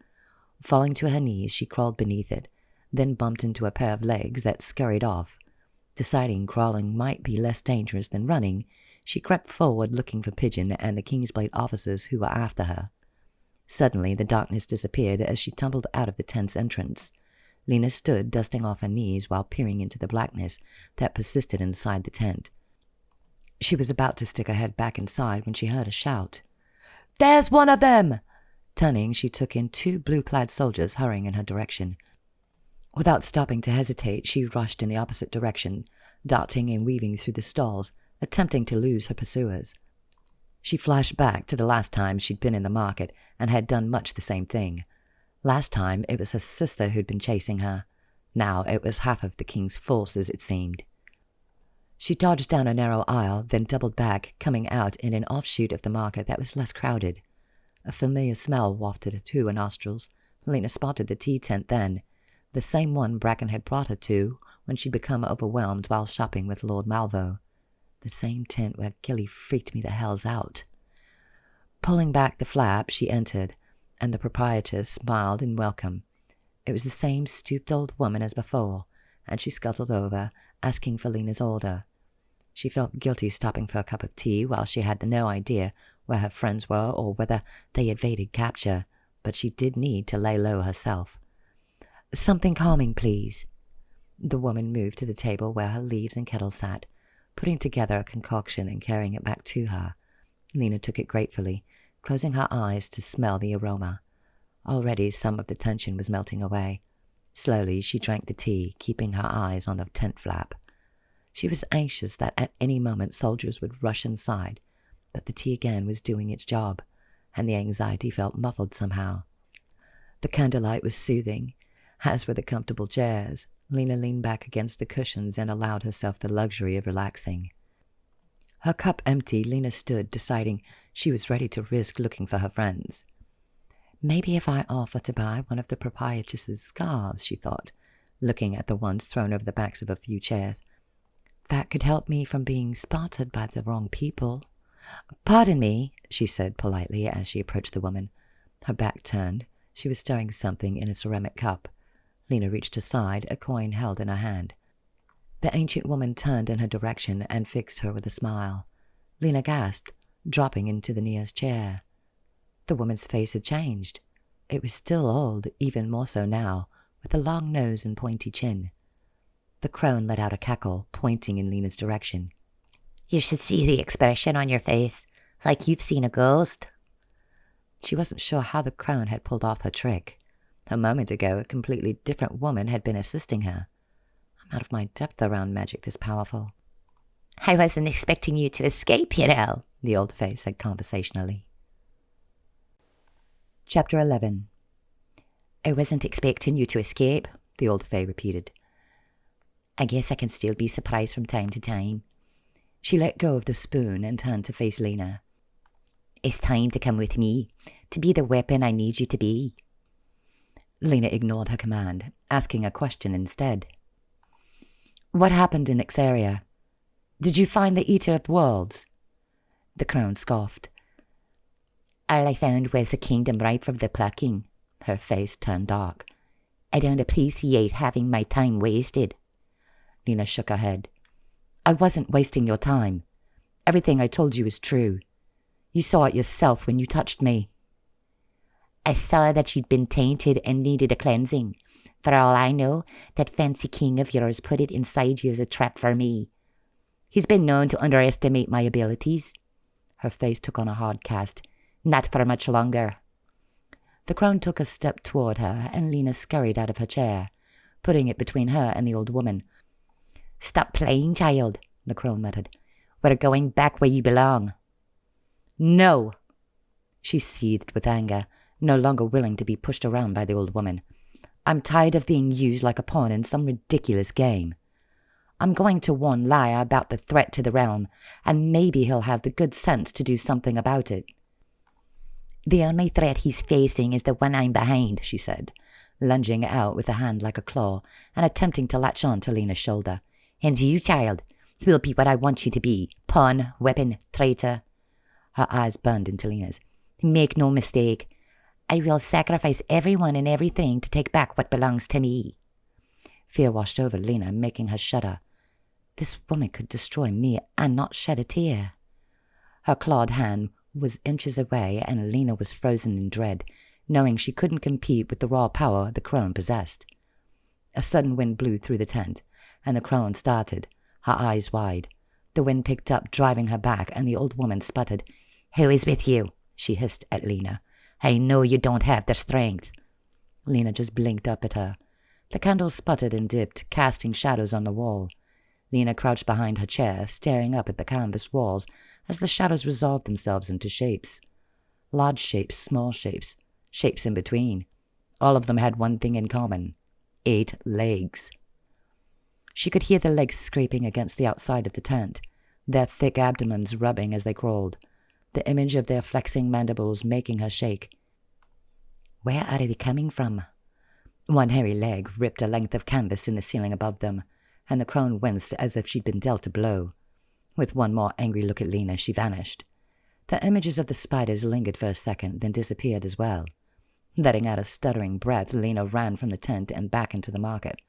Falling to her knees, she crawled beneath it, then bumped into a pair of legs that scurried off. Deciding crawling might be less dangerous than running, she crept forward looking for Pigeon and the Kingsblade officers who were after her. Suddenly, the darkness disappeared as she tumbled out of the tent's entrance. Lina stood, dusting off her knees while peering into the blackness that persisted inside the tent. She was about to stick her head back inside when she heard a shout. There's one of them! Turning, she took in 2 blue-clad soldiers hurrying in her direction. Without stopping to hesitate, she rushed in the opposite direction, darting and weaving through the stalls, attempting to lose her pursuers. She flashed back to the last time she'd been in the market and had done much the same thing. Last time, it was her sister who'd been chasing her. Now it was half of the king's forces, it seemed. She dodged down a narrow aisle, then doubled back, coming out in an offshoot of the market that was less crowded. A familiar smell wafted to her nostrils. Lina spotted the tea tent then, the same one Braken had brought her to when she'd become overwhelmed while shopping with Lord Malvo. The same tent where Gilly freaked me the hells out. Pulling back the flap, she entered, and the proprietress smiled in welcome. It was the same stooped old woman as before, and she scuttled over, asking for Lina's order. She felt guilty stopping for a cup of tea while she had no idea where her friends were or whether they evaded capture, but she did need to lay low herself. "Something calming, please." The woman moved to the table where her leaves and kettle sat, putting together a concoction and carrying it back to her. Lina took it gratefully, closing her eyes to smell the aroma. Already some of the tension was melting away. Slowly she drank the tea, keeping her eyes on the tent flap. She was anxious that at any moment soldiers would rush inside, but the tea again was doing its job, and the anxiety felt muffled somehow. The candlelight was soothing, as were the comfortable chairs. Lina leaned back against the cushions and allowed herself the luxury of relaxing. Her cup empty, Lina stood, deciding she was ready to risk looking for her friends. Maybe if I offer to buy one of the proprietress's scarves, she thought, looking at the ones thrown over the backs of a few chairs. That could help me from being spotted by the wrong people. "Pardon me," she said politely as she approached the woman. Her back turned. She was stirring something in a ceramic cup. Lina reached aside, a coin held in her hand. The ancient woman turned in her direction and fixed her with a smile. Lina gasped, dropping into the nearest chair. The woman's face had changed. It was still old, even more so now, with a long nose and pointy chin. The crone let out a cackle, pointing in Lina's direction. "You should see the expression on your face, like you've seen a ghost." She wasn't sure how the crone had pulled off her trick. A moment ago, a completely different woman had been assisting her. I'm out of my depth around magic this powerful. "I wasn't expecting you to escape, you know," the old Fae said conversationally. Chapter 11. "I wasn't expecting you to escape," the old Fae repeated. "I guess I can still be surprised from time to time." She let go of the spoon and turned to face Lina. "It's time to come with me, to be the weapon I need you to be." Lina ignored her command, asking a question instead. "What happened in Ixaria? Did you find the Eater of Worlds?" The crone scoffed. "All I found was a kingdom ripe for the plucking." Her face turned dark. "I don't appreciate having my time wasted." Lina shook her head. "I wasn't wasting your time. Everything I told you is true. You saw it yourself when you touched me." "I saw that you'd been tainted and needed a cleansing. For all I know, that fancy king of yours put it inside you as a trap for me. He's been known to underestimate my abilities." Her face took on a hard cast. "Not for much longer." The crone took a step toward her, and Lina scurried out of her chair, putting it between her and the old woman. "Stop playing, child," the crone muttered. "We're going back where you belong." "No!" She seethed with anger, no longer willing to be pushed around by the old woman. "I'm tired of being used like a pawn in some ridiculous game. I'm going to warn Lyra about the threat to the realm, and maybe he'll have the good sense to do something about it." "The only threat he's facing is the one I'm behind," she said, lunging out with a hand like a claw and attempting to latch on to Lina's shoulder. "And you, child, will be what I want you to be. Pawn, weapon, traitor." Her eyes burned into Lina's. "Make no mistake. I will sacrifice everyone and everything to take back what belongs to me." Fear washed over Lina, making her shudder. This woman could destroy me and not shed a tear. Her clawed hand was inches away, and Lina was frozen in dread, knowing she couldn't compete with the raw power the crone possessed. A sudden wind blew through the tent, and the crone started, her eyes wide. The wind picked up, driving her back, and the old woman sputtered. "Who is with you?" she hissed at Lina. "I know you don't have the strength." Lina just blinked up at her. The candle sputtered and dipped, casting shadows on the wall. Lina crouched behind her chair, staring up at the canvas walls as the shadows resolved themselves into shapes. Large shapes, small shapes, shapes in between. All of them had one thing in common: 8 legs. She could hear the legs scraping against the outside of the tent, their thick abdomens rubbing as they crawled, the image of their flexing mandibles making her shake. Where are they coming from? One hairy leg ripped a length of canvas in the ceiling above them. and the crone winced as if she'd been dealt a blow. With one more angry look at Lina, she vanished. The images of the spiders lingered for a second, then disappeared as well. Letting out a stuttering breath, Lina ran from the tent and back into the market,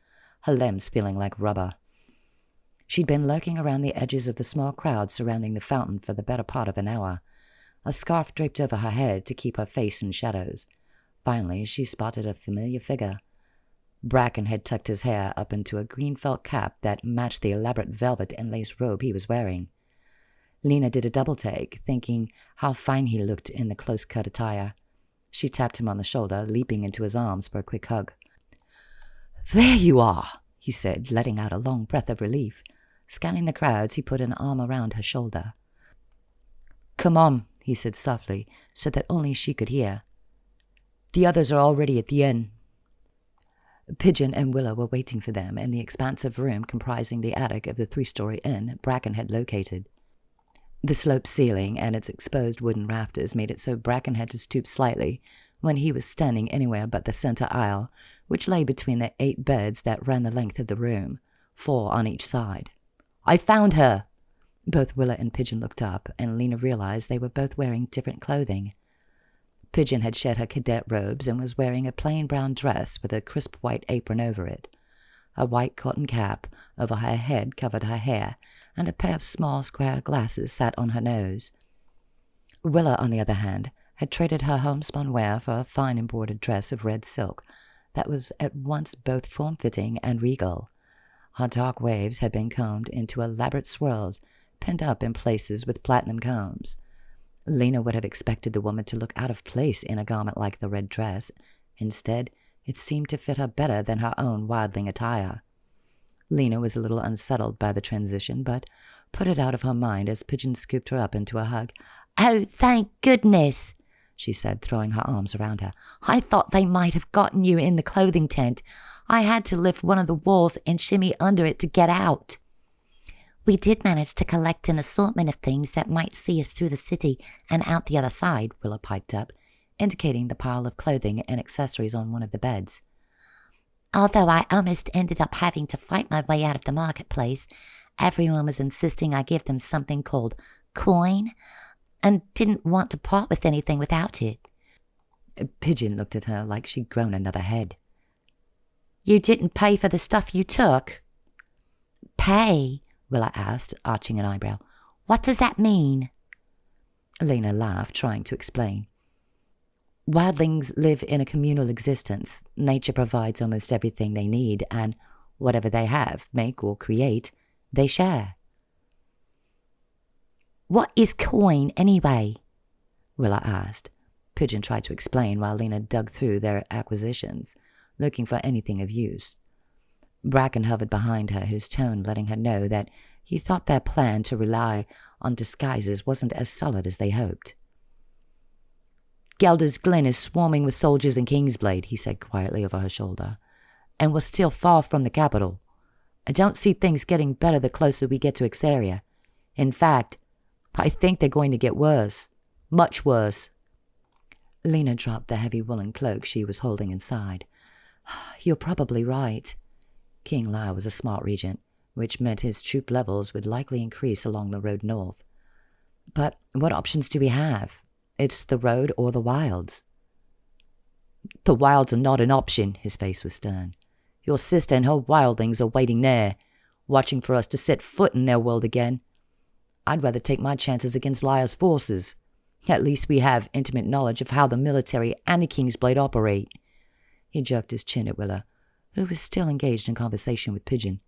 her limbs feeling like rubber. She'd been lurking around the edges of the small crowd surrounding the fountain for the better part of an hour, a scarf draped over her head to keep her face in shadows. Finally, she spotted a familiar figure. Braken had tucked his hair up into a green felt cap that matched the elaborate velvet and lace robe he was wearing. Lina did a double-take, thinking how fine he looked in the close-cut attire. She tapped him on the shoulder, leaping into his arms for a quick hug. "There you are," he said, letting out a long breath of relief. Scanning the crowds, he put an arm around her shoulder. "Come on," he said softly, so that only she could hear. "The others are already at the inn." Pigeon and Willow were waiting for them in the expansive room comprising the attic of the 3-story inn Braken had located. The sloped ceiling and its exposed wooden rafters made it so Braken had to stoop slightly when he was standing anywhere but the center aisle, which lay between the 8 beds that ran the length of the room, 4 on each side. "I found her!" Both Willow and Pigeon looked up, and Lina realized they were both wearing different clothing. Pigeon had shed her cadet robes and was wearing a plain brown dress with a crisp white apron over it. A white cotton cap over her head covered her hair, and a pair of small square glasses sat on her nose. Willow, on the other hand, had traded her homespun wear for a fine embroidered dress of red silk that was at once both form-fitting and regal. Her dark waves had been combed into elaborate swirls, pinned up in places with platinum combs. Lina would have expected the woman to look out of place in a garment like the red dress. Instead, it seemed to fit her better than her own wildling attire. Lina was a little unsettled by the transition, but put it out of her mind as Pigeon scooped her up into a hug. "Oh, thank goodness," she said, throwing her arms around her. "I thought they might have gotten you in the clothing tent. I had to lift one of the walls and shimmy under it to get out." "We did manage to collect an assortment of things that might see us through the city and out the other side," Willow piped up, indicating the pile of clothing and accessories on one of the beds. "Although I almost ended up having to fight my way out of the marketplace. Everyone was insisting I give them something called coin, and didn't want to part with anything without it." Pigeon looked at her like she'd grown another head. "You didn't pay for the stuff you took?" "Pay?" Willow asked, arching an eyebrow. "What does that mean?" Lina laughed, trying to explain. "Wildlings live in a communal existence. Nature provides almost everything they need, and whatever they have, make, or create, they share." "What is coin, anyway?" Willow asked. Pigeon tried to explain while Lina dug through their acquisitions, looking for anything of use. Braken hovered behind her, his tone letting her know that he thought their plan to rely on disguises wasn't as solid as they hoped. "Gelder's Glen is swarming with soldiers in Kingsblade," he said quietly over her shoulder, "and we're still far from the capital. I don't see things getting better the closer we get to Ixaria. In fact, I think they're going to get worse. Much worse." Lina dropped the heavy woolen cloak she was holding inside. "You're probably right." King Lar was a smart regent, which meant his troop levels would likely increase along the road north. But what options do we have? It's the road or the wilds. "The wilds are not an option," his face was stern. "Your sister and her wildlings are waiting there, watching for us to set foot in their world again. I'd rather take my chances against Lyra's forces. At least we have intimate knowledge of how the military and the Kingsblade operate." He jerked his chin at Willow, who was still engaged in conversation with Pigeon.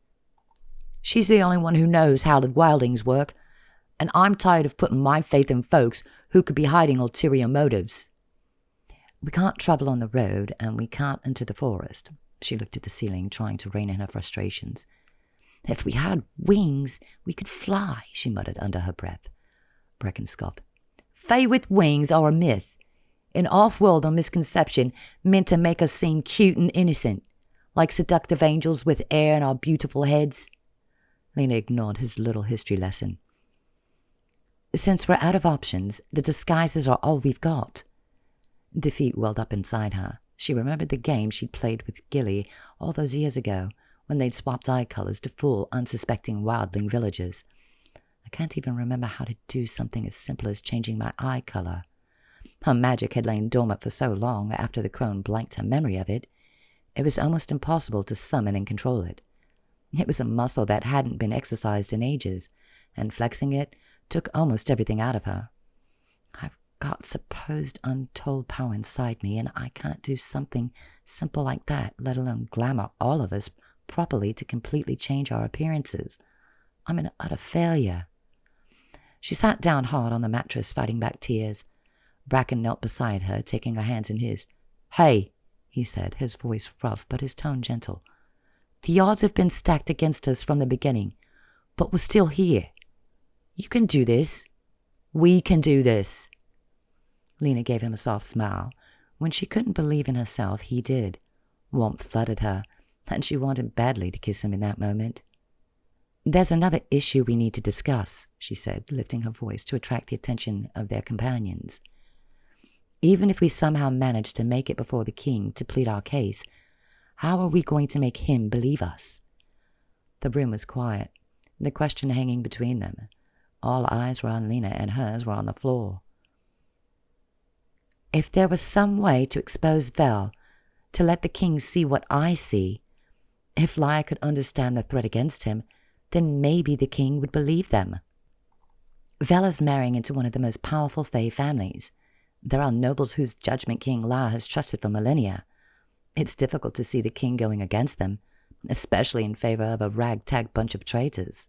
"She's the only one who knows how the wildlings work, and I'm tired of putting my faith in folks who could be hiding ulterior motives." "We can't travel on the road, and we can't enter the forest." She looked at the ceiling, trying to rein in her frustrations. "If we had wings, we could fly," she muttered under her breath. Braken scoffed. "Fae with wings are a myth, an off-world or misconception meant to make us seem cute and innocent, like seductive angels with air in our beautiful heads." Lina ignored his little history lesson. "Since we're out of options, the disguises are all we've got." Defeat welled up inside her. She remembered the game she'd played with Gilly all those years ago, when they'd swapped eye colors to fool unsuspecting wildling villagers. I can't even remember how to do something as simple as changing my eye color. Her magic had lain dormant for so long after the crone blanked her memory of it, it was almost impossible to summon and control it. It was a muscle that hadn't been exercised in ages, and flexing it took almost everything out of her. I've got supposed untold power inside me, and I can't do something simple like that, let alone glamour all of us properly to completely change our appearances. I'm an utter failure. She sat down hard on the mattress, fighting back tears. Braken knelt beside her, taking her hands in his. "Hey," he said, his voice rough but his tone gentle. "The odds have been stacked against us from the beginning, but we're still here. You can do this. We can do this." Lina gave him a soft smile. When she couldn't believe in herself, he did. Warmth flooded her, and she wanted badly to kiss him in that moment. "There's another issue we need to discuss," she said, lifting her voice to attract the attention of their companions. "Even if we somehow manage to make it before the king to plead our case, how are we going to make him believe us?" The room was quiet, the question hanging between them. All eyes were on Lina, and hers were on the floor. "If there was some way to expose Vel, to let the king see what I see, if Lia could understand the threat against him, then maybe the king would believe them. Vel is marrying into one of the most powerful Fae families. There are nobles whose judgment King Lia has trusted for millennia. It's difficult to see the king going against them, especially in favor of a ragtag bunch of traitors.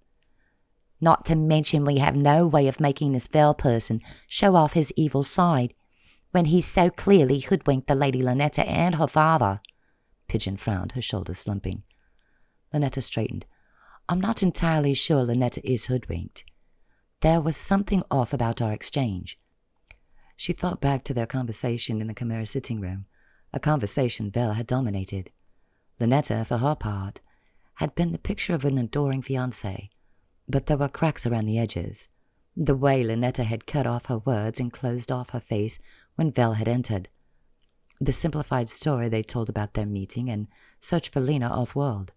Not to mention we have no way of making this Vel person show off his evil side, when he's so clearly hoodwinked the Lady Lynetta and her father." Pigeon frowned, her shoulders slumping. Lynetta straightened. "I'm not entirely sure Lynetta is hoodwinked. There was something off about our exchange." She thought back to their conversation in the Chimera sitting room, a conversation Vel had dominated. Lynetta, for her part, had been the picture of an adoring fiancé, but there were cracks around the edges. The way Lynetta had cut off her words and closed off her face when Vel had entered. The simplified story they told about their meeting and search for Lina off-world.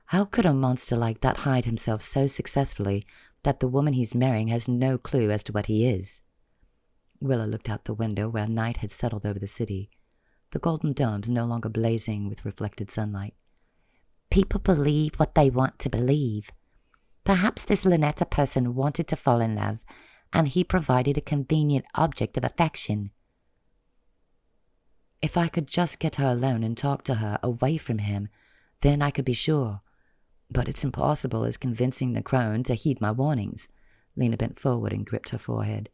How could a monster like that hide himself so successfully that the woman he's marrying has no clue as to what he is? Willa looked out the window where night had settled over the city, the golden domes no longer blazing with reflected sunlight. People believe what they want to believe. Perhaps this Lynetta person wanted to fall in love, and he provided a convenient object of affection. If I could just get her alone and talk to her away from him, then I could be sure. But it's impossible as convincing the crone to heed my warnings. Lina bent forward and gripped her forehead.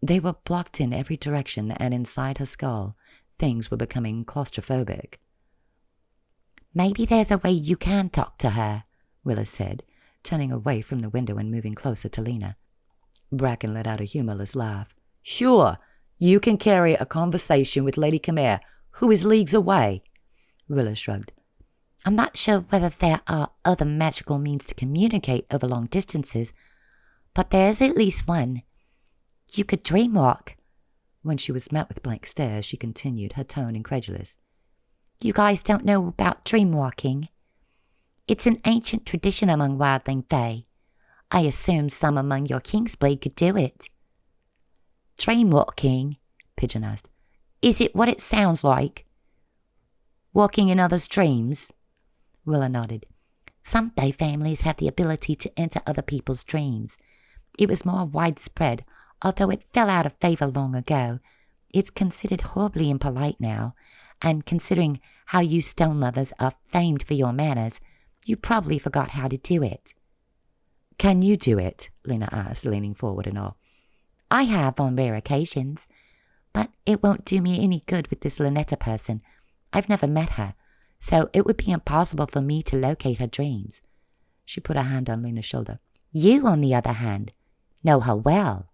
They were blocked in every direction, and inside her skull, things were becoming claustrophobic. "Maybe there's a way you can talk to her," Willa said, turning away from the window and moving closer to Lina. Braken let out a humorless laugh. "Sure, you can carry a conversation with Lady Chimera, who is leagues away." Willa shrugged. "I'm not sure whether there are other magical means to communicate over long distances, but there's at least one. You could dream walk." When she was met with blank stares, she continued, her tone incredulous. "You guys don't know about dream walking? It's an ancient tradition among wildling Fae. I assume some among your Kingsblade could do it." Dream walking? Pigeon asked. Is it what it sounds like? Walking in others' dreams? Willa nodded. Some Fae families have the ability to enter other people's dreams. It was more widespread, although it fell out of favor long ago. It's considered horribly impolite now, and considering how you stone lovers are famed for your manners, you probably forgot how to do it. Can you do it? Lina asked, leaning forward in awe. I have on rare occasions, but it won't do me any good with this Lynetta person. I've never met her, so it would be impossible for me to locate her dreams. She put a hand on Lina's shoulder. You, on the other hand, know her well.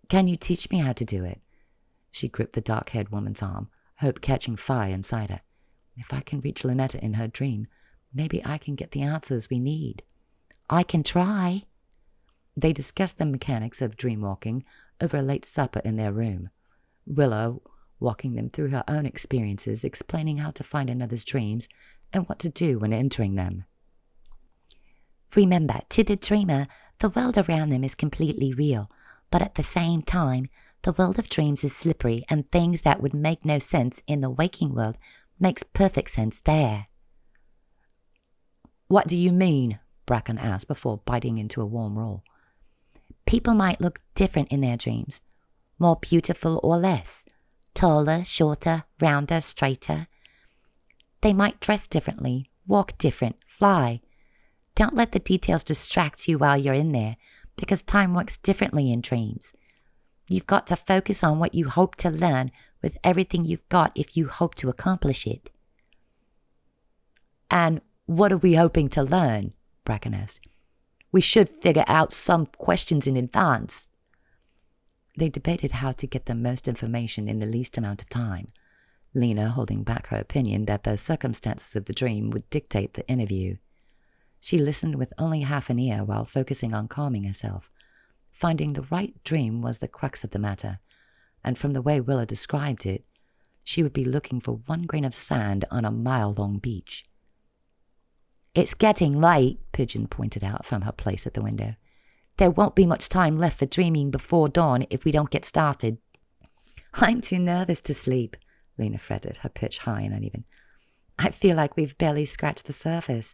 Can you teach me how to do it? She gripped the dark-haired woman's arm, hope catching fire inside her. If I can reach Lynetta in her dream, maybe I can get the answers we need. I can try. They discussed the mechanics of dream-walking over a late supper in their room. Willow walking them through her own experiences, explaining how to find another's dreams and what to do when entering them. Remember, to the dreamer, the world around them is completely real, but at the same time, the world of dreams is slippery, and things that would make no sense in the waking world makes perfect sense there. What do you mean? Braken asked before biting into a warm roll. People might look different in their dreams, more beautiful or less, taller, shorter, rounder, straighter. They might dress differently, walk different, fly. Don't let the details distract you while you're in there, because time works differently in dreams. You've got to focus on what you hope to learn with everything you've got if you hope to accomplish it. And what are we hoping to learn? Braken asked. We should figure out some questions in advance. They debated how to get the most information in the least amount of time, Lina holding back her opinion that the circumstances of the dream would dictate the interview. She listened with only half an ear while focusing on calming herself. Finding the right dream was the crux of the matter, and from the way Willa described it, she would be looking for one grain of sand on a mile-long beach. It's getting late, Pigeon pointed out from her place at the window. There won't be much time left for dreaming before dawn if we don't get started. I'm too nervous to sleep, Lina fretted, her pitch high and uneven. I feel like we've barely scratched the surface,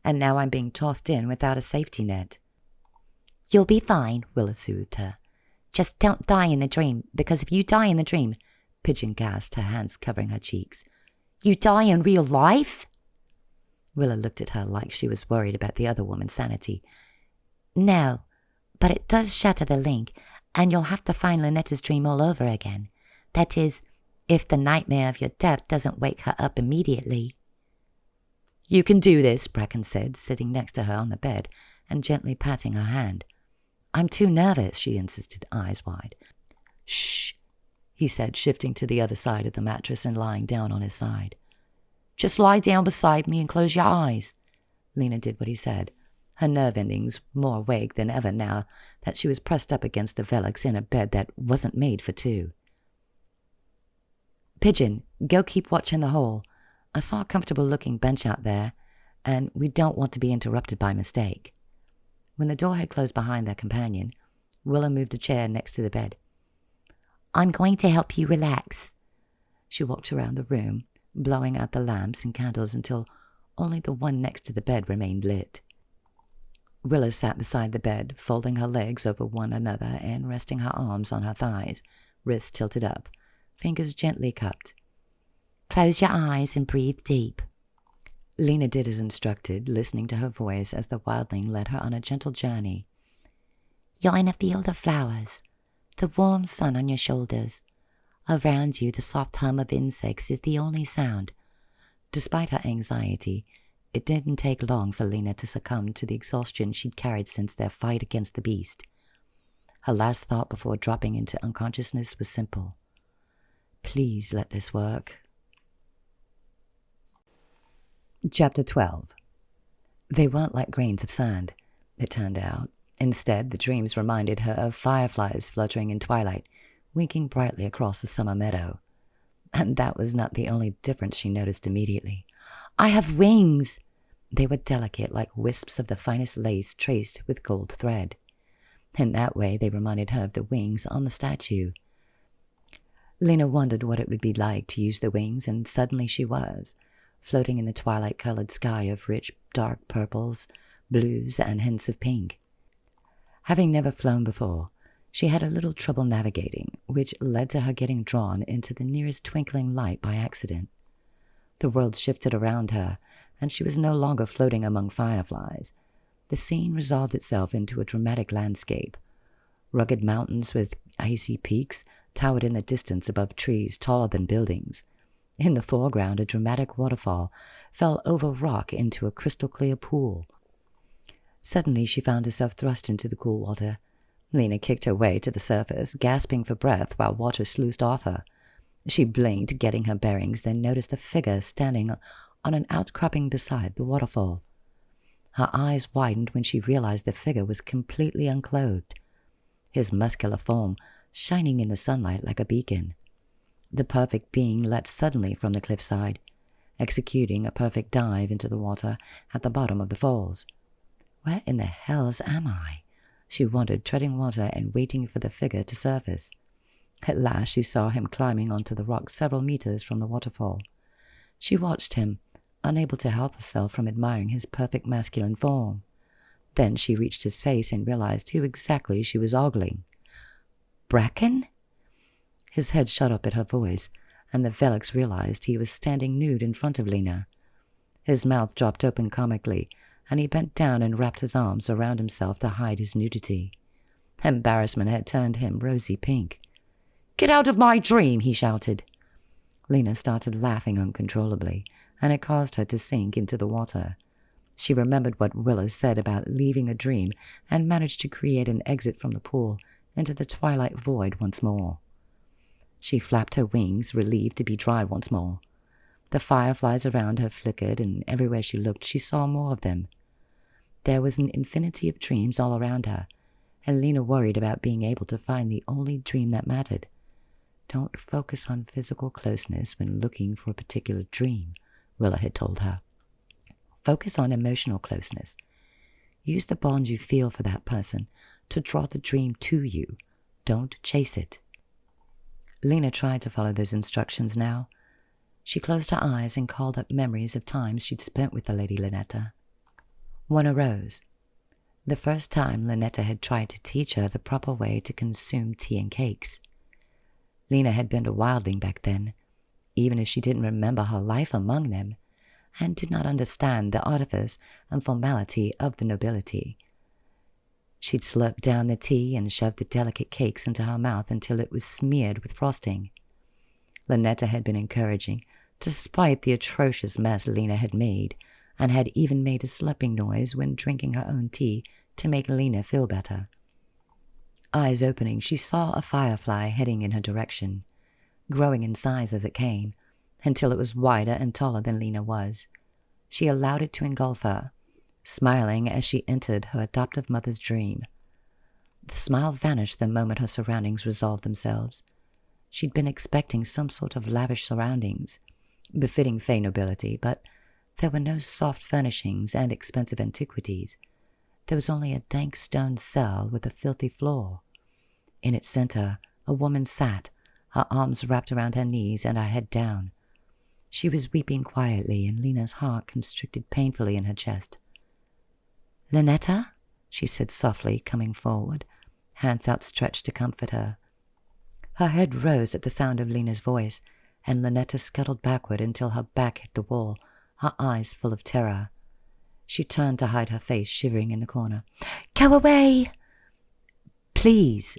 and now I'm being tossed in without a safety net. You'll be fine, Willa soothed her. Just don't die in the dream, because if you die in the dream, Pigeon gasped, her hands covering her cheeks. You die in real life? Willa looked at her like she was worried about the other woman's sanity. No, but it does shatter the link, and you'll have to find Linetta's dream all over again. That is, if the nightmare of your death doesn't wake her up immediately. You can do this, Braken said, sitting next to her on the bed and gently patting her hand. I'm too nervous, she insisted, eyes wide. Shh, he said, shifting to the other side of the mattress and lying down on his side. Just lie down beside me and close your eyes. Lina did what he said, her nerve endings more awake than ever now that she was pressed up against the velox in a bed that wasn't made for two. Pigeon, go keep watch in the hall. I saw a comfortable-looking bench out there, and we don't want to be interrupted by mistake. When the door had closed behind their companion, Willa moved a chair next to the bed. I'm going to help you relax. She walked around the room, blowing out the lamps and candles until only the one next to the bed remained lit. Willa sat beside the bed, folding her legs over one another and resting her arms on her thighs, wrists tilted up, fingers gently cupped. Close your eyes and breathe deep. Lina did as instructed, listening to her voice as the wildling led her on a gentle journey. You're in a field of flowers, the warm sun on your shoulders. Around you, the soft hum of insects is the only sound. Despite her anxiety, it didn't take long for Lina to succumb to the exhaustion she'd carried since their fight against the beast. Her last thought before dropping into unconsciousness was simple. Please let this work. Chapter 12. They weren't like grains of sand, it turned out. Instead, the dreams reminded her of fireflies fluttering in twilight, winking brightly across the summer meadow. And that was not the only difference she noticed immediately. I have wings! They were delicate like wisps of the finest lace traced with gold thread. In that way, they reminded her of the wings on the statue. Lina wondered what it would be like to use the wings, and suddenly she was, floating in the twilight-colored sky of rich, dark purples, blues, and hints of pink. Having never flown before, she had a little trouble navigating, which led to her getting drawn into the nearest twinkling light by accident. The world shifted around her, and she was no longer floating among fireflies. The scene resolved itself into a dramatic landscape. Rugged mountains with icy peaks towered in the distance above trees taller than buildings. In the foreground, a dramatic waterfall fell over rock into a crystal-clear pool. Suddenly, she found herself thrust into the cool water. Lina kicked her way to the surface, gasping for breath while water sluiced off her. She blinked, getting her bearings, then noticed a figure standing on an outcropping beside the waterfall. Her eyes widened when she realized the figure was completely unclothed, his muscular form shining in the sunlight like a beacon. The perfect being leapt suddenly from the cliffside, executing a perfect dive into the water at the bottom of the falls. Where in the hells am I? She wondered, treading water and waiting for the figure to surface. At last she saw him climbing onto the rock several meters from the waterfall. She watched him, unable to help herself from admiring his perfect masculine form. Then she reached his face and realized who exactly she was ogling. Braken? His head shot up at her voice, and the velox realized he was standing nude in front of Lina. His mouth dropped open comically, and he bent down and wrapped his arms around himself to hide his nudity. Embarrassment had turned him rosy pink. "Get out of my dream!" he shouted. Lina started laughing uncontrollably, and it caused her to sink into the water. She remembered what Willis said about leaving a dream and managed to create an exit from the pool into the twilight void once more. She flapped her wings, relieved to be dry once more. The fireflies around her flickered, and everywhere she looked she saw more of them. There was an infinity of dreams all around her, and Lina worried about being able to find the only dream that mattered. Don't focus on physical closeness when looking for a particular dream, Willa had told her. Focus on emotional closeness. Use the bond you feel for that person to draw the dream to you. Don't chase it. Lina tried to follow those instructions now. She closed her eyes and called up memories of times she'd spent with the Lady Lynetta. One arose. The first time Lynetta had tried to teach her the proper way to consume tea and cakes. Lina had been a wildling back then, even if she didn't remember her life among them, and did not understand the artifice and formality of the nobility. She'd slurped down the tea and shoved the delicate cakes into her mouth until it was smeared with frosting. Lynetta had been encouraging, despite the atrocious mess Lina had made, and had even made a slurping noise when drinking her own tea to make Lina feel better. Eyes opening, she saw a firefly heading in her direction, growing in size as it came, until it was wider and taller than Lina was. She allowed it to engulf her, smiling as she entered her adoptive mother's dream. The smile vanished the moment her surroundings resolved themselves. She'd been expecting some sort of lavish surroundings, befitting Fae nobility, but there were no soft furnishings and expensive antiquities. There was only a dank stone cell with a filthy floor. In its center, a woman sat, her arms wrapped around her knees and her head down. She was weeping quietly, and Lina's heart constricted painfully in her chest. "Lynetta?" she said softly, coming forward, hands outstretched to comfort her. Her head rose at the sound of Lina's voice, and Lynetta scuttled backward until her back hit the wall, her eyes full of terror. She turned to hide her face, shivering in the corner. "Go away!" "Please,"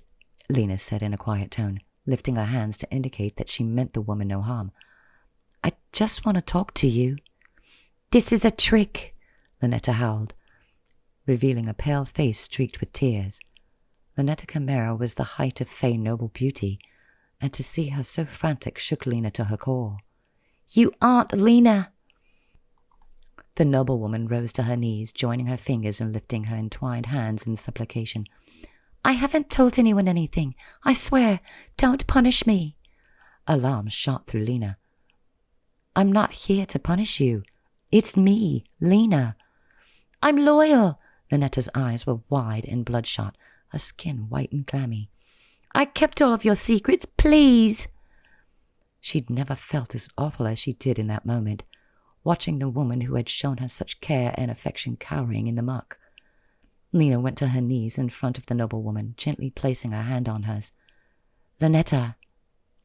Lina said in a quiet tone, lifting her hands to indicate that she meant the woman no harm. "I just want to talk to you." "This is a trick," Lynetta howled, revealing a pale face streaked with tears. Lynetta Chimera was the height of Fae noble beauty, and to see her so frantic shook Lina to her core. "You aren't Lina!" The noblewoman rose to her knees, joining her fingers and lifting her entwined hands in supplication. "I haven't told anyone anything. I swear. Don't punish me." Alarm shot through Lina. "I'm not here to punish you. It's me, Lina." "I'm loyal." Lynetta's eyes were wide and bloodshot, her skin white and clammy. "I kept all of your secrets. Please." She'd never felt as awful as she did in that moment, watching the woman who had shown her such care and affection cowering in the muck. Lina went to her knees in front of the noblewoman, gently placing her hand on hers. "Lynetta,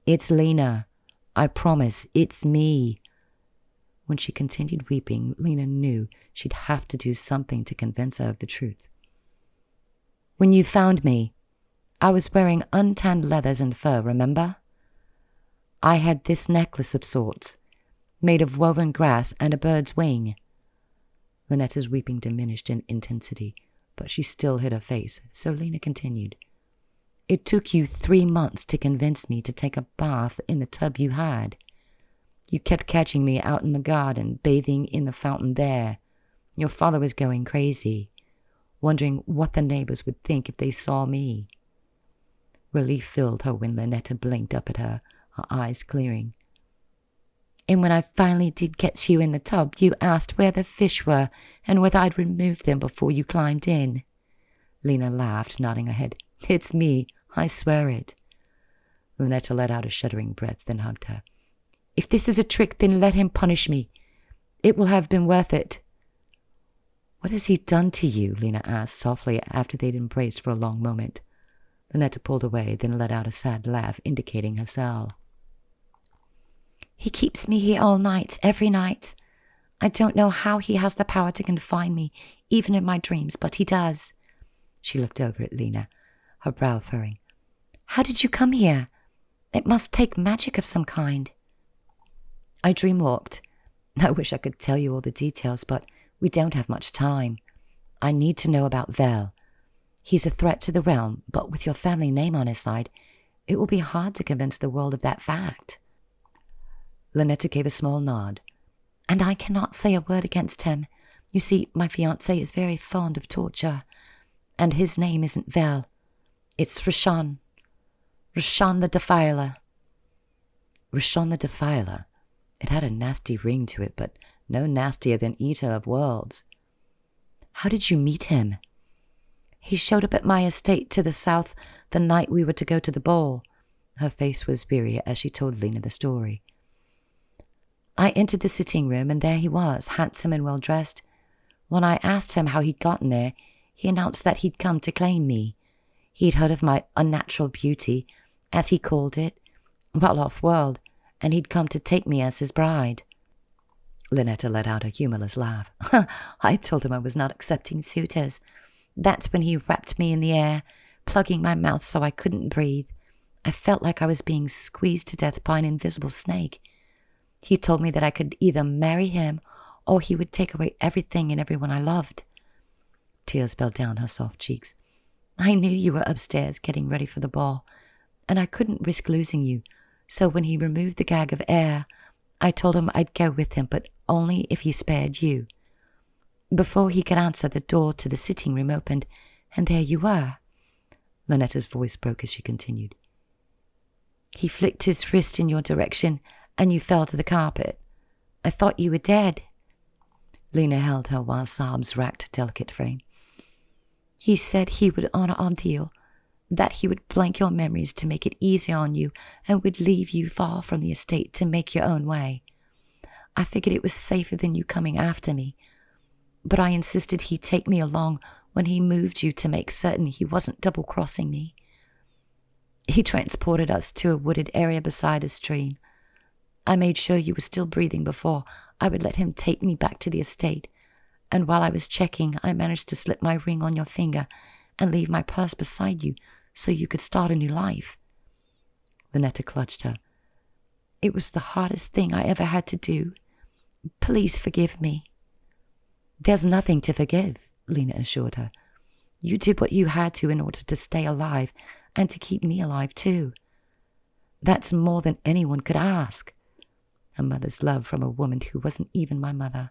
it's Lina. I promise, it's me." When she continued weeping, Lina knew she'd have to do something to convince her of the truth. "When you found me, I was wearing untanned leathers and fur, remember? I had this necklace of sorts, made of woven grass and a bird's wing." Lynetta's weeping diminished in intensity, but she still hid her face, so Lina continued. "It took you 3 months to convince me to take a bath in the tub you had. You kept catching me out in the garden, bathing in the fountain there. Your father was going crazy, wondering what the neighbors would think if they saw me." Relief filled her when Lynetta blinked up at her, her eyes clearing. And when I finally did get you in the tub, you asked where the fish were and whether I'd removed them before you climbed in." Lina laughed, nodding her head. "It's me, I swear it." Lynetta let out a shuddering breath, then hugged her. "If this is a trick, then let him punish me. It will have been worth it." "What has he done to you?" Lina asked softly after they'd embraced for a long moment. Lynetta pulled away, then let out a sad laugh, indicating her cell. "He keeps me here all night, every night. I don't know how he has the power to confine me, even in my dreams, but he does." She looked over at Lina, her brow furrowing. "How did you come here? It must take magic of some kind." "I dreamwalked. I wish I could tell you all the details, but we don't have much time. I need to know about Vel. He's a threat to the realm, but with your family name on his side, it will be hard to convince the world of that fact." Lynetta gave a small nod. "And I cannot say a word against him. You see, my fiancé is very fond of torture, and his name isn't Vel. It's Rashan. Rashan the Defiler." Rashan the Defiler. It had a nasty ring to it, but no nastier than Eater of Worlds. "How did you meet him?" "He showed up at my estate to the south the night we were to go to the ball." Her face was weary as she told Lina the story. "I entered the sitting room, and there he was, handsome and well-dressed. When I asked him how he'd gotten there, he announced that he'd come to claim me. He'd heard of my unnatural beauty, as he called it, well off-world, and he'd come to take me as his bride." Lynetta let out a humorless laugh. "I told him I was not accepting suitors. That's when he wrapped me in the air, plugging my mouth so I couldn't breathe. I felt like I was being squeezed to death by an invisible snake. He told me that I could either marry him or he would take away everything and everyone I loved." Tears fell down her soft cheeks. "I knew you were upstairs getting ready for the ball, and I couldn't risk losing you, so when he removed the gag of air, I told him I'd go with him, but only if he spared you. Before he could answer, the door to the sitting room opened, and there you were." Lynetta's voice broke as she continued. "He flicked his wrist in your direction, and you fell to the carpet. I thought you were dead." Lina held her while sobs racked her delicate frame. "He said he would honor our deal, that he would blank your memories to make it easier on you and would leave you far from the estate to make your own way. I figured it was safer than you coming after me, but I insisted he take me along when he moved you to make certain he wasn't double-crossing me. He transported us to a wooded area beside a stream. I made sure you were still breathing before I would let him take me back to the estate, and while I was checking, I managed to slip my ring on your finger and leave my purse beside you so you could start a new life." Lynetta clutched her. "It was the hardest thing I ever had to do. Please forgive me." "There's nothing to forgive," Lina assured her. "You did what you had to in order to stay alive and to keep me alive too. That's more than anyone could ask. A mother's love from a woman who wasn't even my mother.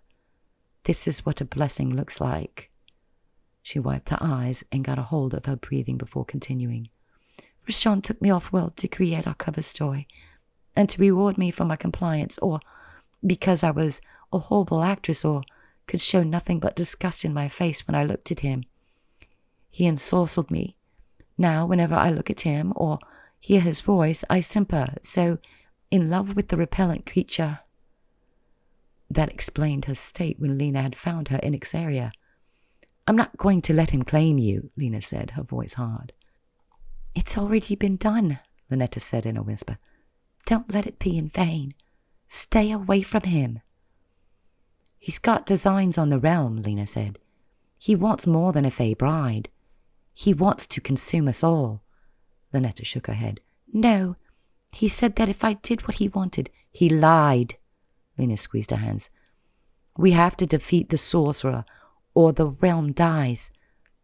This is what a blessing looks like." She wiped her eyes and got a hold of her breathing before continuing. "Rashan took me off-world to create our cover story, and to reward me for my compliance, or because I was a horrible actress or could show nothing but disgust in my face when I looked at him. He ensorcelled me. Now, whenever I look at him or hear his voice, I simper, so in love with the repellent creature." That explained her state when Lina had found her in Ixaria. "I'm not going to let him claim you," Lina said, her voice hard. "It's already been done," Lynetta said in a whisper. "Don't let it be in vain. Stay away from him." "He's got designs on the realm," Lina said. "He wants more than a Fae bride. He wants to consume us all." Lynetta shook her head. "No. He said that if I did what he wanted—" "He lied." Lina squeezed her hands. "We have to defeat the sorcerer, or the realm dies.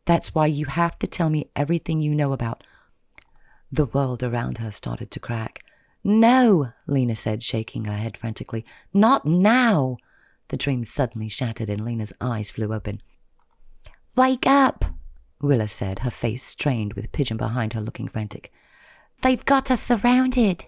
That's why you have to tell me everything you know about." The world around her started to crack. "No," Lina said, shaking her head frantically. "Not now." The dream suddenly shattered and Lina's eyes flew open. "Wake up," Willa said, her face strained with Pigeon behind her looking frantic. "They've got us surrounded."